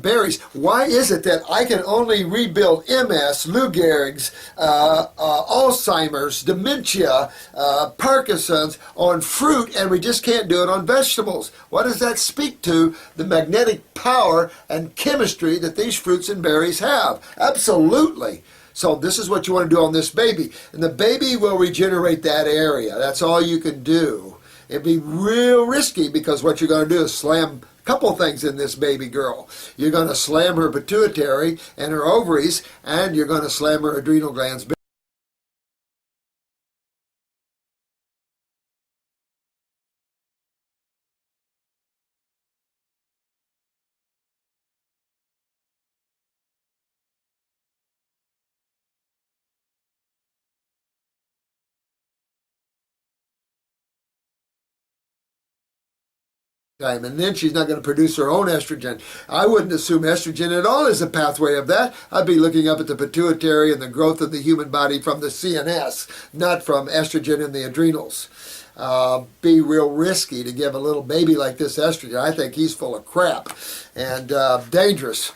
berries. Why is it that I can only rebuild MS, Lou Gehrig's, Alzheimer's, dementia, Parkinson's on fruit, and we just can't do it on vegetables? What does that speak to? The magnetic power and chemistry that these fruits and berries have. Absolutely. So this is what you want to do on this baby. And the baby will regenerate that area. That's all you can do. It'd be real risky because what you're going to do is slam a couple things in this baby girl. You're going to slam her pituitary and her ovaries, and you're going to slam her adrenal glands. Time, and then she's not going to produce her own estrogen. I wouldn't assume estrogen at all is a pathway of that. I'd be looking up at the pituitary and the growth of the human body from the CNS, not from estrogen in the adrenals. Be real risky to give a little baby like this estrogen. I think he's full of crap and dangerous.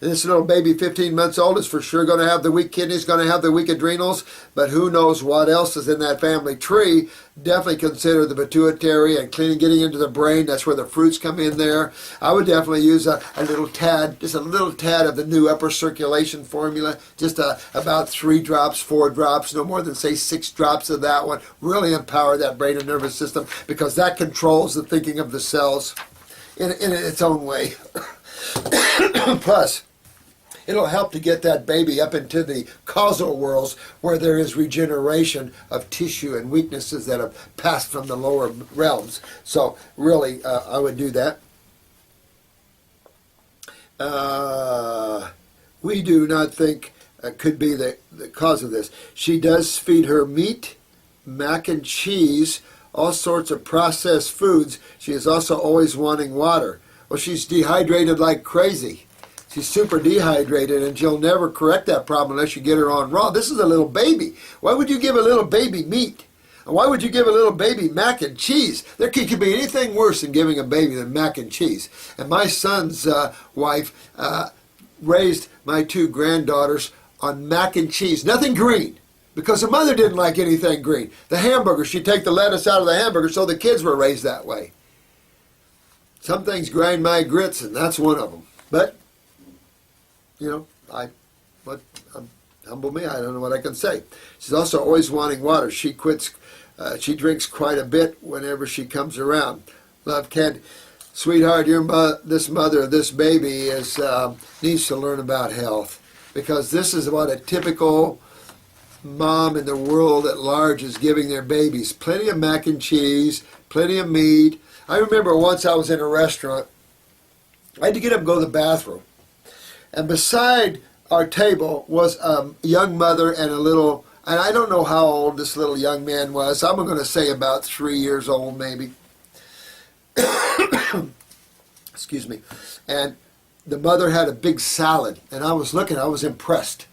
This little baby, 15 months old, is for sure going to have the weak kidneys, going to have the weak adrenals, but who knows what else is in that family tree. Definitely consider the pituitary and getting into the brain. That's where the fruits come in there. I would definitely use a little tad, just a little tad of the new upper circulation formula, just about 3 drops, 4 drops, no more than, say, 6 drops of that one. Really empower that brain and nervous system because that controls the thinking of the cells in its own way. Plus, it'll help to get that baby up into the causal worlds where there is regeneration of tissue and weaknesses that have passed from the lower realms. So really, I would do that. We do not think could be the cause of this. She does feed her meat, mac and cheese, all sorts of processed foods. She is also always wanting water. Well, she's dehydrated like crazy. She's super dehydrated, and she'll never correct that problem unless you get her on raw. This is a little baby. Why would you give a little baby meat? And why would you give a little baby mac and cheese? There could be anything worse than giving a baby than mac and cheese. And my son's wife raised my 2 granddaughters on mac and cheese. Nothing green, because the mother didn't like anything green. The hamburger, she'd take the lettuce out of the hamburger, so the kids were raised that way. Some things grind my grits, and that's one of them. But, humble me, I don't know what I can say. She's also always wanting water. She drinks quite a bit whenever she comes around. Love, Candy. Sweetheart, this mother of this baby needs to learn about health, because this is what a typical mom in the world at large is giving their babies. Plenty of mac and cheese, plenty of meat. I remember once I was in a restaurant. I had to get up and go to the bathroom. And beside our table was a young mother and and I don't know how old this little young man was. I'm going to say about 3 years old maybe. Excuse me. And the mother had a big salad, and I was impressed.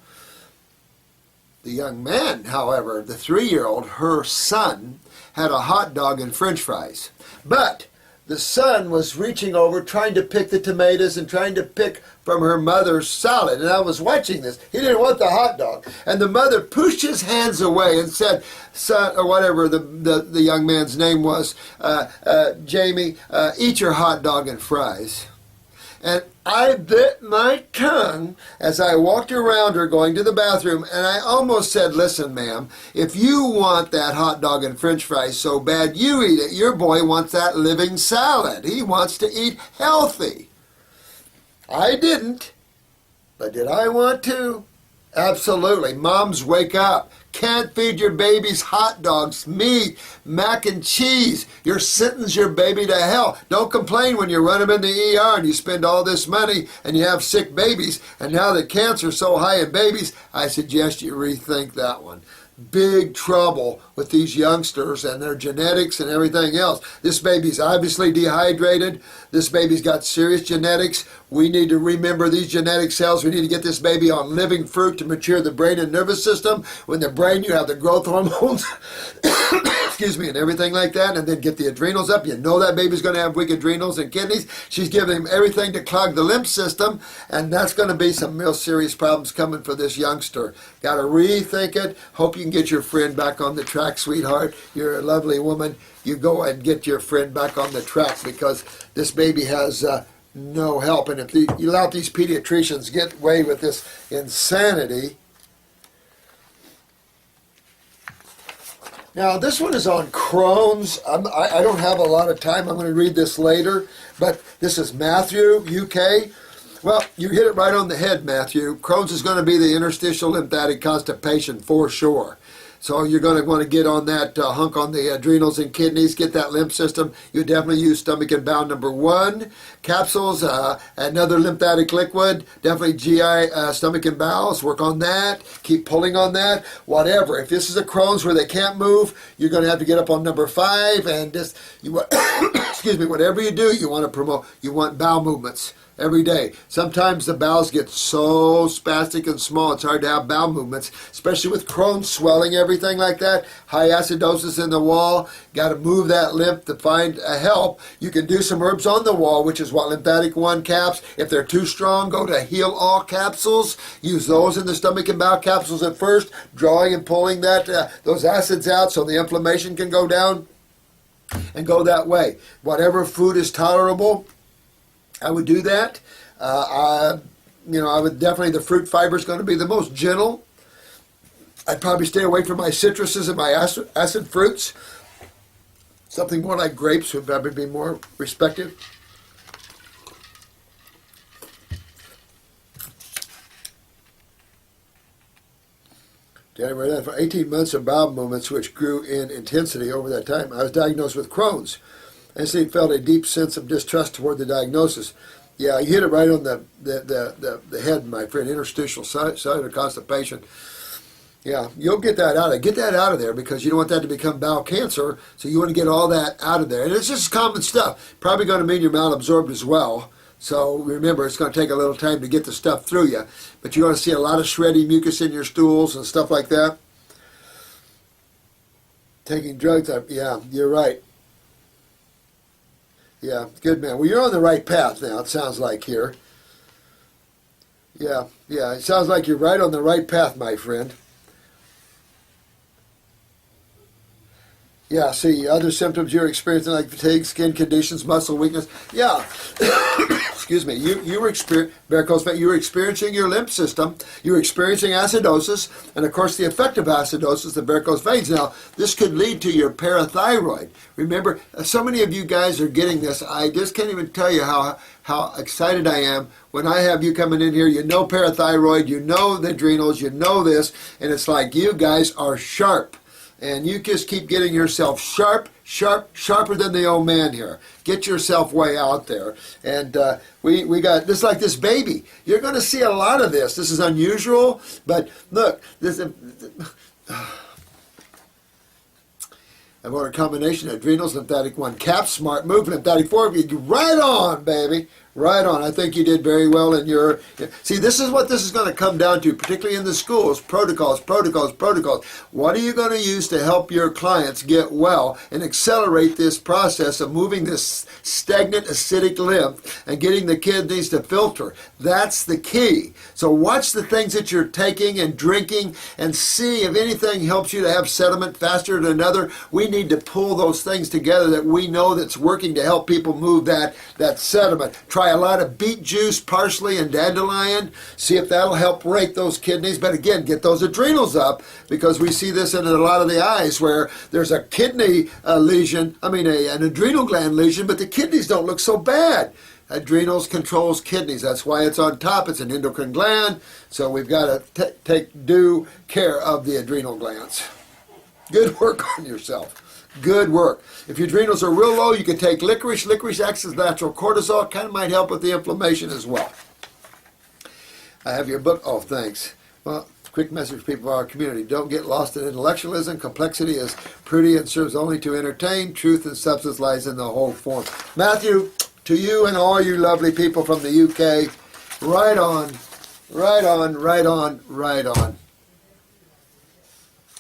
The young man, however, the 3-year-old, her son, had a hot dog and French fries. But the son was reaching over, trying to pick the tomatoes and trying to pick from her mother's salad. And I was watching this. He didn't want the hot dog. And the mother pushed his hands away and said, son, or whatever the young man's name was, Jamie, eat your hot dog and fries. And I bit my tongue as I walked around her going to the bathroom, and I almost said, listen, ma'am, if you want that hot dog and french fries so bad, you eat it. Your boy wants that living salad. He wants to eat healthy. I didn't, but did I want to? Absolutely. Moms, wake up. Can't feed your babies hot dogs, meat, mac and cheese. You're sentencing your baby to hell. Don't complain when you run them in the ER and you spend all this money and you have sick babies. And now that cancer's so high in babies, I suggest you rethink that one. Big trouble with these youngsters and their genetics and everything else. This baby's obviously dehydrated. This baby's got serious genetics. We need to remember these genetic cells. We need to get this baby on living fruit to mature the brain and nervous system. When the brain, you have the growth hormones, excuse me, and everything like that, and then get the adrenals up. You know that baby's going to have weak adrenals and kidneys. She's giving him everything to clog the lymph system, and that's going to be some real serious problems coming for this youngster. Got to rethink it. Hope you can get your friend back on the track, sweetheart. You're a lovely woman. You go and get your friend back on the track, because this baby has no help. And if you let these pediatricians get away with this insanity. Now, this one is on Crohn's. I don't have a lot of time. I'm going to read this later. But this is Matthew, UK. Well, you hit it right on the head, Matthew. Crohn's is going to be the interstitial lymphatic constipation for sure. So you're going to want to get on that hunk on the adrenals and kidneys, get that lymph system. You definitely use stomach and bowel number 1. Capsules, another lymphatic liquid, definitely GI, stomach and bowels. Work on that. Keep pulling on that. Whatever. If this is a Crohn's where they can't move, you're going to have to get up on number 5. And just, excuse me, whatever you do, you want to promote, you want bowel movements every day. Sometimes the bowels get so spastic and small, it's hard to have bowel movements, especially with Crohn's, swelling, everything like that. High acidosis in the wall. Got to move that lymph to find a help. You can do some herbs on the wall, which is what Lymphatic 1 caps. If they're too strong, go to Heal All capsules. Use those in the stomach and bowel capsules at first, drawing and pulling that those acids out so the inflammation can go down and go that way. Whatever food is tolerable, I would do that. I would definitely, the fruit fiber is going to be the most gentle. I'd probably stay away from my citruses and my acid fruits. Something more like grapes would probably be more respected. For 18 months of bowel movements, which grew in intensity over that time, I was diagnosed with Crohn's. I instantly felt a deep sense of distrust toward the diagnosis. Yeah, you hit it right on the head, my friend. Interstitial cellular constipation. Yeah, you'll get that out of there because you don't want that to become bowel cancer. So you want to get all that out of there. And it's just common stuff. Probably going to mean you're malabsorbed as well. So remember, it's going to take a little time to get the stuff through you. But you're going to see a lot of shredding mucus in your stools and stuff like that. Taking drugs, yeah, you're right. Yeah, good man. Well, you're on the right path now, it sounds like here. Yeah, it sounds like you're right on the right path, my friend. Yeah, see, other symptoms you're experiencing like fatigue, skin conditions, muscle weakness. Yeah, excuse me, you were experiencing your lymph system, you were experiencing acidosis, and of course the effect of acidosis, the varicose veins. Now, this could lead to your parathyroid. Remember, so many of you guys are getting this. I just can't even tell you how excited I am when I have you coming in here. You know parathyroid, you know the adrenals, you know this, and it's like you guys are sharp. And you just keep getting yourself sharper than the old man here. Get yourself way out there. And we got this, like this baby. You're going to see a lot of this. This is unusual, but look, this. I've ordered a combination of adrenals, Lymphatic 1 caps, Smart Move, Lymphatic 4. Right on, baby. Right on. I think you did very well in your... See, this is what this is going to come down to, particularly in the schools. Protocols. What are you going to use to help your clients get well and accelerate this process of moving this stagnant acidic lymph and getting the kidneys to filter? That's the key. So watch the things that you're taking and drinking and see if anything helps you to have sediment faster than another. We need to pull those things together that we know that's working to help people move that sediment. Try try a lot of beet juice, parsley, and dandelion. See if that'll help rake those kidneys. But again, get those adrenals up, because we see this in a lot of the eyes where there's a kidney lesion, an adrenal gland lesion, but the kidneys don't look so bad. Adrenals controls kidneys. That's why it's on top. It's an endocrine gland. So we've got to take due care of the adrenal glands. Good work on yourself. Good work. If your adrenals are real low, you can take licorice. Licorice acts as natural cortisol. Kind of might help with the inflammation as well. I have your book. Oh, thanks. Well, quick message for people of our community. Don't get lost in intellectualism. Complexity is pretty and serves only to entertain. Truth and substance lies in the whole form. Matthew, to you and all you lovely people from the UK, right on, right on, right on, right on.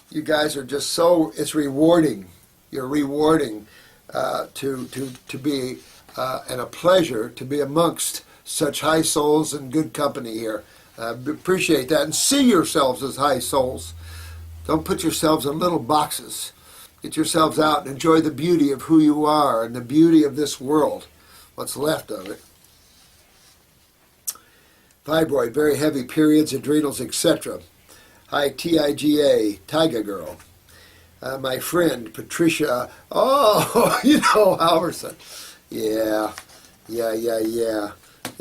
You guys are just so, it's rewarding. You're rewarding to be, and a pleasure to be amongst such high souls and good company here. Appreciate that, and see yourselves as high souls. Don't put yourselves in little boxes. Get yourselves out and enjoy the beauty of who you are and the beauty of this world, what's left of it. Fibroid, very heavy periods, adrenals, etc. Hi, TIGA, Tyga Girl. My friend, Patricia, Halverson. Yeah.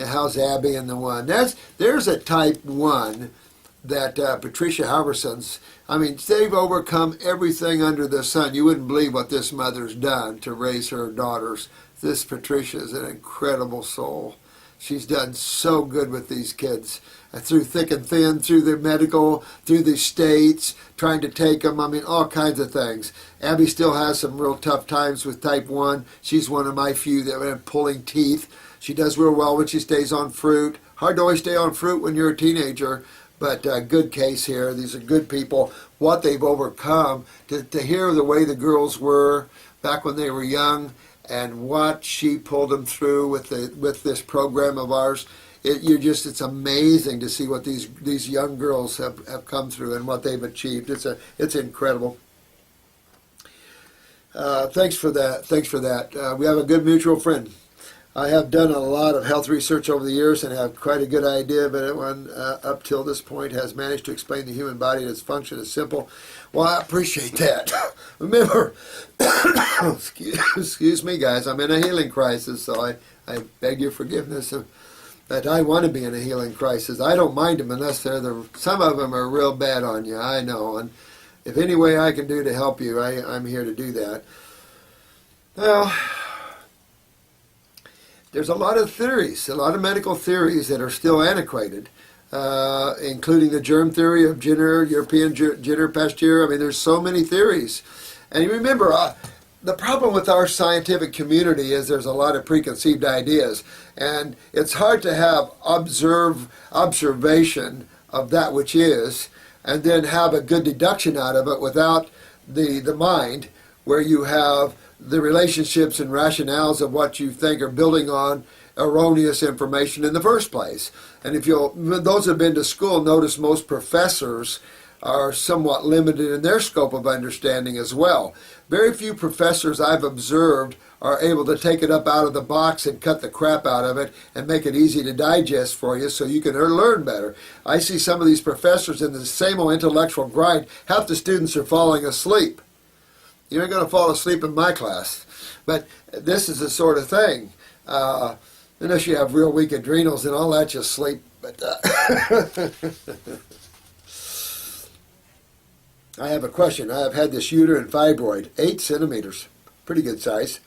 How's Abby and the one? There's a type 1 that Patricia Halverson's, they've overcome everything under the sun. You wouldn't believe what this mother's done to raise her daughters. This Patricia is an incredible soul. She's done so good with these kids. Through thick and thin, through the medical, through the states, trying to take them, all kinds of things. Abby still has some real tough times with type 1. She's one of my few that have pulling teeth. She does real well when she stays on fruit. Hard to always stay on fruit when you're a teenager, but good case here. These are good people, what they've overcome, to hear the way the girls were back when they were young and what she pulled them through with this program of ours. It's amazing to see what these young girls have come through and what they've achieved. It's incredible. Thanks for that. We have a good mutual friend. I have done a lot of health research over the years and have quite a good idea, but everyone up till this point has managed to explain the human body and its function is simple. Well, I appreciate that. Remember, excuse me, guys, I'm in a healing crisis, so I beg your forgiveness. That I want to be in a healing crisis. I don't mind them unless some of them are real bad on you, I know. And if any way I can do to help you, I'm here to do that. Well, there's a lot of theories, a lot of medical theories that are still antiquated, including the germ theory of Jenner, European Jenner Pasteur. There's so many theories. And you remember, the problem with our scientific community is there's a lot of preconceived ideas, and it's hard to have observation of that which is, and then have a good deduction out of it without the mind, where you have the relationships and rationales of what you think are building on erroneous information in the first place. And those who have been to school notice most professors are somewhat limited in their scope of understanding as well. Very few professors I've observed are able to take it up out of the box and cut the crap out of it and make it easy to digest for you so you can learn better. I see some of these professors in the same old intellectual grind. Half the students are falling asleep. You ain't going to fall asleep in my class. But this is the sort of thing. Unless you have real weak adrenals and all that, just sleep. But I have a question. I have had this uterine fibroid, 8 centimeters. Pretty good size.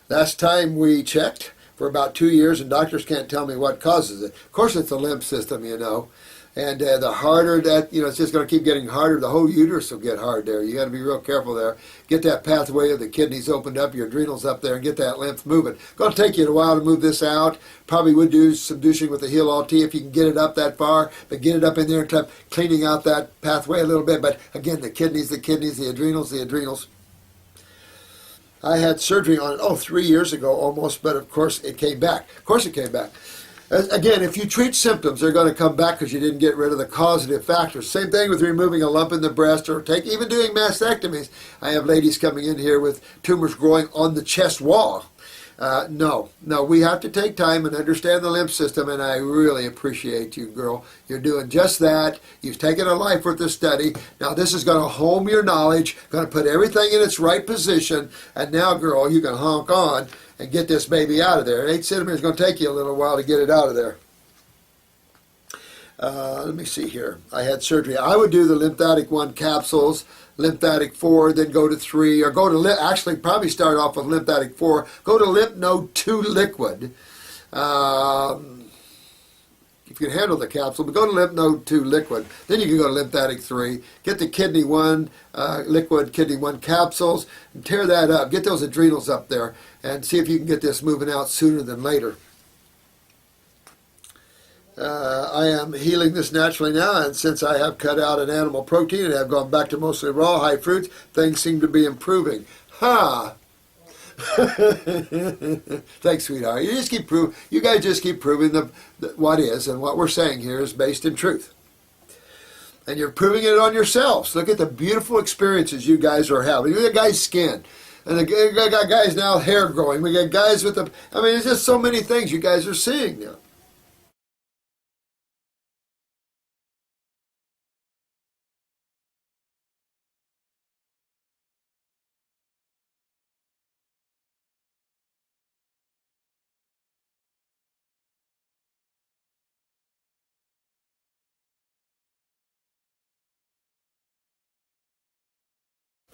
Last time we checked for about 2 years, and doctors can't tell me what causes it. Of course, it's the lymph system, And the harder that, it's just going to keep getting harder. The whole uterus will get hard there. You got to be real careful there. Get that pathway of the kidneys opened up, your adrenals up there, and get that lymph moving. Going to take you a while to move this out. Probably would do some douching with the Heal All Tea if you can get it up that far, but get it up in there and start cleaning out that pathway a little bit. But again, the kidneys, the adrenals. I had surgery on it, 3 years ago almost, but of course it came back. Again, if you treat symptoms, they're going to come back because you didn't get rid of the causative factors. Same thing with removing a lump in the breast or even doing mastectomies. I have ladies coming in here with tumors growing on the chest wall. No, we have to take time and understand the lymph system, and I really appreciate you, girl. You're doing just that. You've taken a life worth of study. Now this is going to home your knowledge, going to put everything in its right position, and now, girl, you can honk on and get this baby out of there. 8 centimeters is going to take you a little while to get it out of there. Let me see here. I had surgery. I would do the Lymphatic 1 capsules, Lymphatic 4, then go to 3, or go to, actually probably start off with Lymphatic 4, go to Lymph Node 2 liquid. If you can handle the capsule, but go to Lymph Node 2 liquid. Then you can go to Lymphatic 3, get the Kidney 1 liquid, Kidney 1 capsules, and tear that up. Get those adrenals up there, and see if you can get this moving out sooner than later. I am healing this naturally now, and since I have cut out an animal protein and have gone back to mostly raw, high fruits, things seem to be improving. Ha! Thanks, sweetheart. You guys just keep proving what is, and what we're saying here is based in truth. And you're proving it on yourselves. Look at the beautiful experiences you guys are having. Look at the guy's skin. And we got guys now, hair growing. We got guys with the, I mean, it's just so many things you guys are seeing now.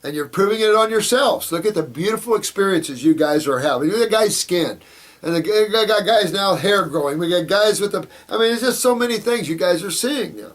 And you're proving it on yourselves. Look at the beautiful experiences you guys are having. Look at the guy's skin. And we got guys now, hair growing. We got guys with the, I mean, it's just so many things you guys are seeing now.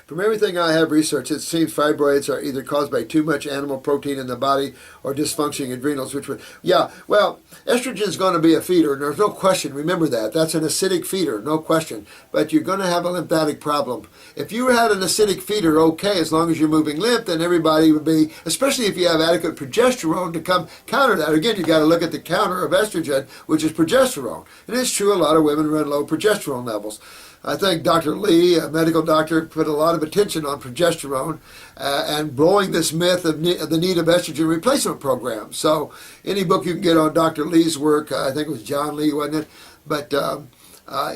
From everything I have researched, it seems fibroids are either caused by too much animal protein in the body or dysfunctioning adrenals, which would, yeah, well, estrogen is going to be a feeder, and there's no question. Remember that. That's an acidic feeder, no question. But you're going to have a lymphatic problem. If you had an acidic feeder, okay, as long as you're moving lymph, then everybody would be, especially if you have adequate progesterone to come counter that. Again, you got to look at the counter of estrogen, which is progesterone. And it's true, a lot of women run low progesterone levels. I think Dr. Lee, a medical doctor, put a lot of attention on progesterone and blowing this myth of the need of estrogen replacement programs. So any book you can get on Dr. Lee's work, I think it was John Lee, wasn't it? But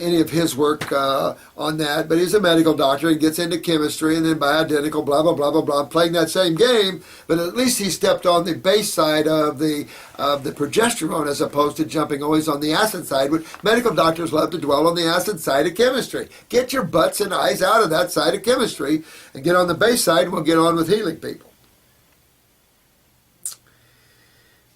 any of his work on that. But he's a medical doctor and gets into chemistry and then bioidentical, blah, blah, blah, blah, blah, playing that same game. But at least he stepped on the base side of the progesterone as opposed to jumping always on the acid side, which medical doctors love to dwell on the acid side of chemistry. Get your butts and eyes out of that side of chemistry and get on the base side, and we'll get on with healing people.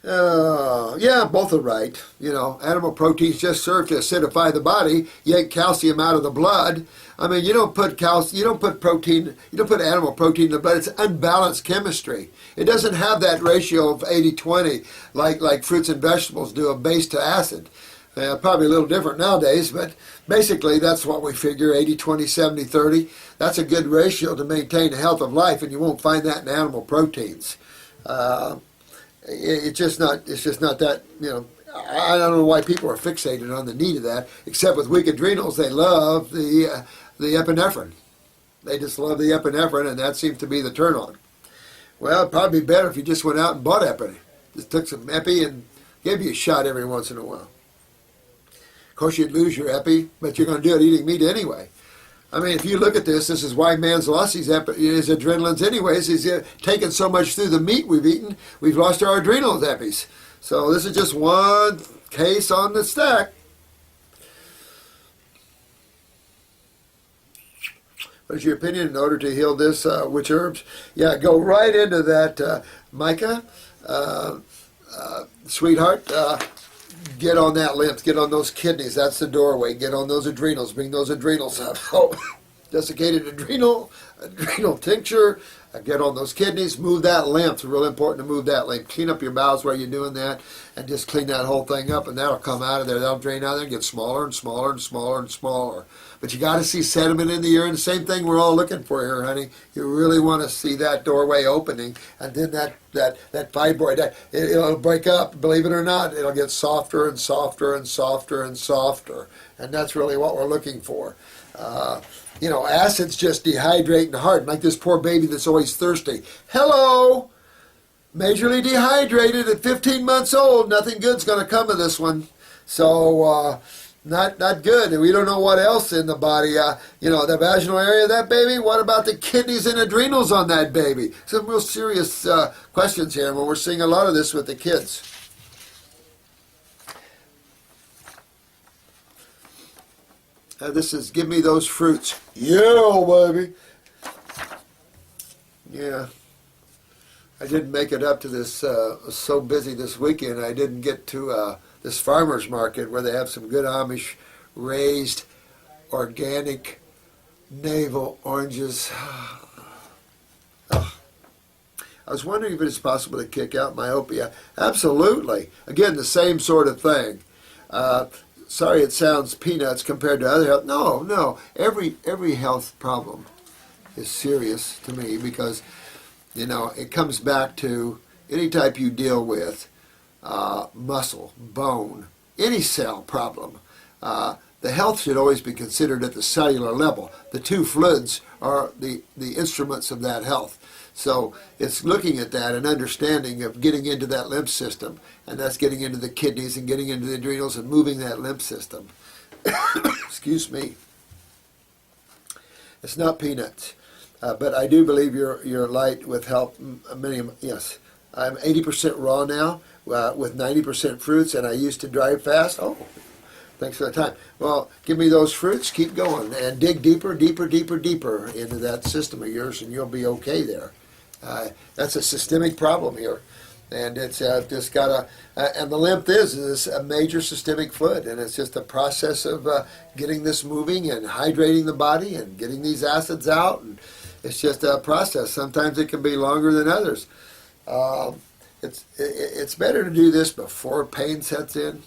Yeah, both are right. You know, animal proteins just serve to acidify the body, yank calcium out of the blood. I mean, you don't put protein, you don't put animal protein in the blood. It's unbalanced chemistry. It doesn't have that ratio of 80-20 like fruits and vegetables do, of base to acid. Probably a little different nowadays, but basically that's what we figure, 80-20, 70-30. That's a good ratio to maintain the health of life, and you won't find that in animal proteins. It's just not that, you know, I don't know why people are fixated on the need of that, except with weak adrenals, they love the epinephrine. They just love the epinephrine, and that seems to be the turn on. Well, it'd probably be better if you just went out and bought epi. Just took some epi and gave you a shot every once in a while. Of course, you'd lose your epi, but you're going to do it eating meat anyway. I mean, if you look at this is why man's lost his adrenalines anyways. He's taken so much through the meat we've eaten, we've lost our adrenal epis. So this is just one case on the stack. What is your opinion in order to heal this? Which herbs? Yeah, go right into that, Micah, sweetheart. Get on that lymph, get on those kidneys, that's the doorway, get on those adrenals, bring those adrenals up. Oh, desiccated adrenal tincture, get on those kidneys, move that lymph. It's really important to move that lymph. Clean up your bowels while you're doing that, and just clean that whole thing up, and that'll come out of there. That'll drain out of there and get smaller and smaller and smaller and smaller. But you got to see sediment in the urine. The same thing we're all looking for here, honey. You really want to see that doorway opening, and then that fibroid, it'll break up. Believe it or not, it'll get softer and softer and softer and softer, and that's really what we're looking for. You know, acids just dehydrate the heart, like this poor baby that's always thirsty. Hello! majorly dehydrated at 15 months old. Nothing good's going to come of this one. So, not good. And we don't know what else in the body. The vaginal area of that baby. What about the kidneys and adrenals on that baby? Some real serious questions here. When we're seeing a lot of this with the kids. This is give me those fruits. Yeah, baby. Yeah. I didn't make it up to this. I was so busy this weekend. I didn't get to this farmer's market where they have some good Amish raised organic navel oranges. I was wondering if it's possible to kick out myopia. Absolutely. Again, the same sort of thing. Sorry, it sounds peanuts compared to other health. No. Every health problem is serious to me because, it comes back to any type you deal with, muscle, bone, any cell problem. The health should always be considered at the cellular level. The two fluids are the instruments of that health. So it's looking at that and understanding of getting into that lymph system, and that's getting into the kidneys and getting into the adrenals and moving that lymph system. Excuse me. It's not peanuts, but I do believe you're light with help. Yes, I'm 80% raw now with 90% fruits, and I used to drive fast. Oh, thanks for the time. Well, give me those fruits. Keep going and dig deeper into that system of yours, and you'll be okay there. That's a systemic problem here, and it's just got and the lymph is a major systemic fluid, and it's just a process of getting this moving and hydrating the body and getting these acids out, and it's just a process. Sometimes it can be longer than others. It's better to do this before pain sets in.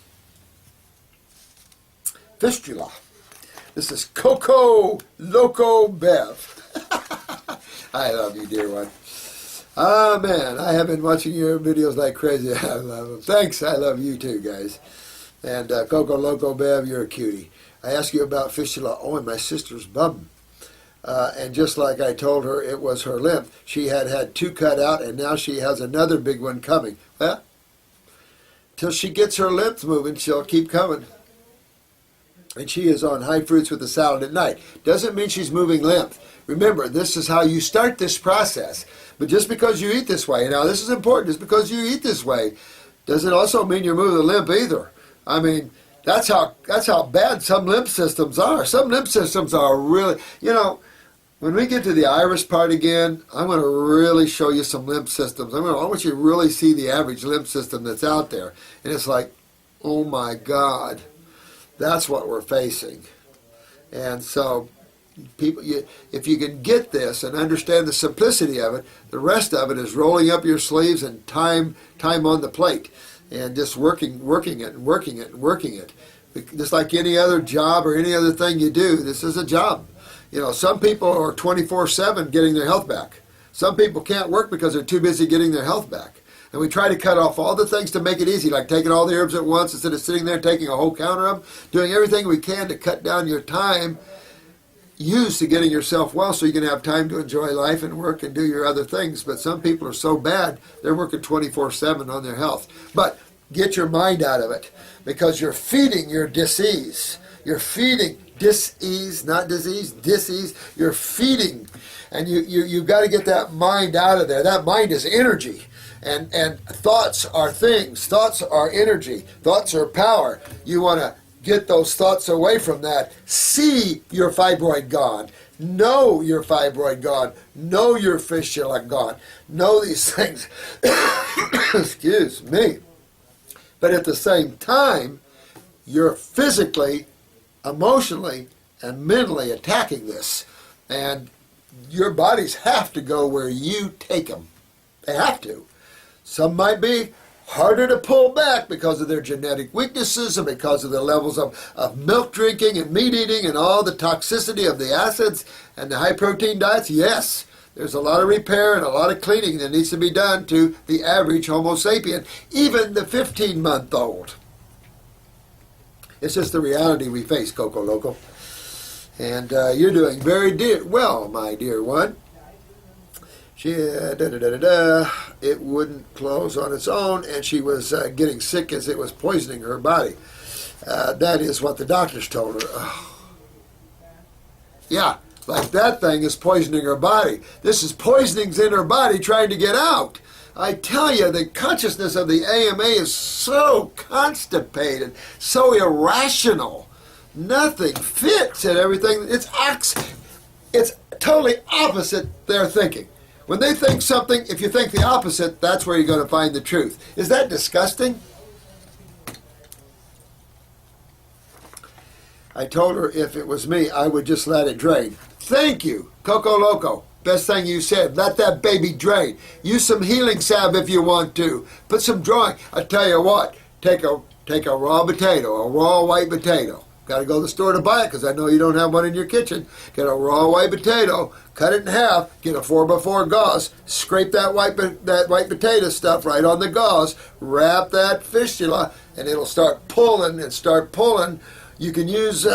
Fistula. This is Coco Loco Bev. I love you, dear one. Oh, man, I have been watching your videos like crazy. I love them. Thanks. I love you too, guys. And Coco Loco Bev, you're a cutie. I asked you about fistula. Oh, and my sister's bum. And just like I told her it was her lymph, she had two cut out, and now she has another big one coming. Well, till she gets her lymph moving, she'll keep coming. And she is on high fruits with a salad at night. Doesn't mean she's moving lymph. Remember, this is how you start this process. But just because you eat this way, now this is important, just because you eat this way, doesn't also mean you're moving the lymph either. I mean, that's how bad some lymph systems are. Some lymph systems are really, when we get to the iris part again, I'm going to really show you some lymph systems. I want you to really see the average lymph system that's out there. And it's like, oh my God, that's what we're facing. And so, people, if you can get this and understand the simplicity of it, the rest of it is rolling up your sleeves and time on the plate, and just working it. Just like any other job or any other thing you do, this is a job. Some people are 24/7 getting their health back. Some people can't work because they're too busy getting their health back. And we try to cut off all the things to make it easy, like taking all the herbs at once instead of sitting there taking a whole counter of them, doing everything we can to cut down your time used to getting yourself well so you can have time to enjoy life and work and do your other things. But some people are so bad, they're working 24/7 on their health. But get your mind out of it, because you're feeding your disease. You're feeding dis-ease, not disease, dis-ease. You're feeding, and you've got to get that mind out of there. That mind is energy. And thoughts are things. Thoughts are energy. Thoughts are power. You want to get those thoughts away from that. See your fibroid gone. Know your fibroid gone. Know your fistula gone. Know these things. Excuse me. But at the same time, you're physically, emotionally, and mentally attacking this. And your bodies have to go where you take them. They have to. Some might be harder to pull back because of their genetic weaknesses and because of the levels of milk drinking and meat eating and all the toxicity of the acids and the high protein diets. Yes, there's a lot of repair and a lot of cleaning that needs to be done to the average Homo sapien, even the 15-month-old. It's just the reality we face, Coco Loco. And you're doing very well, my dear one. It wouldn't close on its own, and she was getting sick as it was poisoning her body. That is what the doctors told her. Oh. Yeah, like that thing is poisoning her body. This is poisonings in her body trying to get out. I tell you, the consciousness of the AMA is so constipated, so irrational. Nothing fits in everything. It's totally opposite their thinking. When they think something, if you think the opposite, that's where you're going to find the truth. Is that disgusting? I told her if it was me, I would just let it drain. Thank you, Coco Loco. Best thing you said. Let that baby drain. Use some healing salve if you want to. Put some drawing. I tell you what, take a raw potato, a raw white potato. Got to go to the store to buy it because I know you don't have one in your kitchen. Get a raw white potato, cut it in half, get a 4x4 gauze, scrape that white potato stuff right on the gauze, wrap that fistula, and it'll start pulling and start pulling. You can use,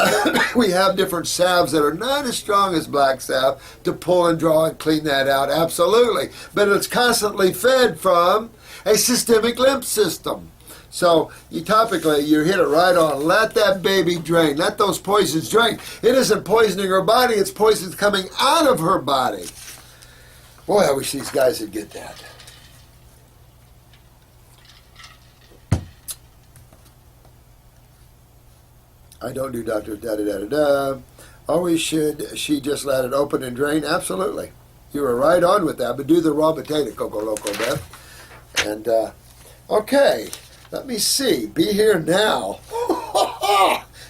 we have different salves that are not as strong as black salve to pull and draw and clean that out, absolutely. But it's constantly fed from a systemic lymph system. So you topically, you hit it right on. Let that baby drain. Let those poisons drain. It isn't poisoning her body. It's poisons coming out of her body. Boy, I wish these guys would get that. I don't do doctor da-da-da-da-da. Always should she just let it open and drain? Absolutely. You were right on with that, but do the raw potato, Coco Loco, Beth. And, okay. Let me see. Be here now.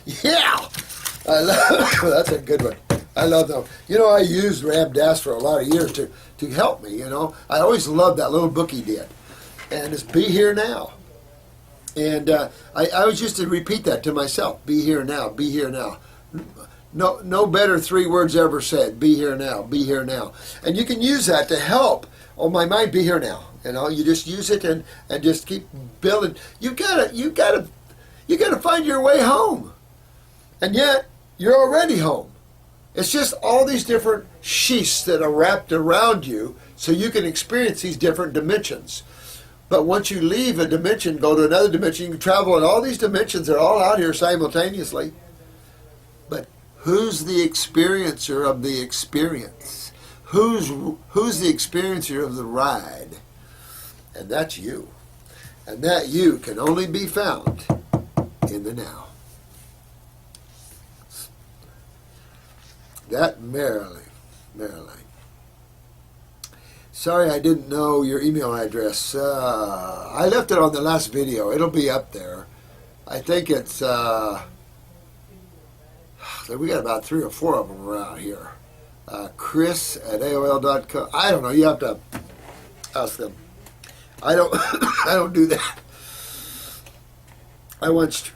Yeah. I love that's a good one. I love them. You know, I used Ram Dass for a lot of years to help me, you know. I always loved that little book he did. And it's be here now. And I always used to repeat that to myself. Be here now. Be here now. No better 3 words ever said. Be here now. Be here now. And you can use that to help. Oh, my mind, be here now. You know, you just use it and just keep building. You gotta find your way home. And yet, you're already home. It's just all these different sheaths that are wrapped around you so you can experience these different dimensions. But once you leave a dimension, go to another dimension, you can travel in all these dimensions. They're all out here simultaneously. But who's the experiencer of the experience? Who's the experiencer of the ride? And that's you. And that you can only be found in the now. That Marilyn. Sorry I didn't know your email address. I left it on the last video. It'll be up there. I think it's, we got about 3 or 4 of them around here. Chris@AOL.com. I don't know. You have to ask them. I don't do that. I once,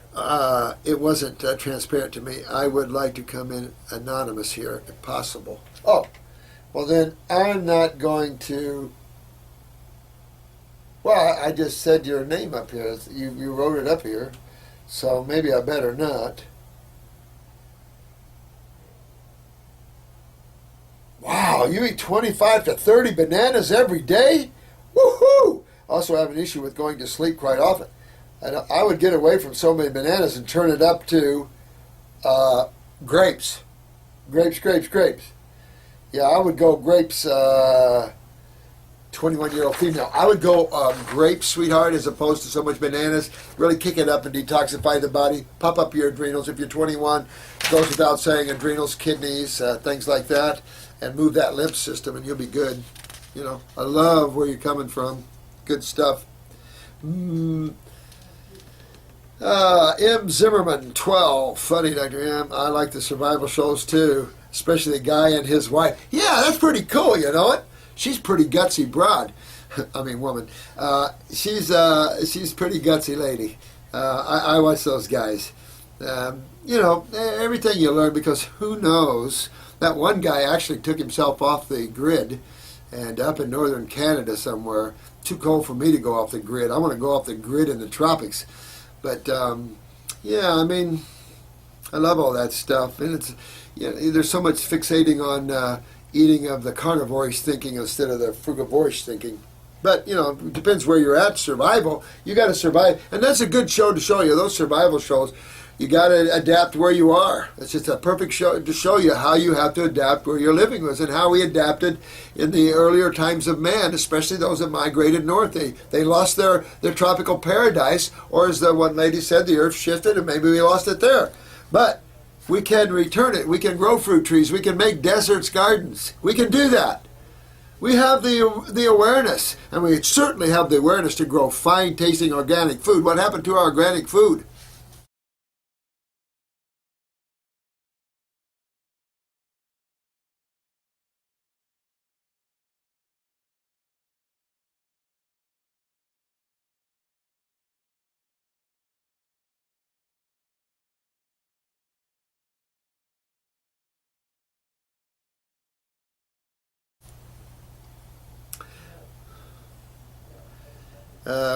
it wasn't transparent to me. I would like to come in anonymous here if possible. Oh, well then I'm not going to, well, I just said your name up here. You wrote it up here, so maybe I better not. Wow, you eat 25 to 30 bananas every day? Woohoo! Also have an issue with going to sleep quite often. And I would get away from so many bananas and turn it up to grapes. Grapes. Yeah, I would go grapes, 21-year-old female. I would go grapes, sweetheart, as opposed to so much bananas. Really kick it up and detoxify the body. Pop up your adrenals. If you're 21, goes without saying, adrenals, kidneys, things like that. And move that lymph system and you'll be good. You know, I love where you're coming from. Good stuff. M. Zimmerman, 12. Funny, Dr. M. I like the survival shows too, especially the guy and his wife. Yeah, that's pretty cool, you know it? She's pretty gutsy broad. I mean, woman. She's pretty gutsy lady. I watch those guys. You know, everything you learn, because who knows? That one guy actually took himself off the grid, and up in northern Canada somewhere, too cold for me to go off the grid. I want to go off the grid in the tropics. But, yeah, I mean, I love all that stuff. And it's, you know, there's so much fixating on eating of the carnivorish thinking instead of the frugivorish thinking. But, it depends where you're at. Survival, you got to survive. And that's a good show to show you. Those survival shows, you got to adapt where you are. It's just a perfect show to show you how you have to adapt where you're living with and how we adapted in the earlier times of man, especially those that migrated north. They lost their tropical paradise, or as the one lady said, the earth shifted and maybe we lost it there. But we can return it. We can grow fruit trees. We can make deserts gardens. We can do that. We have the awareness, and we certainly have the awareness to grow fine-tasting organic food. What happened to our organic food?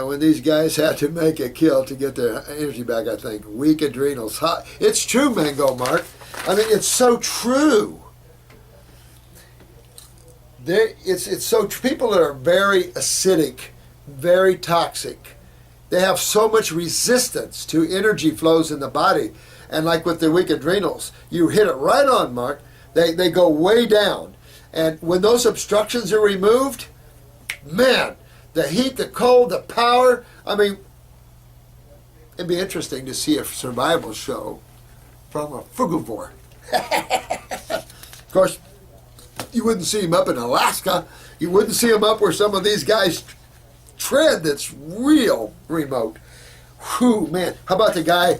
When these guys had to make a kill to get their energy back, I think. Weak adrenals. It's true, Mango Mark. I mean, it's so true. It's so true. People that are very acidic, very toxic, they have so much resistance to energy flows in the body. And like with the weak adrenals, you hit it right on, Mark. They go way down. And when those obstructions are removed, man, the heat, the cold, the power. I mean, it'd be interesting to see a survival show from a frugivore. Of course, you wouldn't see him up in Alaska. You wouldn't see him up where some of these guys tread that's real remote. Whew, man. How about the guy,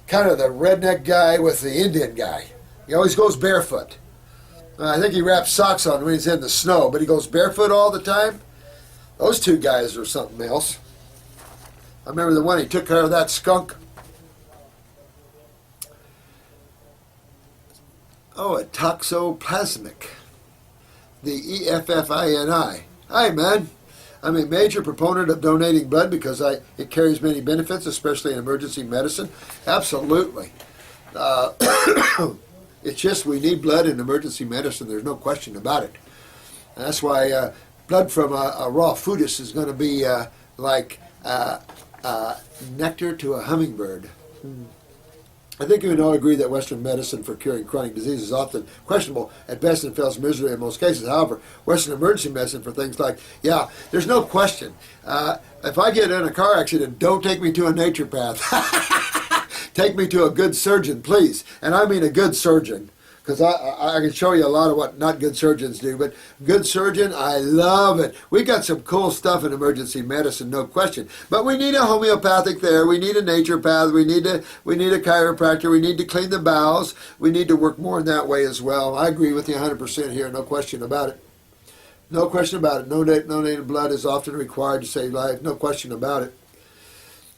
kind of the redneck guy with the Indian guy? He always goes barefoot. I think he wraps socks on when he's in the snow, but he goes barefoot all the time. Those two guys are something else. I remember the one, he took care of that skunk. Oh, a toxoplasmic. The EFFINI. Hi, man. I'm a major proponent of donating blood because it carries many benefits, especially in emergency medicine. Absolutely. It's just we need blood in emergency medicine. There's no question about it. And that's why blood from a raw foetus is going to be like nectar to a hummingbird. I think we can all agree that Western medicine for curing chronic disease is often questionable at best and fails miserably in most cases. However, Western emergency medicine for things like, there's no question. If I get in a car accident, don't take me to a naturopath. Take me to a good surgeon, please. And I mean a good surgeon. Because I can show you a lot of what not good surgeons do, but good surgeon, I love it. We got some cool stuff in emergency medicine, no question. But we need a homeopathic there. We need a naturopath. We need a chiropractor. We need to clean the bowels. We need to work more in that way as well. I agree with you 100% here, no question about it. No question about it. No donated blood is often required to save lives. No question about it.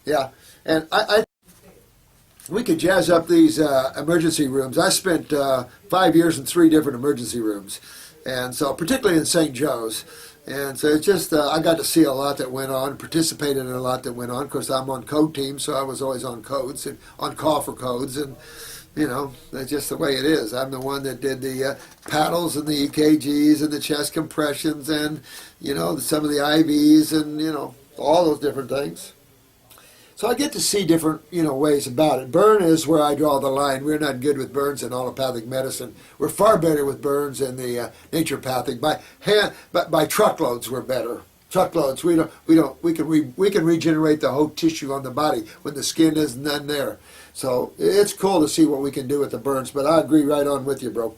Yeah, and we could jazz up these emergency rooms. I spent 5 years in 3 different emergency rooms, and so particularly in St. Joe's. And so it's just, I got to see a lot that went on, participated in a lot that went on. Of course, I'm on code team, so I was always on codes and on call for codes. And, that's just the way it is. I'm the one that did the paddles and the EKGs and the chest compressions and, some of the IVs and, all those different things. So I get to see different, ways about it. Burn is where I draw the line. We're not good with burns in allopathic medicine. We're far better with burns in the naturopathic. By truckloads, we're better. Truckloads. We can regenerate the whole tissue on the body when the skin is none there. So it's cool to see what we can do with the burns. But I agree right on with you, bro.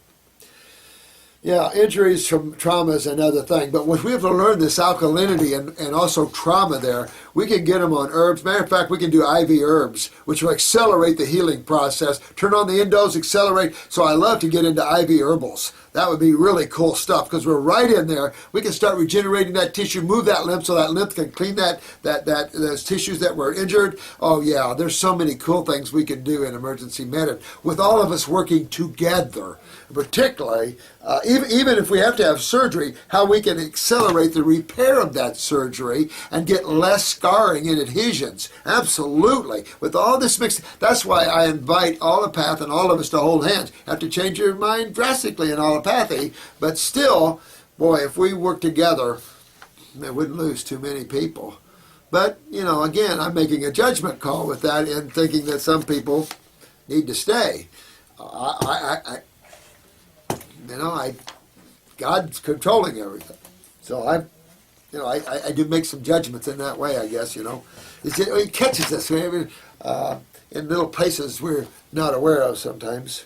Yeah, injuries from trauma is another thing. But we have to learn this alkalinity and also trauma there. We can get them on herbs. Matter of fact, we can do IV herbs, which will accelerate the healing process. Turn on the endos, accelerate. So I love to get into IV herbals. That would be really cool stuff because we're right in there. We can start regenerating that tissue, move that lymph so that lymph can clean those tissues that were injured. Oh yeah, there's so many cool things we can do in emergency medicine with all of us working together. Particularly, even if we have to have surgery, how we can accelerate the repair of that surgery and get less scarring and adhesions. Absolutely. With all this mixed, that's why I invite allopath and all of us to hold hands. Have to change your mind drastically in allopathy, but still, boy, if we work together, we wouldn't lose too many people. But, again, I'm making a judgment call with that and thinking that some people need to stay. God's controlling everything. So I do make some judgments in that way, I guess, It catches us in little places we're not aware of sometimes.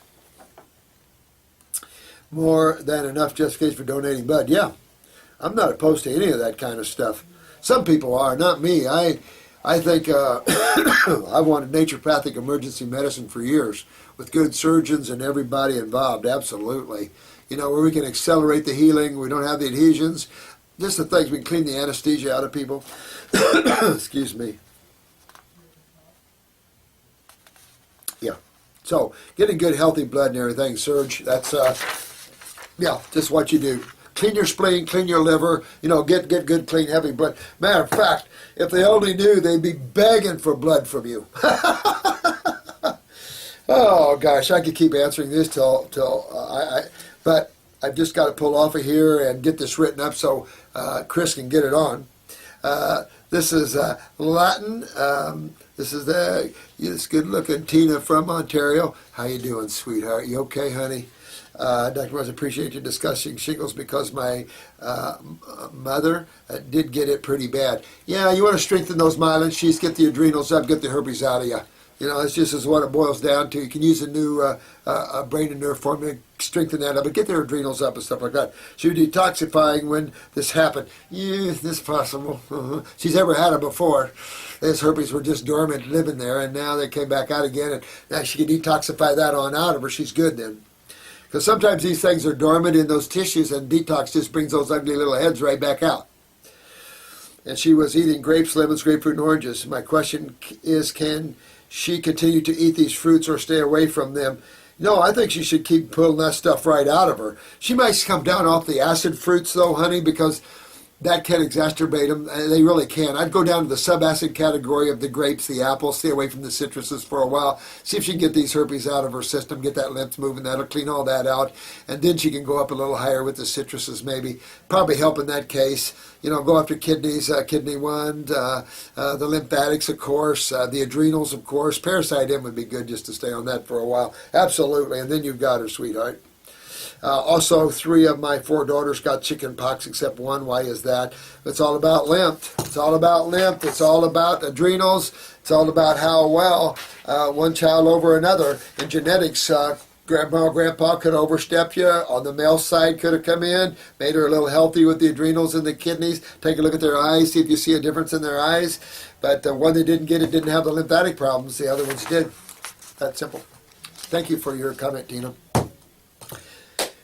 More than enough justification for donating blood. Yeah, I'm not opposed to any of that kind of stuff. Some people are, not me. I think I've wanted naturopathic emergency medicine for years with good surgeons and everybody involved, absolutely. Where we can accelerate the healing, we don't have the adhesions. Just the things, we can clean the anesthesia out of people. Excuse me. Yeah. So, getting good, healthy blood and everything, Serge, that's, just what you do. Clean your spleen, clean your liver, get good, clean, heavy blood. Matter of fact, if they only knew, they'd be begging for blood from you. Oh, gosh, I could keep answering this but I've just got to pull off of here and get this written up so Chris can get it on. This is Latin. This is this good-looking Tina from Ontario. How you doing, sweetheart? You okay, honey? Dr. Morris, appreciate you discussing shingles because my mother did get it pretty bad. Yeah, you want to strengthen those myelin sheaths, get the adrenals up, get the herpes out of you. It's just as what it boils down to. You can use a new brain and nerve formula, strengthen that up, but get their adrenals up and stuff like that. She was detoxifying when this happened. Yeah, this possible. She's never had it before. Those herpes were just dormant, living there, and now they came back out again, and now she can detoxify that on out of her. She's good then. Because sometimes these things are dormant in those tissues, and detox just brings those ugly little heads right back out. And she was eating grapes, lemons, grapefruit, and oranges. My question is, can she continue to eat these fruits or stay away from them? No, I think she should keep pulling that stuff right out of her. She might come down off the acid fruits, though, honey, because that can exacerbate them. They really can. I'd go down to the subacid category of the grapes, the apples, stay away from the citruses for a while, see if she can get these herpes out of her system, get that lymph moving, that'll clean all that out, and then she can go up a little higher with the citruses maybe. Probably help in that case. Go after kidneys, kidney 1, the lymphatics, of course, the adrenals, of course. Parasite M would be good just to stay on that for a while. Absolutely, and then you've got her, sweetheart. Also, 3 of my 4 daughters got chicken pox except 1. Why is that? It's all about lymph. It's all about lymph. It's all about adrenals. It's all about how well one child over another. In genetics, grandma or grandpa could overstep you. On the male side could have come in, made her a little healthy with the adrenals and the kidneys. Take a look at their eyes, see if you see a difference in their eyes. But the one that didn't get it didn't have the lymphatic problems. The other ones did. That's simple. Thank you for your comment, Tina.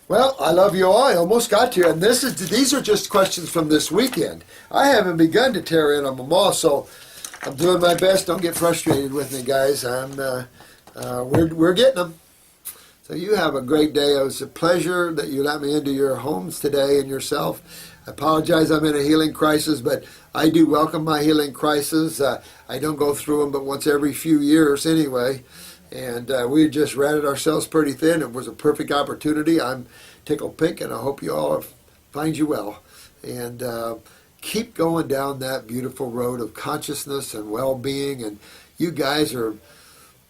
Well, I love you all. I almost got to you. And these are just questions from this weekend. I haven't begun to tear in on them all, so I'm doing my best. Don't get frustrated with me, guys. We're getting them. So you have a great day. It was a pleasure that you let me into your homes today and yourself. I apologize I'm in a healing crisis, but I do welcome my healing crisis. I don't go through them but once every few years anyway. And we just ratted ourselves pretty thin. It was a perfect opportunity. I'm tickled pink, and I hope you all find you well. And keep going down that beautiful road of consciousness and well-being. And you guys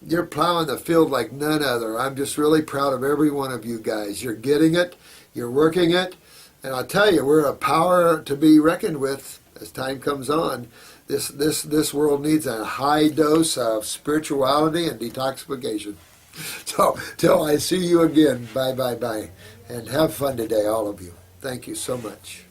you're plowing the field like none other. I'm just really proud of every one of you guys. You're getting it. You're working it. And I'll tell you, we're a power to be reckoned with as time comes on. This world needs a high dose of spirituality and detoxification. So, till I see you again, bye. And have fun today, all of you. Thank you so much.